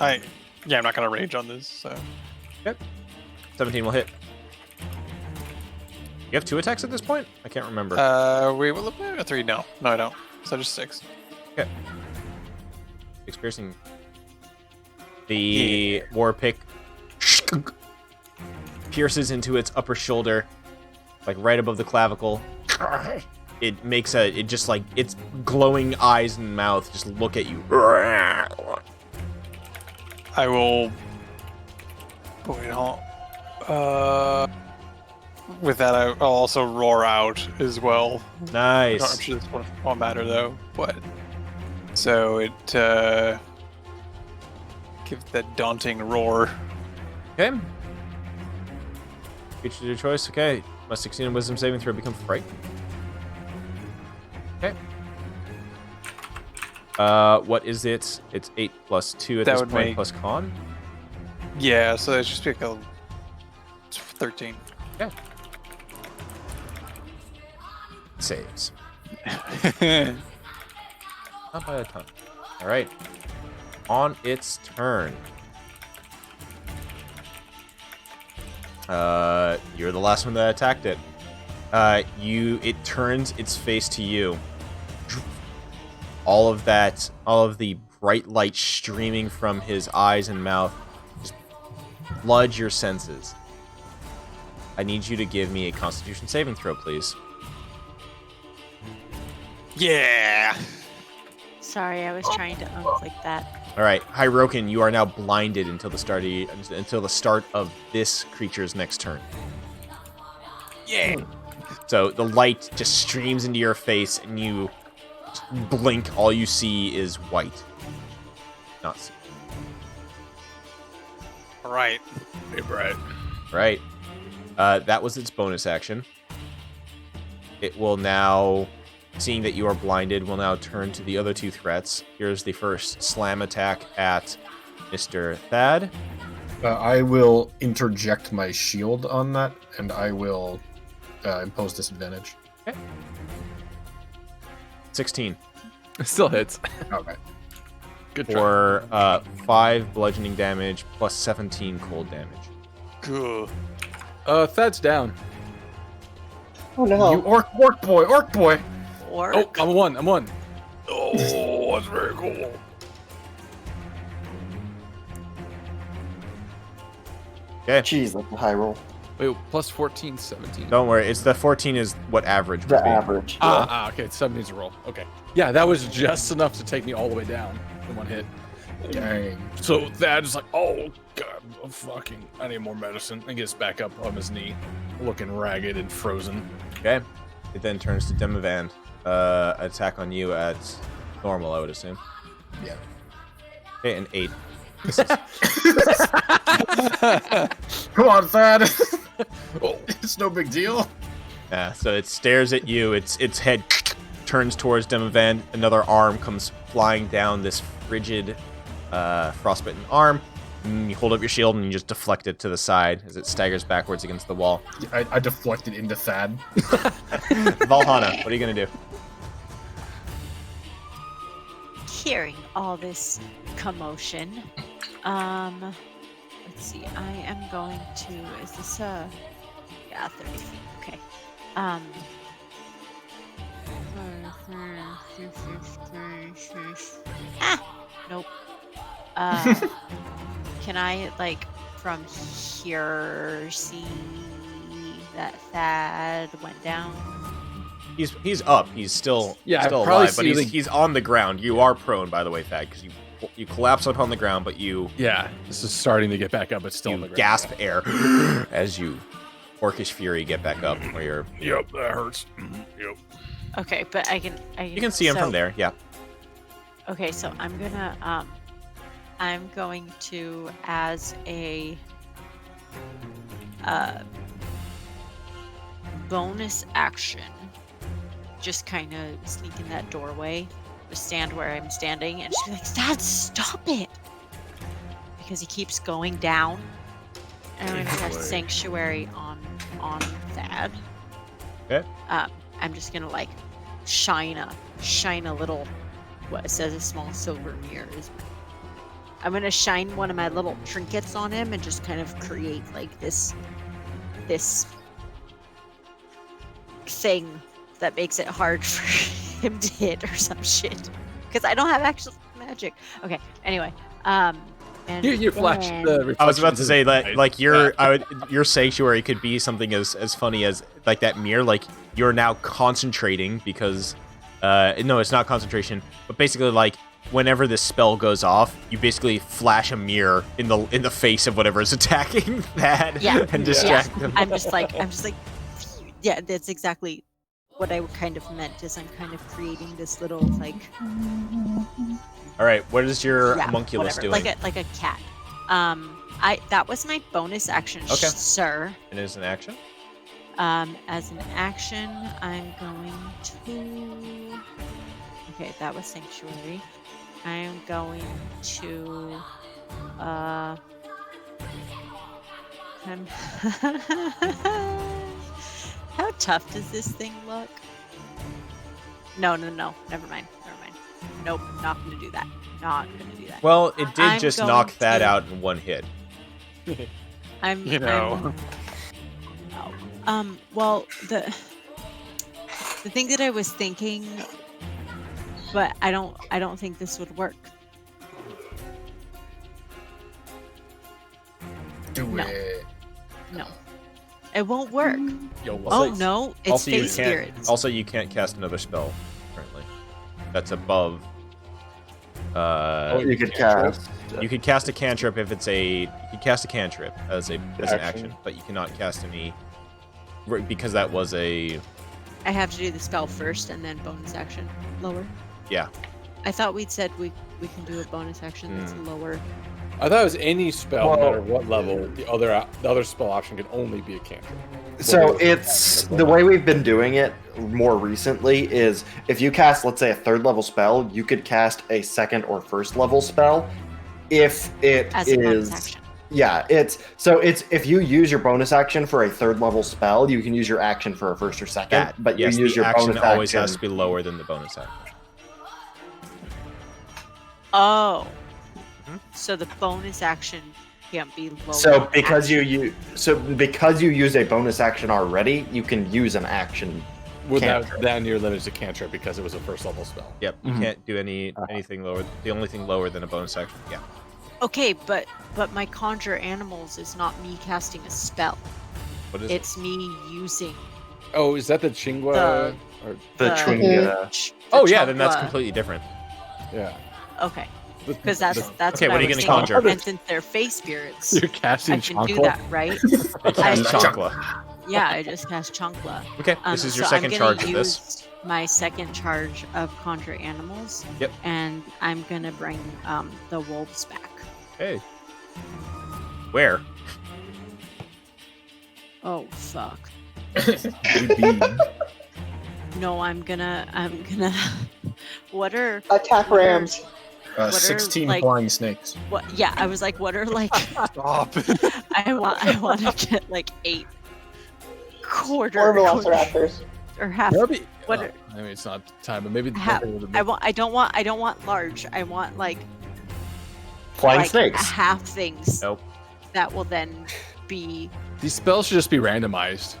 I'm not gonna rage on this. So 17 will hit. You have 2 attacks at this point? I can't remember. wait, will it be 3? No, I don't. So just 6. Okay. 6 piercing. The war pick pierces into its upper shoulder, like right above the clavicle. It makes its glowing eyes and mouth just look at you. I will. Wait, hold on. With that, I'll also roar out as well. I'm Nice. sure this won't matter though, but so it gives that daunting roar. Okay. Creature of your choice. Okay. Must succeed in wisdom saving throw. Become frightened. Okay. What is it? It's 8 plus 2 at That this would point make- plus con. Yeah, so it's just be like a 13. Saves. Not by a ton. All right. On its turn. You're the last one that attacked it. It turns its face to you. All of the bright light streaming from his eyes and mouth just flood your senses. I need you to give me a Constitution saving throw, please. Yeah. Sorry, I was trying to unclick that. All right, Hirokin, you are now blinded until the start of this creature's next turn. Yeah. So the light just streams into your face, and you blink. All you see is white. Not see. All right. Hey, Brad. Right. That was its bonus action. It will now, seeing that you are blinded, will now turn to the other 2 threats. Here's the first slam attack at Mr. Thad. I will interject my shield on that, and I will impose disadvantage. 16 It still hits. Okay. Good try. for 5 bludgeoning damage plus 17 cold damage. Good. Thad's down. Oh no. You orc boy! Or Oh, I'm one. Oh, that's very cool. Okay, Jeez, that's a high roll. Wait, plus 14, 17. don't worry. It's the 14 is what average would The be. average. Okay, 17's a roll. Okay. Yeah, that was just enough to take me all the way down in one hit. Dang. So Thad's like, oh, God, I need more medicine. And gets back up on his knee. looking ragged and frozen. Okay. It then turns to Demavand. Attack on you at normal, I would assume. Yeah. Okay, an 8. Come on, Thad. It's no big deal. So it stares at you. Its head turns towards Demavand. Another arm comes flying down this frigid, frostbitten arm. And you hold up your shield and you just deflect it to the side as it staggers backwards against the wall. I deflected into Thad. Valhalla, what are you gonna do? Hearing all this commotion, let's see. I am going to. Is this yeah, 30 feet. Okay. Nope. Can I like from here see that Thad went down? He's up. He's still Yeah, still I probably alive, but see he's on the ground. You are prone, by the way, Thad, because you collapse upon the ground, but you Yeah, this is starting to get back up. It's still on the ground. gasp air as you orcish fury get back up where you're. Yep, that hurts. Yep. Okay, but I can. You can see him from there. Yeah. Okay, so I'm going to, as a bonus action, just kind of sneak in that doorway, just stand where I'm standing, and just be like, Dad, stop it! Because he keeps going down. And I'm going to cast Sanctuary on Thad. Okay. I'm just going to, like, shine a little, what it says, a small silver mirror. I'm going to shine one of my little trinkets on him and just kind of create, like, this thing that makes it hard for him to hit or some shit. Because I don't have actual magic. Okay, anyway. And You flash the I was about to say that, reflection like your sanctuary could be something as funny as like that mirror. Like you're now concentrating because, no, it's not concentration, but basically like whenever this spell goes off, you basically flash a mirror in the face of whatever is attacking that and distract them. I'm just like, yeah, that's exactly what I kind of meant. Is I'm kind of creating this little like. All right, what is your Yeah, homunculus whatever, doing? like a cat. That was my bonus action, Okay. sir. And is an action? As an action, I'm going to. Okay, that was Sanctuary. I'm going to. How tough does this thing look? No. Never mind. Nope, not gonna do that. Not gonna do that. Well, it did I'm just going knock that to- out in one hit. You know. Well, the thing that I was thinking, but I don't think this would work. Do No. it. No, it won't work. Yo, Oh no, it's also, you face can't. spirits. Also, you can't cast another spell currently. That's above. You could cast. You could cast a cantrip if it's a. You could cast a cantrip as an action, but you cannot cast any. Because that was a. I have to do the spell first and then bonus action lower. Yeah. I thought we'd said we can do a bonus action that's lower. I thought it was any spell, no Well- matter what level. The other spell option can only be a cantrip. So it's the way we've been doing it more recently is if you cast, let's say, a third level spell, you could cast a second or first level spell. If it As a bonus is, action. yeah, it's if you use your bonus action for a third level spell, you can use your action for a first or second, but yes, you use the your action bonus always action. has to be lower than the bonus action. Oh. Mhm. So the bonus action can't be lower. So than because action. because you use a bonus action already, you can use an action. Without Cantrip. that near limit to cantrip because it was a first level spell. Yep. You can't do anything lower. The only thing lower than a bonus action. Yeah. Okay, but my conjure animals is not me casting a spell. What is It's me using Oh, is that the Chingwa? The- Or, The Chwinga. Oh yeah, then that's Chokwa. completely different. yeah. Okay, because that's Okay, what what are I you was gonna thinking. conjure? And since they're face spirits, You're casting I can do Chankla? that, right? They cast I- Chankla. Yeah, I just cast Chunkla. Okay, this is your so second I'm charge gonna of this. use my second charge of Conjure Animals. Yep. And I'm gonna bring the wolves back. Hey. Where? Oh fuck. Maybe. No, I'm gonna. What are Attack rams. are, 16 like- flying snakes. what? Yeah, I was like, what are like? Stop. I want to get like 8 quarter Or velociraptors. or half. That would be- What oh, are- I mean, it's not time, but maybe. half maybe I don't want large. I want like Flying like snakes. half things. Nope. That will then be these spells should just be randomized.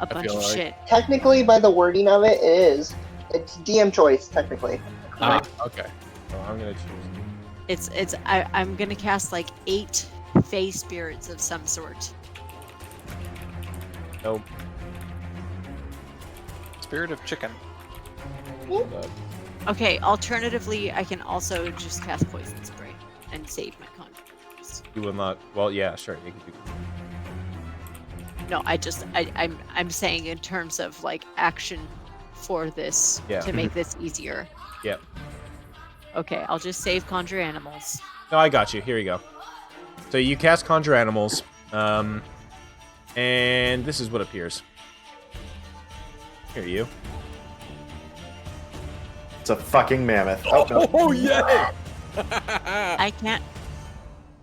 a bunch feel of like- shit. Technically, by the wording of it, it is. It's DM choice, technically. Okay. Oh, I'm gonna choose. I'm gonna cast like 8 Fey spirits of some sort. Nope. Spirit of chicken. Okay, alternatively, I can also just cast poison spray and save my conjure. You will not. Well, yeah, sure. You can do. No, I'm saying in terms of like action for this Yeah. to make this easier. Yep. Okay, I'll just save conjure animals. No, I got you. Here you go. So you cast Conjure Animals, and this is what appears. Here you. It's a fucking mammoth. Oh, no. Oh yeah! I can't.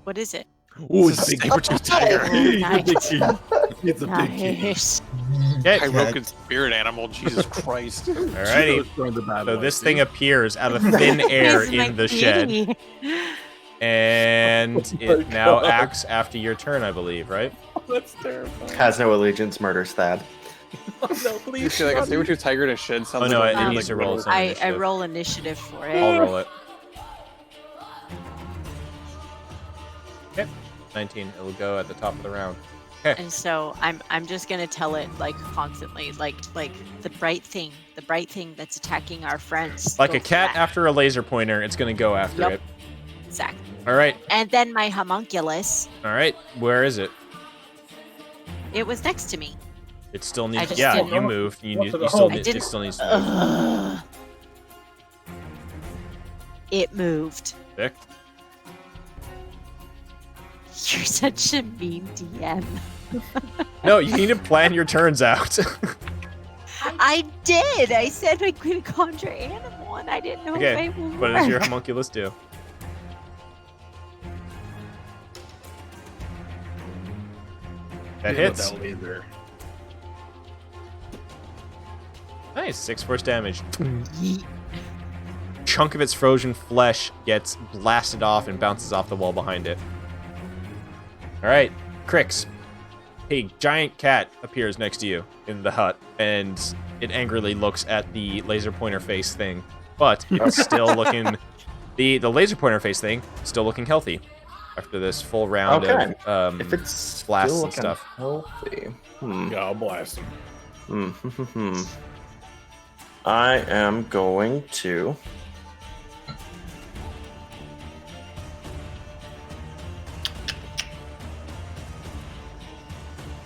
What is it? Ooh, It's a saber-tooth tiger. Nice. It's a big Nice. Okay. Hyrokin spirit animal. Jesus Christ. Alrighty. So So this thing appears out of thin air It's my in the shed, kitty. and Oh my it now God. acts after your turn, I believe, right? That's terrifying. Has no allegiance, murders Thad. No, I please. feel like a saber-tooth tiger to shed sounds Oh no, like it a needs to roll. like, some I initiative. roll initiative for it. I'll roll it. Okay. 19. It'll go at the top of the round. And so I'm just gonna tell it like constantly, like the bright thing that's attacking our friends. Like go a cat back. after a laser pointer, it's gonna go after Yep. it. Exactly. All right. And then my homunculus, All right. Where is it? it was next to me. It still I needs. just Yeah, didn't- you moved. You, What need, for the you still home? need, I it didn't- still needs to move. Ugh. It moved. Vic? You're such a mean DM. No, you need to plan your turns out. I did. I said I could conjure animal, and I didn't know Okay, if I would what does your work. homunculus do? That hits. Nice, 6 force damage. Yeet. Chunk of its frozen flesh gets blasted off and bounces off the wall behind it. All right, Crix. A giant cat appears next to you in the hut, and it angrily looks at the laser pointer face thing, but it's still looking. The laser pointer face thing still looking healthy after this full round Okay. of If it's blasts still and looking stuff. healthy. God blast him. I am going to.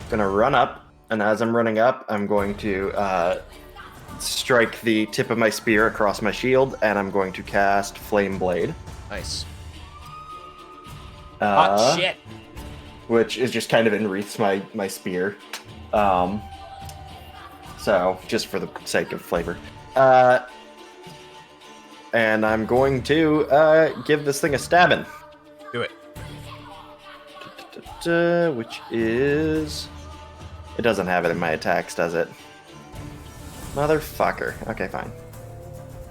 Gonna run up, and as I'm running up, I'm going to strike the tip of my spear across my shield, and I'm going to cast Flame Blade. Nice. Uh, Hot shit. Which is just kind of enwreaths my spear. So, just for the sake of flavor. And I'm going to give this thing a stabbing. Do it. Which is... It doesn't have it in my attacks, does it? Motherfucker. Okay, fine.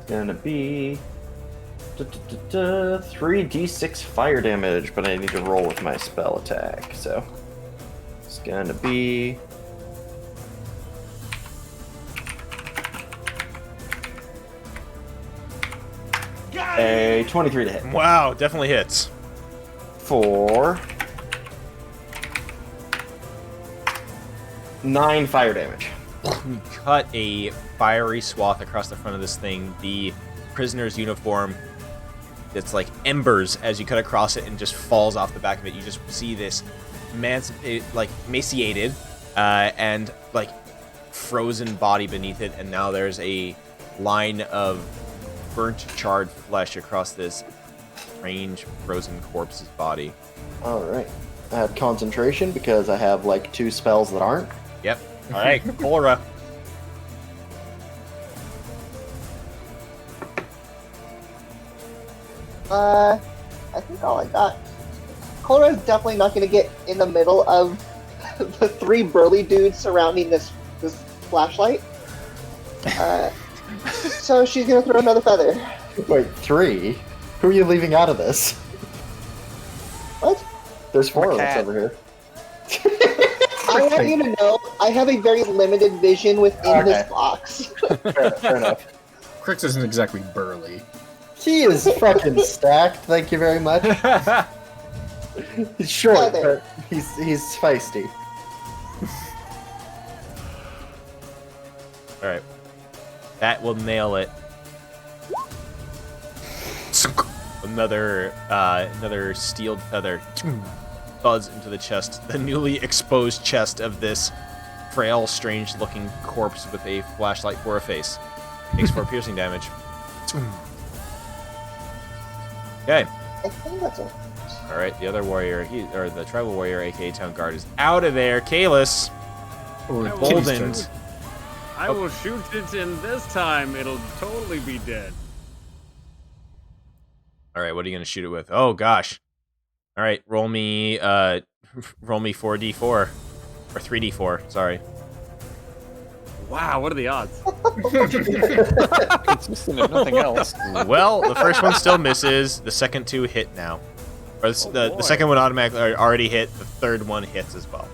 It's gonna be... 3d6 fire damage, but I need to roll with my spell attack, so... It's gonna be... A 23 to hit. Wow, definitely hits. For 9 fire damage. You cut a fiery swath across the front of this thing. The prisoner's uniform, it's like embers as you cut across it and just falls off the back of it. You just see this emaciated, and like frozen body beneath it, and now there's a line of burnt, charred flesh across this strange frozen corpse's body. All right. I have concentration because I have like 2 spells that aren't. Yep. All right, Cholera. I think all I got. Cholera is definitely not going to get in the middle of the 3 burly dudes surrounding this flashlight. So she's going to throw another feather. Wait, 3? Who are you leaving out of this? What? There's 4 of us cat. over here. I want you to know I have a very limited vision within this Okay. box. Fair enough. Crix isn't exactly burly. He is fucking stacked, thank you very much. He's short, Feather. but he's feisty. All right, that will nail it. Another steeled feather buzz into the chest, the newly exposed chest of this frail, strange-looking corpse with a flashlight for a face. Takes 4 piercing damage. Okay. I think that's it. All right, the other warrior, the tribal warrior, aka town guard, is out of there. Kalis, emboldened. I will shoot it, and this time it'll totally be dead. All right, what are you gonna shoot it with? Oh gosh. All right, roll me 4d4 or 3d4. Sorry. Wow, what are the odds? Consistent if nothing else. Well, the first one still misses. The second 2 hit now. Or the second one automatically already hit. The third one hits as well.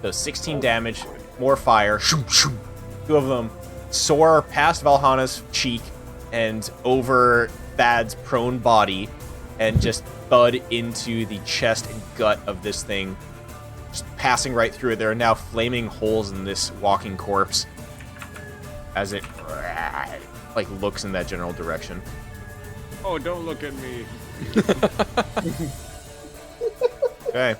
So 16 damage, more fire. Shoom, shoom. 2 of them soar past Valhana's cheek and over Thad's prone body and just thud into the chest and gut of this thing, just passing right through it. There are now flaming holes in this walking corpse as it like looks in that general direction. Oh, don't look at me. Okay.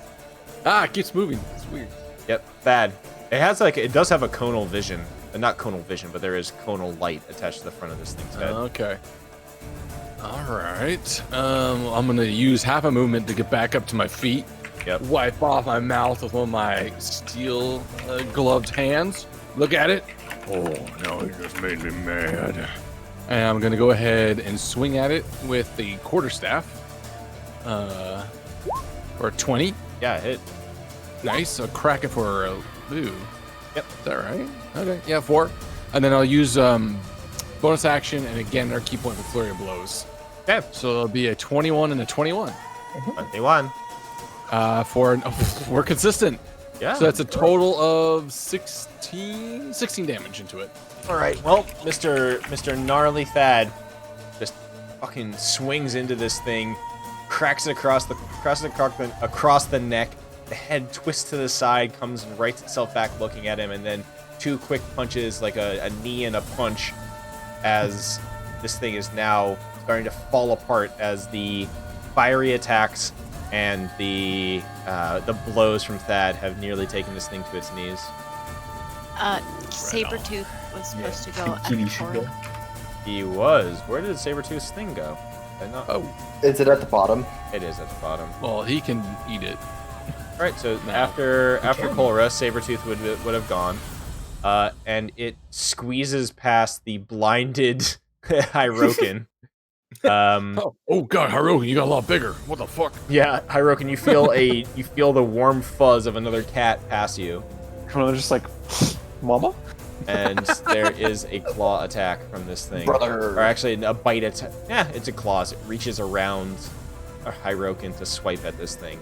It keeps moving. It's weird. Yep. Thad. It does have a conal vision. Not conal vision, but there is conal light attached to the front of this thing's head. Okay. All right. I'm gonna use half a movement to get back up to my feet. Yep. Wipe off my mouth with one of my steel gloved hands. Look at it. Oh, no, he just made me mad. And I'm gonna go ahead and swing at it with the quarterstaff. For 20. Yeah, hit. Nice. So crack it for a ooh. Yep. Is that right? Okay. Yeah, 4. And then I'll use bonus action and again our key point for flurry of blows. Okay. So it'll be a 21 and a 21. 21. We're consistent. Yeah. So that's a total of 16 damage into it. All right. Well, Mr. Gnarly Thad just fucking swings into this thing, cracks it across the neck. The head twists to the side, comes and rights itself back, looking at him, and then 2 quick punches, like a knee and a punch, as this thing is now starting to fall apart as the fiery attacks and the blows from Thad have nearly taken this thing to its knees. Sabretooth was supposed to go Kitty at should the go. He was. Where did Sabretooth's thing go? Is it at the bottom? It is at the bottom. Well, he can eat it. All right, so after Cholera, Sabretooth would have gone, and it squeezes past the blinded Hyrokin. Oh god, Haruki, you got a lot bigger. What the fuck? Yeah, Hyrokin, you feel the warm fuzz of another cat pass you, They're just like, Mama? and there is a claw attack from this thing. Brother. Or actually, a bite attack. Yeah, it's a claws. It reaches around a Hyrokin to swipe at this thing.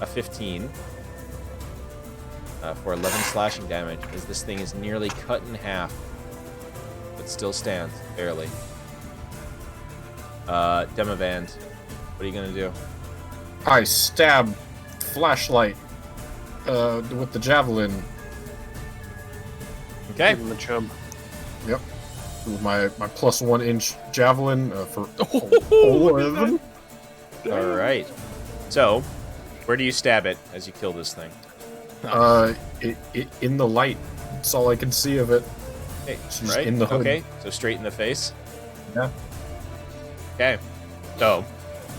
A 15 for 11 slashing damage, as this thing is nearly cut in half, but still stands, barely. Demavand, what are you gonna do? I stab flashlight with the javelin. Okay. Give him the chub. Yep. With my plus 1 inch javelin for 11. All right. So, where do you stab it as you kill this thing? In the light. That's all I can see of it. Okay, She's right? in the hood. Okay, so straight in the face. Yeah. Okay, so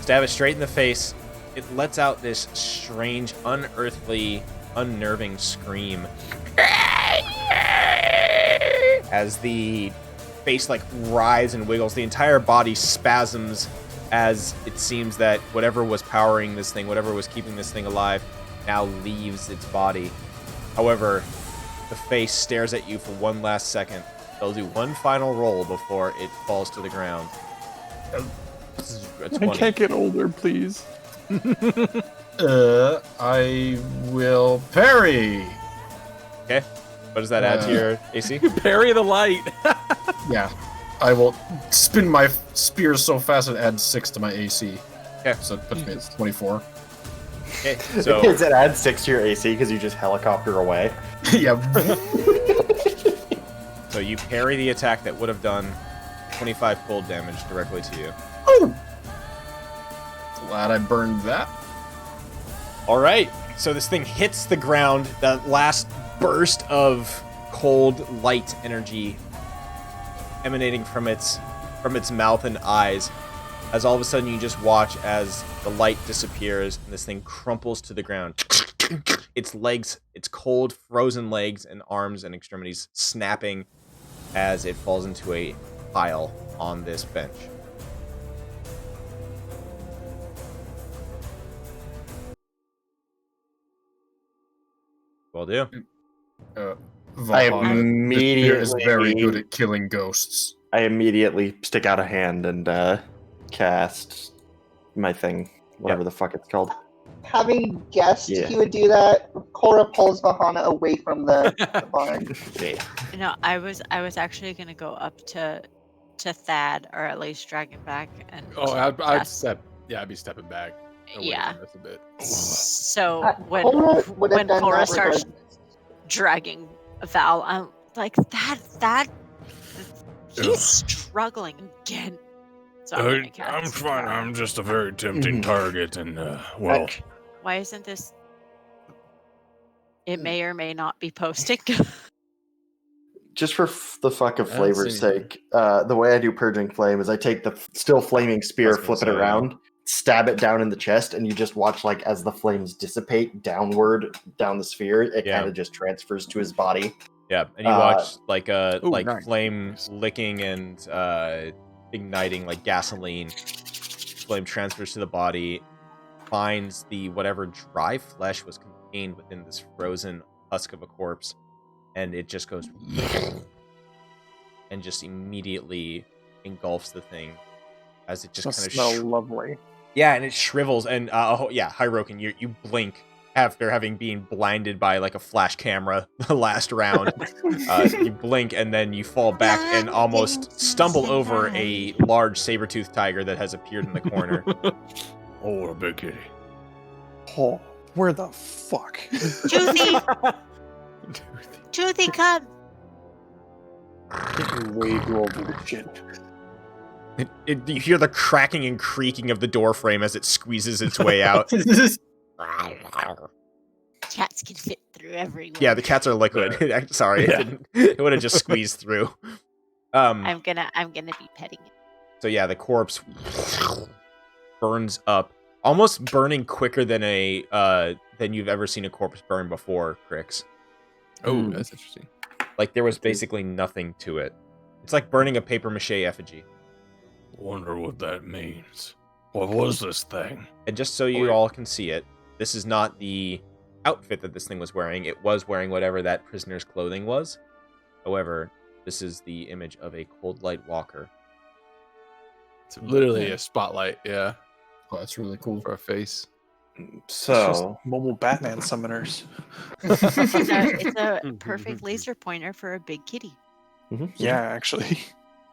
stab it straight in the face. It lets out this strange, unearthly, unnerving scream as the face like writhes and wiggles. The entire body spasms as it seems that whatever was powering this thing, whatever was keeping this thing alive, now leaves its body. However, the face stares at you for one last second. They'll do one final roll before it falls to the ground. This is a 20. I can't get older, please. I will parry. Okay. What does that add to your AC? Parry the light. Yeah. I will spin my spear so fast it adds 6 to my AC. Okay. So it puts me at 24. Okay. So Does it add 6 to your AC because you just helicopter away? Yeah. so you parry the attack that would have done 25 cold damage directly to you. Glad I burned that. All right. So this thing hits the ground. That last burst of cold light energy emanating from its mouth and eyes, as all of a sudden you just watch as the light disappears and this thing crumples to the ground. Its legs, its cold, frozen legs and arms and extremities snapping as it falls into a pile on this bench. Will do. I immediately is very good at killing ghosts. I immediately stick out a hand and cast my thing, whatever the fuck it's called. Having guessed Yeah. he would do that, Cora pulls Vahana away from the barn. Yeah. No, I was actually gonna go up to Thad, or at least drag him back and I'd cast- step. Yeah, I'd be stepping back. away Yeah. from this a bit. So when Cora would have done Cora that starts regardless. dragging Val, I'm like, that he's struggling again. So I'm gonna cast. I'm fine. I'm just a very tempting target, and well, Why isn't this? It may or may not be posting. Just for the fuck of I don't flavor's see anything. sake, the way I do Purging Flame is I take the still flaming spear, I was gonna flip it say, around, stab it down in the chest, and you just watch like as the flames dissipate downward down the sphere, it Yeah. kind of just transfers to his body. Yeah, and you watch like Ooh, nice. flame licking and igniting like gasoline. Flame transfers to the body, finds the whatever dry flesh was contained within this frozen husk of a corpse, and it just goes and just immediately engulfs the thing as it just Must kind of smell lovely. yeah, and it shrivels. And Hirokin, you blink after having been blinded by like a flash camera the last round. You blink and then you fall back and almost stumble over a large saber-toothed tiger that has appeared in the corner. oh, a big kitty. Oh, where the fuck? Toothy, Toothy, come! You're way too old for this shit. You hear the cracking and creaking of the door frame as it squeezes its way out. Cats can fit through everywhere. Yeah, the cats are liquid. Sorry, it would have just squeezed through. I'm gonna be petting it. So yeah, the corpse burns up, almost burning quicker than than you've ever seen a corpse burn before, Crix. Oh, that's interesting. Like there was basically nothing to it. It's like burning a paper mache effigy. Wonder what that means. What was this thing? And just so you all can see it, this is not the outfit that this thing was wearing. It was wearing whatever that prisoner's clothing was. However, this is the image of a cold light walker. It's literally a spotlight, yeah, Oh, that's really cool. for a face. It's just So mobile Batman summoners. It's a perfect laser pointer for a big kitty. Yeah, actually.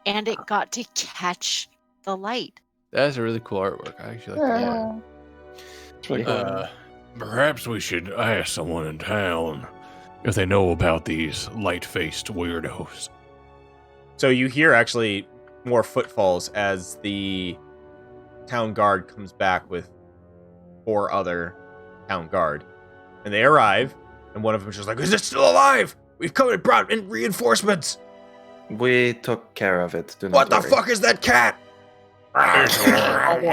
And it got to catch the light. That's a really cool artwork. I actually like that. Uh, It's really cool. Perhaps we should ask someone in town if they know about these light-faced weirdos. So you hear actually more footfalls as the town guard comes back with 4 other town guard. And they arrive, And one of them is just like, "Is it still alive? We've come and brought in reinforcements." We took care of it. Do not What the worry. fuck is that cat? That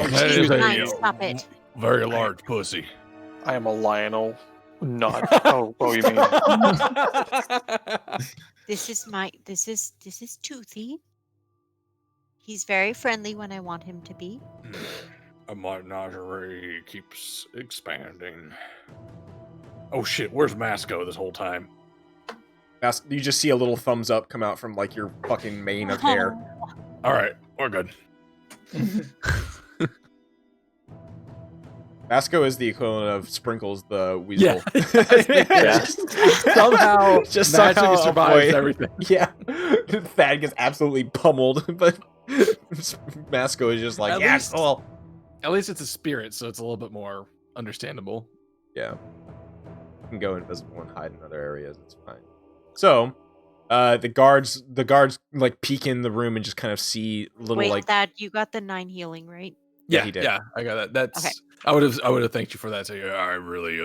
She's is fine, a stop it. very large pussy. I am a Lionel, not. Oh, you mean? This is Toothy. He's very friendly when I want him to be. A menagerie keeps expanding. Oh shit, where's Masco this whole time? You just see a little thumbs up come out from like your fucking mane of hair. Alright, we're good. Masco is the equivalent of Sprinkles the weasel. Yeah. Somehow, Just magically somehow survives avoid- everything. Yeah. Thad gets absolutely pummeled, but Masco is just like, At yes, least- well. At least it's a spirit, so it's a little bit more understandable. Yeah. You can go invisible and hide in other areas. It's fine. So, the guards like peek in the room and just kind of see little Wait, like Thad, you got the 9 healing, right? Yeah, he did. Yeah, I got that. That's Okay. I would have thanked you for that. So yeah, I really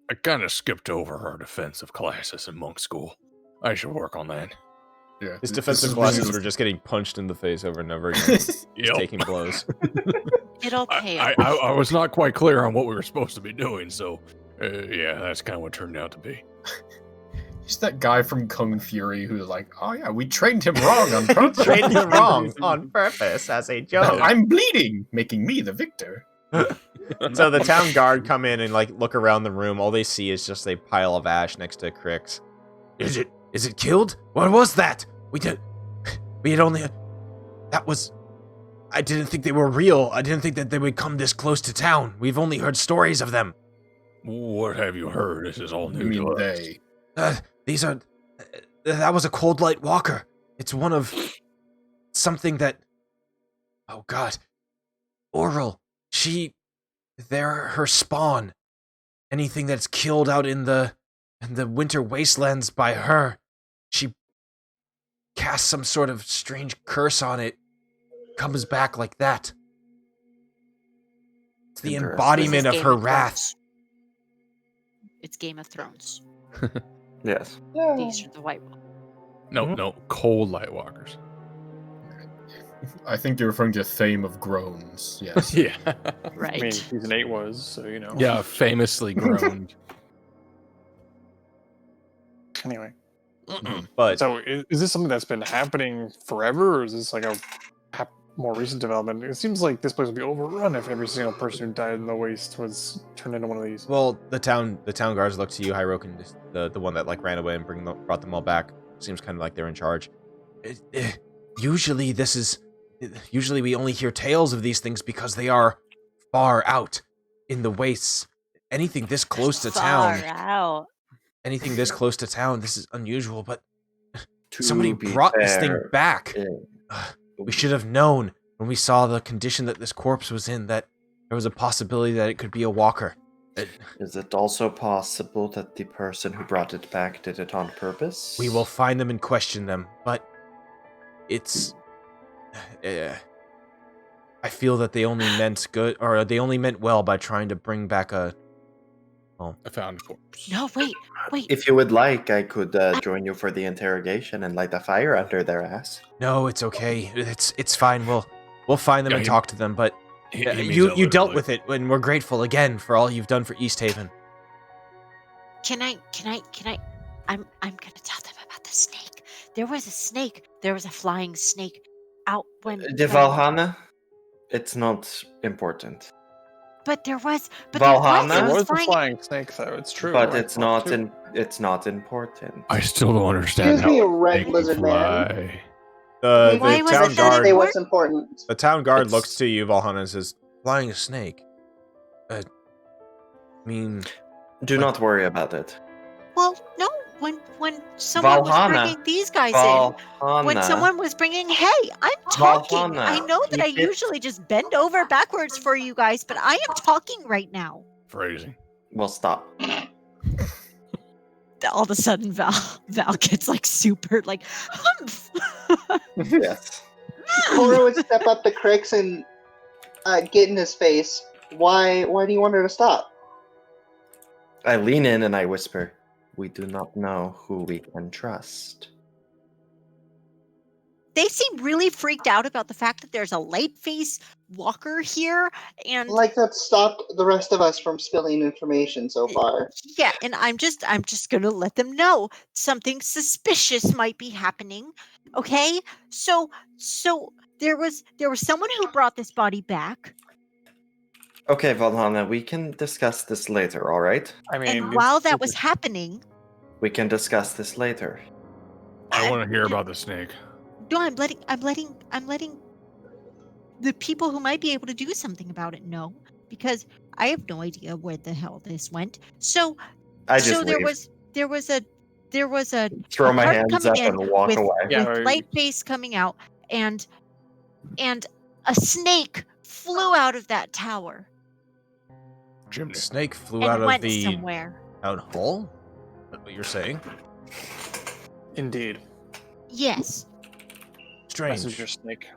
I kind of skipped over our defensive classes in monk school. I should work on that. Yeah. his this defensive is- classes were just getting punched in the face over and over again, just Yep. taking blows. It'll pay I, off. I was not quite clear on what we were supposed to be doing, so yeah, that's kind of what it turned out to be. He's that guy from Kung Fury who's like, oh yeah, we trained him wrong on purpose. Trained him wrong on purpose as a joke. I'm bleeding, making me the victor. So the town guard come in and like look around the room. All they see is just a pile of ash next to Crix. Is it killed? What was that? We had only. That was. I didn't think they were real. I didn't think that they would come this close to town. We've only heard stories of them. What have you heard? This is all I new mean, to us. they. These are. That was a cold light walker. It's one of something that. Oh God, Oral. They're her spawn. Anything that's killed out in the winter wastelands by her, she casts some sort of strange curse on it. Comes back like that. It's the Interesting. embodiment This of is her Game wrath. Thrones. It's Game of Thrones. Yes. Yeah. These are the White Walkers. No, cold light walkers. I think you're referring to Thame of Groans. Yes. Yeah, Right. I mean, season 8 was, so you know. yeah, famously groaned. Anyway, But so is this something that's been happening forever, or is this like a more recent development? It seems like this place would be overrun if every single person who died in the waste was turned into one of these. well, the town guards look to you, Hyrokin, the one that like ran away and brought them all back. Seems kind of like they're in charge. Usually we only hear tales of these things because they are far out in the wastes. Anything this close to Far town, out. anything this close to town, this is unusual. But To somebody be brought this thing fair, back. yeah. We should have known when we saw the condition that this corpse was in that there was a possibility that it could be a walker. Is it also possible that the person who brought it back did it on purpose? We will find them and question them, but it's. I feel that they only meant good, or they only meant well by trying to bring back a. I found a corpse. No, wait. If you would like, I could join you for the interrogation and light a fire under their ass. No, it's okay. It's fine. We'll find them Yeah, and he- talk to them. But He means you that dealt literally. with it, and we're grateful again for all you've done for East Haven. Can I? I'm gonna tell them about the snake. There was a snake. There was a flying snake out when. The when- Valhalla? It's not important. But there was. But Valhalla? there There was, was it a was flying. flying snake, though. It's true. But right? it's not Too. it's not important. I still don't understand Excuse me, how a red snake can lizard man. fly. The Why was town it guard. Say what's important. The town guard It's- looks to you, Valhalla, and says, "Flying a snake. I mean, Do not worry about it. Well, no. When someone Valhalla. was bringing these guys in. Valhalla. When someone was bringing, hey, I'm talking. Valhalla. I know that I You get- usually just bend over backwards for you guys, but I am talking right now. Phrasing. Well, stop. All of a sudden, Val gets like super like, humph. Yes. Cora would step up to Crix and get in his face. Why do you want her to stop? I lean in and I whisper, we do not know who we can trust. They seem really freaked out about the fact that there's a light face walker here, and Like that stopped the rest of us from spilling information so far. yeah, and I'm just gonna let them know something suspicious might be happening. Okay, so there was someone who brought this body back, Okay, Valhalla, we can discuss this later, all right? I mean, and while that was happening, We can discuss this later. I want to hear about the snake. no, I'm letting the people who might be able to do something about it know, because I have no idea where the hell this went. So I just there leave. was a Throw my cart hands coming up in and walk with, away. Yeah, with or- light face coming out, and a snake flew out of that tower Chimney. Snake flew and out of went the somewhere. town hall? Is that what you're saying? indeed. Yes. Strange. Messenger snake.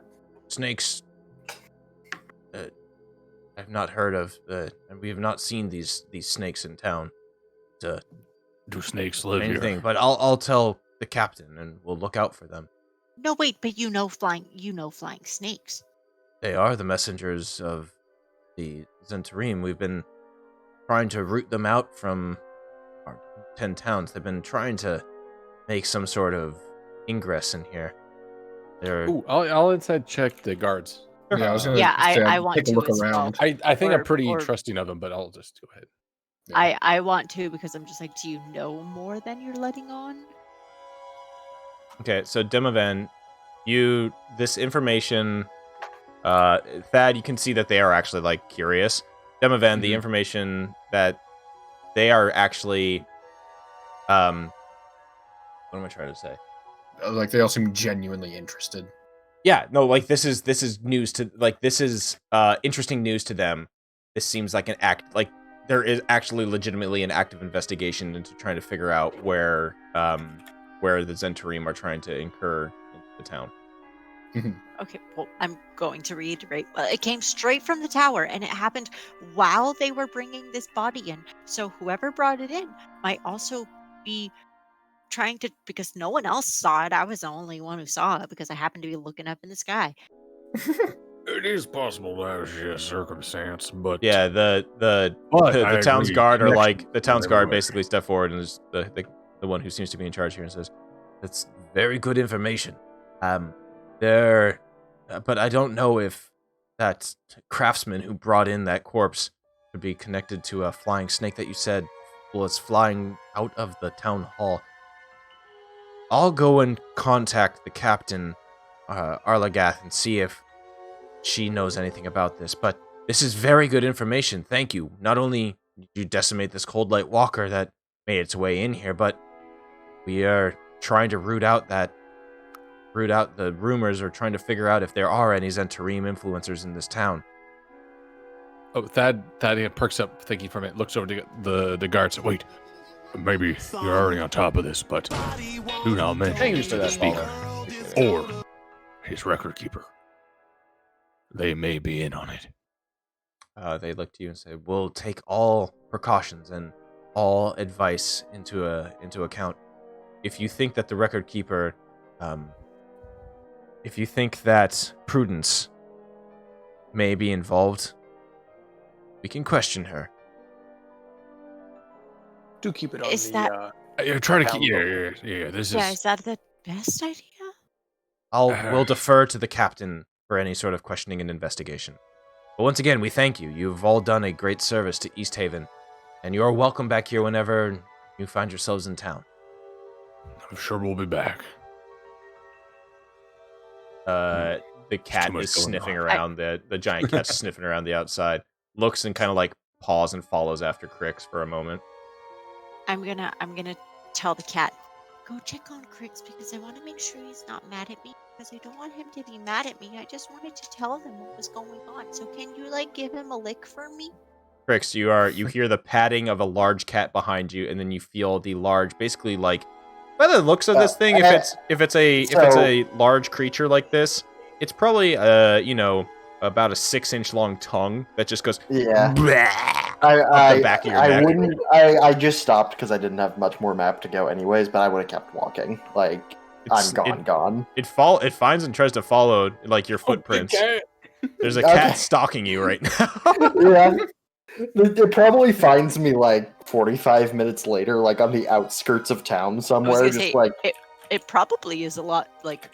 Snakes. I've not heard of, and we have not seen these snakes in town. It's a Do snakes live strange here? thing, but I'll tell the captain, and we'll look out for them. No, wait, but flying snakes. They are the messengers of the Zentarim. We've been trying to root them out from our 10 towns. They've been trying to make some sort of ingress in here. They're Ooh, I'll inside check the guards. Yeah, I was gonna Yeah, say, I want take a to look as well. around. I think I'm Or- pretty or- trusting of them, but I'll just go ahead. Yeah. I want to, because I'm just like, do you know more than you're letting on? okay. So Demovan, this information, Thad, you can see that they are actually like curious. Demovan, the Mhm. information that they are actually, what am I trying to say? Like they all seem genuinely interested. Yeah, no, like this is news to, like, this is interesting news to them. This seems like there is actually legitimately an active investigation into trying to figure out where the Zentarim are trying to incur into the town. Okay, well, I'm going to reiterate. It came straight from the tower, and it happened while they were bringing this body in. So whoever brought it in might also be trying to, because no one else saw it. I was the only one who saw it because I happened to be looking up in the sky. It is possible that was just circumstance, but Yeah, the But I town's agree. guard are Connection like the town's guard everywhere. basically step forward and is the one who seems to be in charge here and says, "That's very good information. But I don't know if that craftsman who brought in that corpse could be connected to a flying snake that you said was flying out of the town hall. I'll go and contact the captain, Arlagath, and see if she knows anything about this. But this is very good information. Thank you. Not only did you decimate this cold light walker that made its way in here, but we are trying to root out the rumors, or trying to figure out if there are any Zentarim influencers in this town." Oh, Thad perks up thinking from it, looks over to the guards. wait, maybe you're already on top of this, but do not mention Hang used to that speaker follower. or his record keeper. They may be in on it. They look to you and say, "We'll take all precautions and all advice into account. If you think that the record keeper, if you think that Prudence may be involved, we can question her." Do keep it on Is the. that- Try to keep. Down Yeah. This Yeah, is is that the best idea? We'll defer to the captain for any sort of questioning and investigation. But once again, we thank you. You've all done a great service to East Haven, and you're welcome back here whenever you find yourselves in town. I'm sure we'll be back. The cat much is going sniffing on. around, the giant cat's sniffing around the outside, looks and kind of like paws and follows after Crix for a moment. I'm gonna tell the cat, go check on Crix, because I want to make sure he's not mad at me, because I don't want him to be mad at me. I just wanted to tell him what was going on. So can you give him a lick for me? Crix, you hear the patting of a large cat behind you, and then you feel the large, basically by the looks of this thing, if it's a large creature like this, it's probably about a 6-inch long tongue that just goes Yeah. up the back of your neck. wouldn't. I just stopped because I didn't have much more map to go, anyways. But I would have kept walking. Like I'm gone. It finds and tries to follow like your footprints. There's a cat stalking you right now. Yeah. It probably finds me like 45 minutes later, like on the outskirts of town I was somewhere, gonna just say, like it probably is a lot like.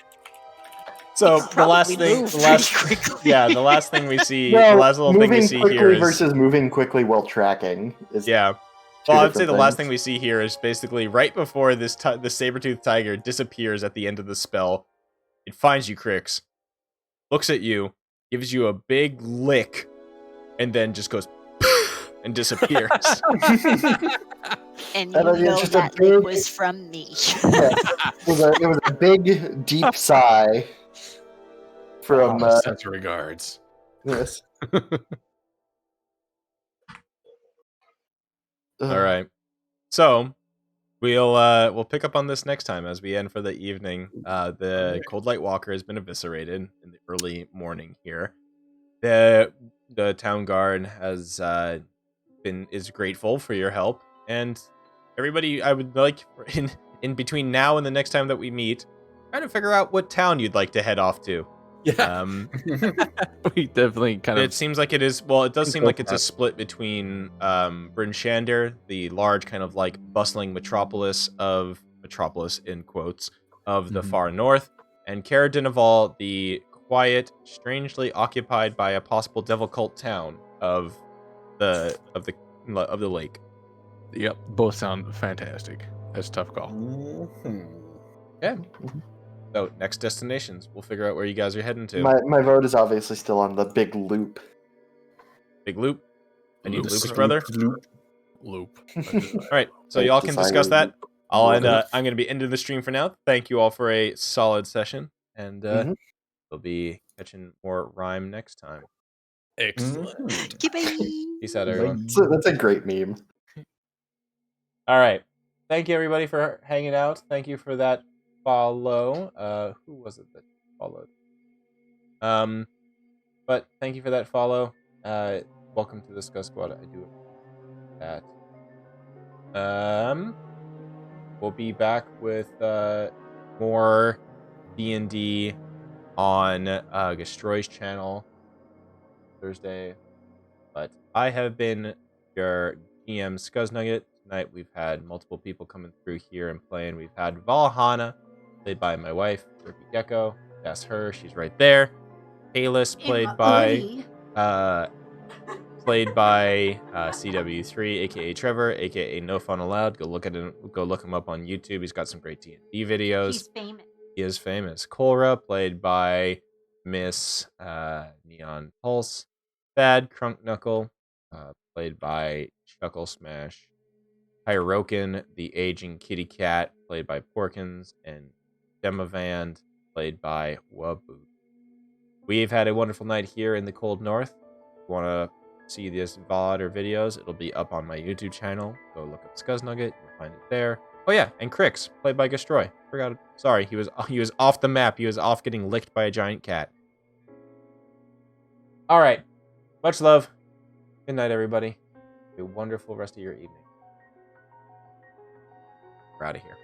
So It could the last probably thing, move the last, pretty quickly. yeah, the last thing we see, well, the last little thing we moving see quickly here is versus moving quickly while tracking is yeah. two Well, I'd say different the last thing things. we see here is basically right before this the saber-toothed tiger disappears at the end of the spell. It finds you, Crix, looks at you, gives you a big lick, and then just goes and disappears. And And you then it's know just a that lick big- was from me. Yeah, it was a big, deep sigh from sensory guards. yes. All right. So we'll pick up on this next time as we end for the evening. The Cold Light Walker has been eviscerated in the early morning here. The town guard has is grateful for your help, and everybody, I would like in between now and the next time that we meet, try to figure out what town you'd like to head off to. Yeah. We definitely kind of. It seems like it is. Well, it does seem go like for it's a that. split between Bryn Shander, the large kind of like bustling metropolis in quotes of the Mhm. far north, and Cara Dinaval, the quiet, strangely occupied by a possible devil cult town of the lake. Yep, both sound fantastic. That's a tough call. Yeah. So next destinations, we'll figure out where you guys are heading to. My vote is obviously still on the big loop. Big Loop. I need Loop. Loops, brother. Loop. All right, so Right, y'all can discuss decided that. I'll end. Okay. I'm going to be ending the stream for now. Thank you all for a solid session, and Mhm. we'll be catching more Rime next time. Excellent. Goodbye. Peace out, everyone. So that's a great meme. All right, thank you everybody for hanging out. Thank you for that follow. Who was it that followed? But thank you for that follow. Welcome to the Scuzz Squad. I do appreciate that. We'll be back with more D&D on Gastroy's channel Thursday. But I have been your GM Scuzz Nugget. Tonight we've had multiple people coming through here and playing. We've had Valhana, played by my wife, Ruby Gecko. That's her. She's right there. Payless, played by CW3, aka Trevor, aka No Fun Allowed. Go look him up on YouTube. He's got some great D&D videos. He's famous. He is famous. Cora, played by Miss Neon Pulse. Thad Crunk Knuckle, played by Chuckle Smash. Pyrokin, the aging kitty cat, played by Porkins, and Demavand, played by Waboot. We've had a wonderful night here in the cold north. If you want to see this VOD or videos, it'll be up on my YouTube channel. Go look up Scuzz Nugget. You'll find it there. Oh yeah, and Crix, played by Gastroy. Forgot. Sorry, he was off the map. He was off getting licked by a giant cat. All right. Much love. Good night, everybody. Have a wonderful rest of your evening. We're out of here.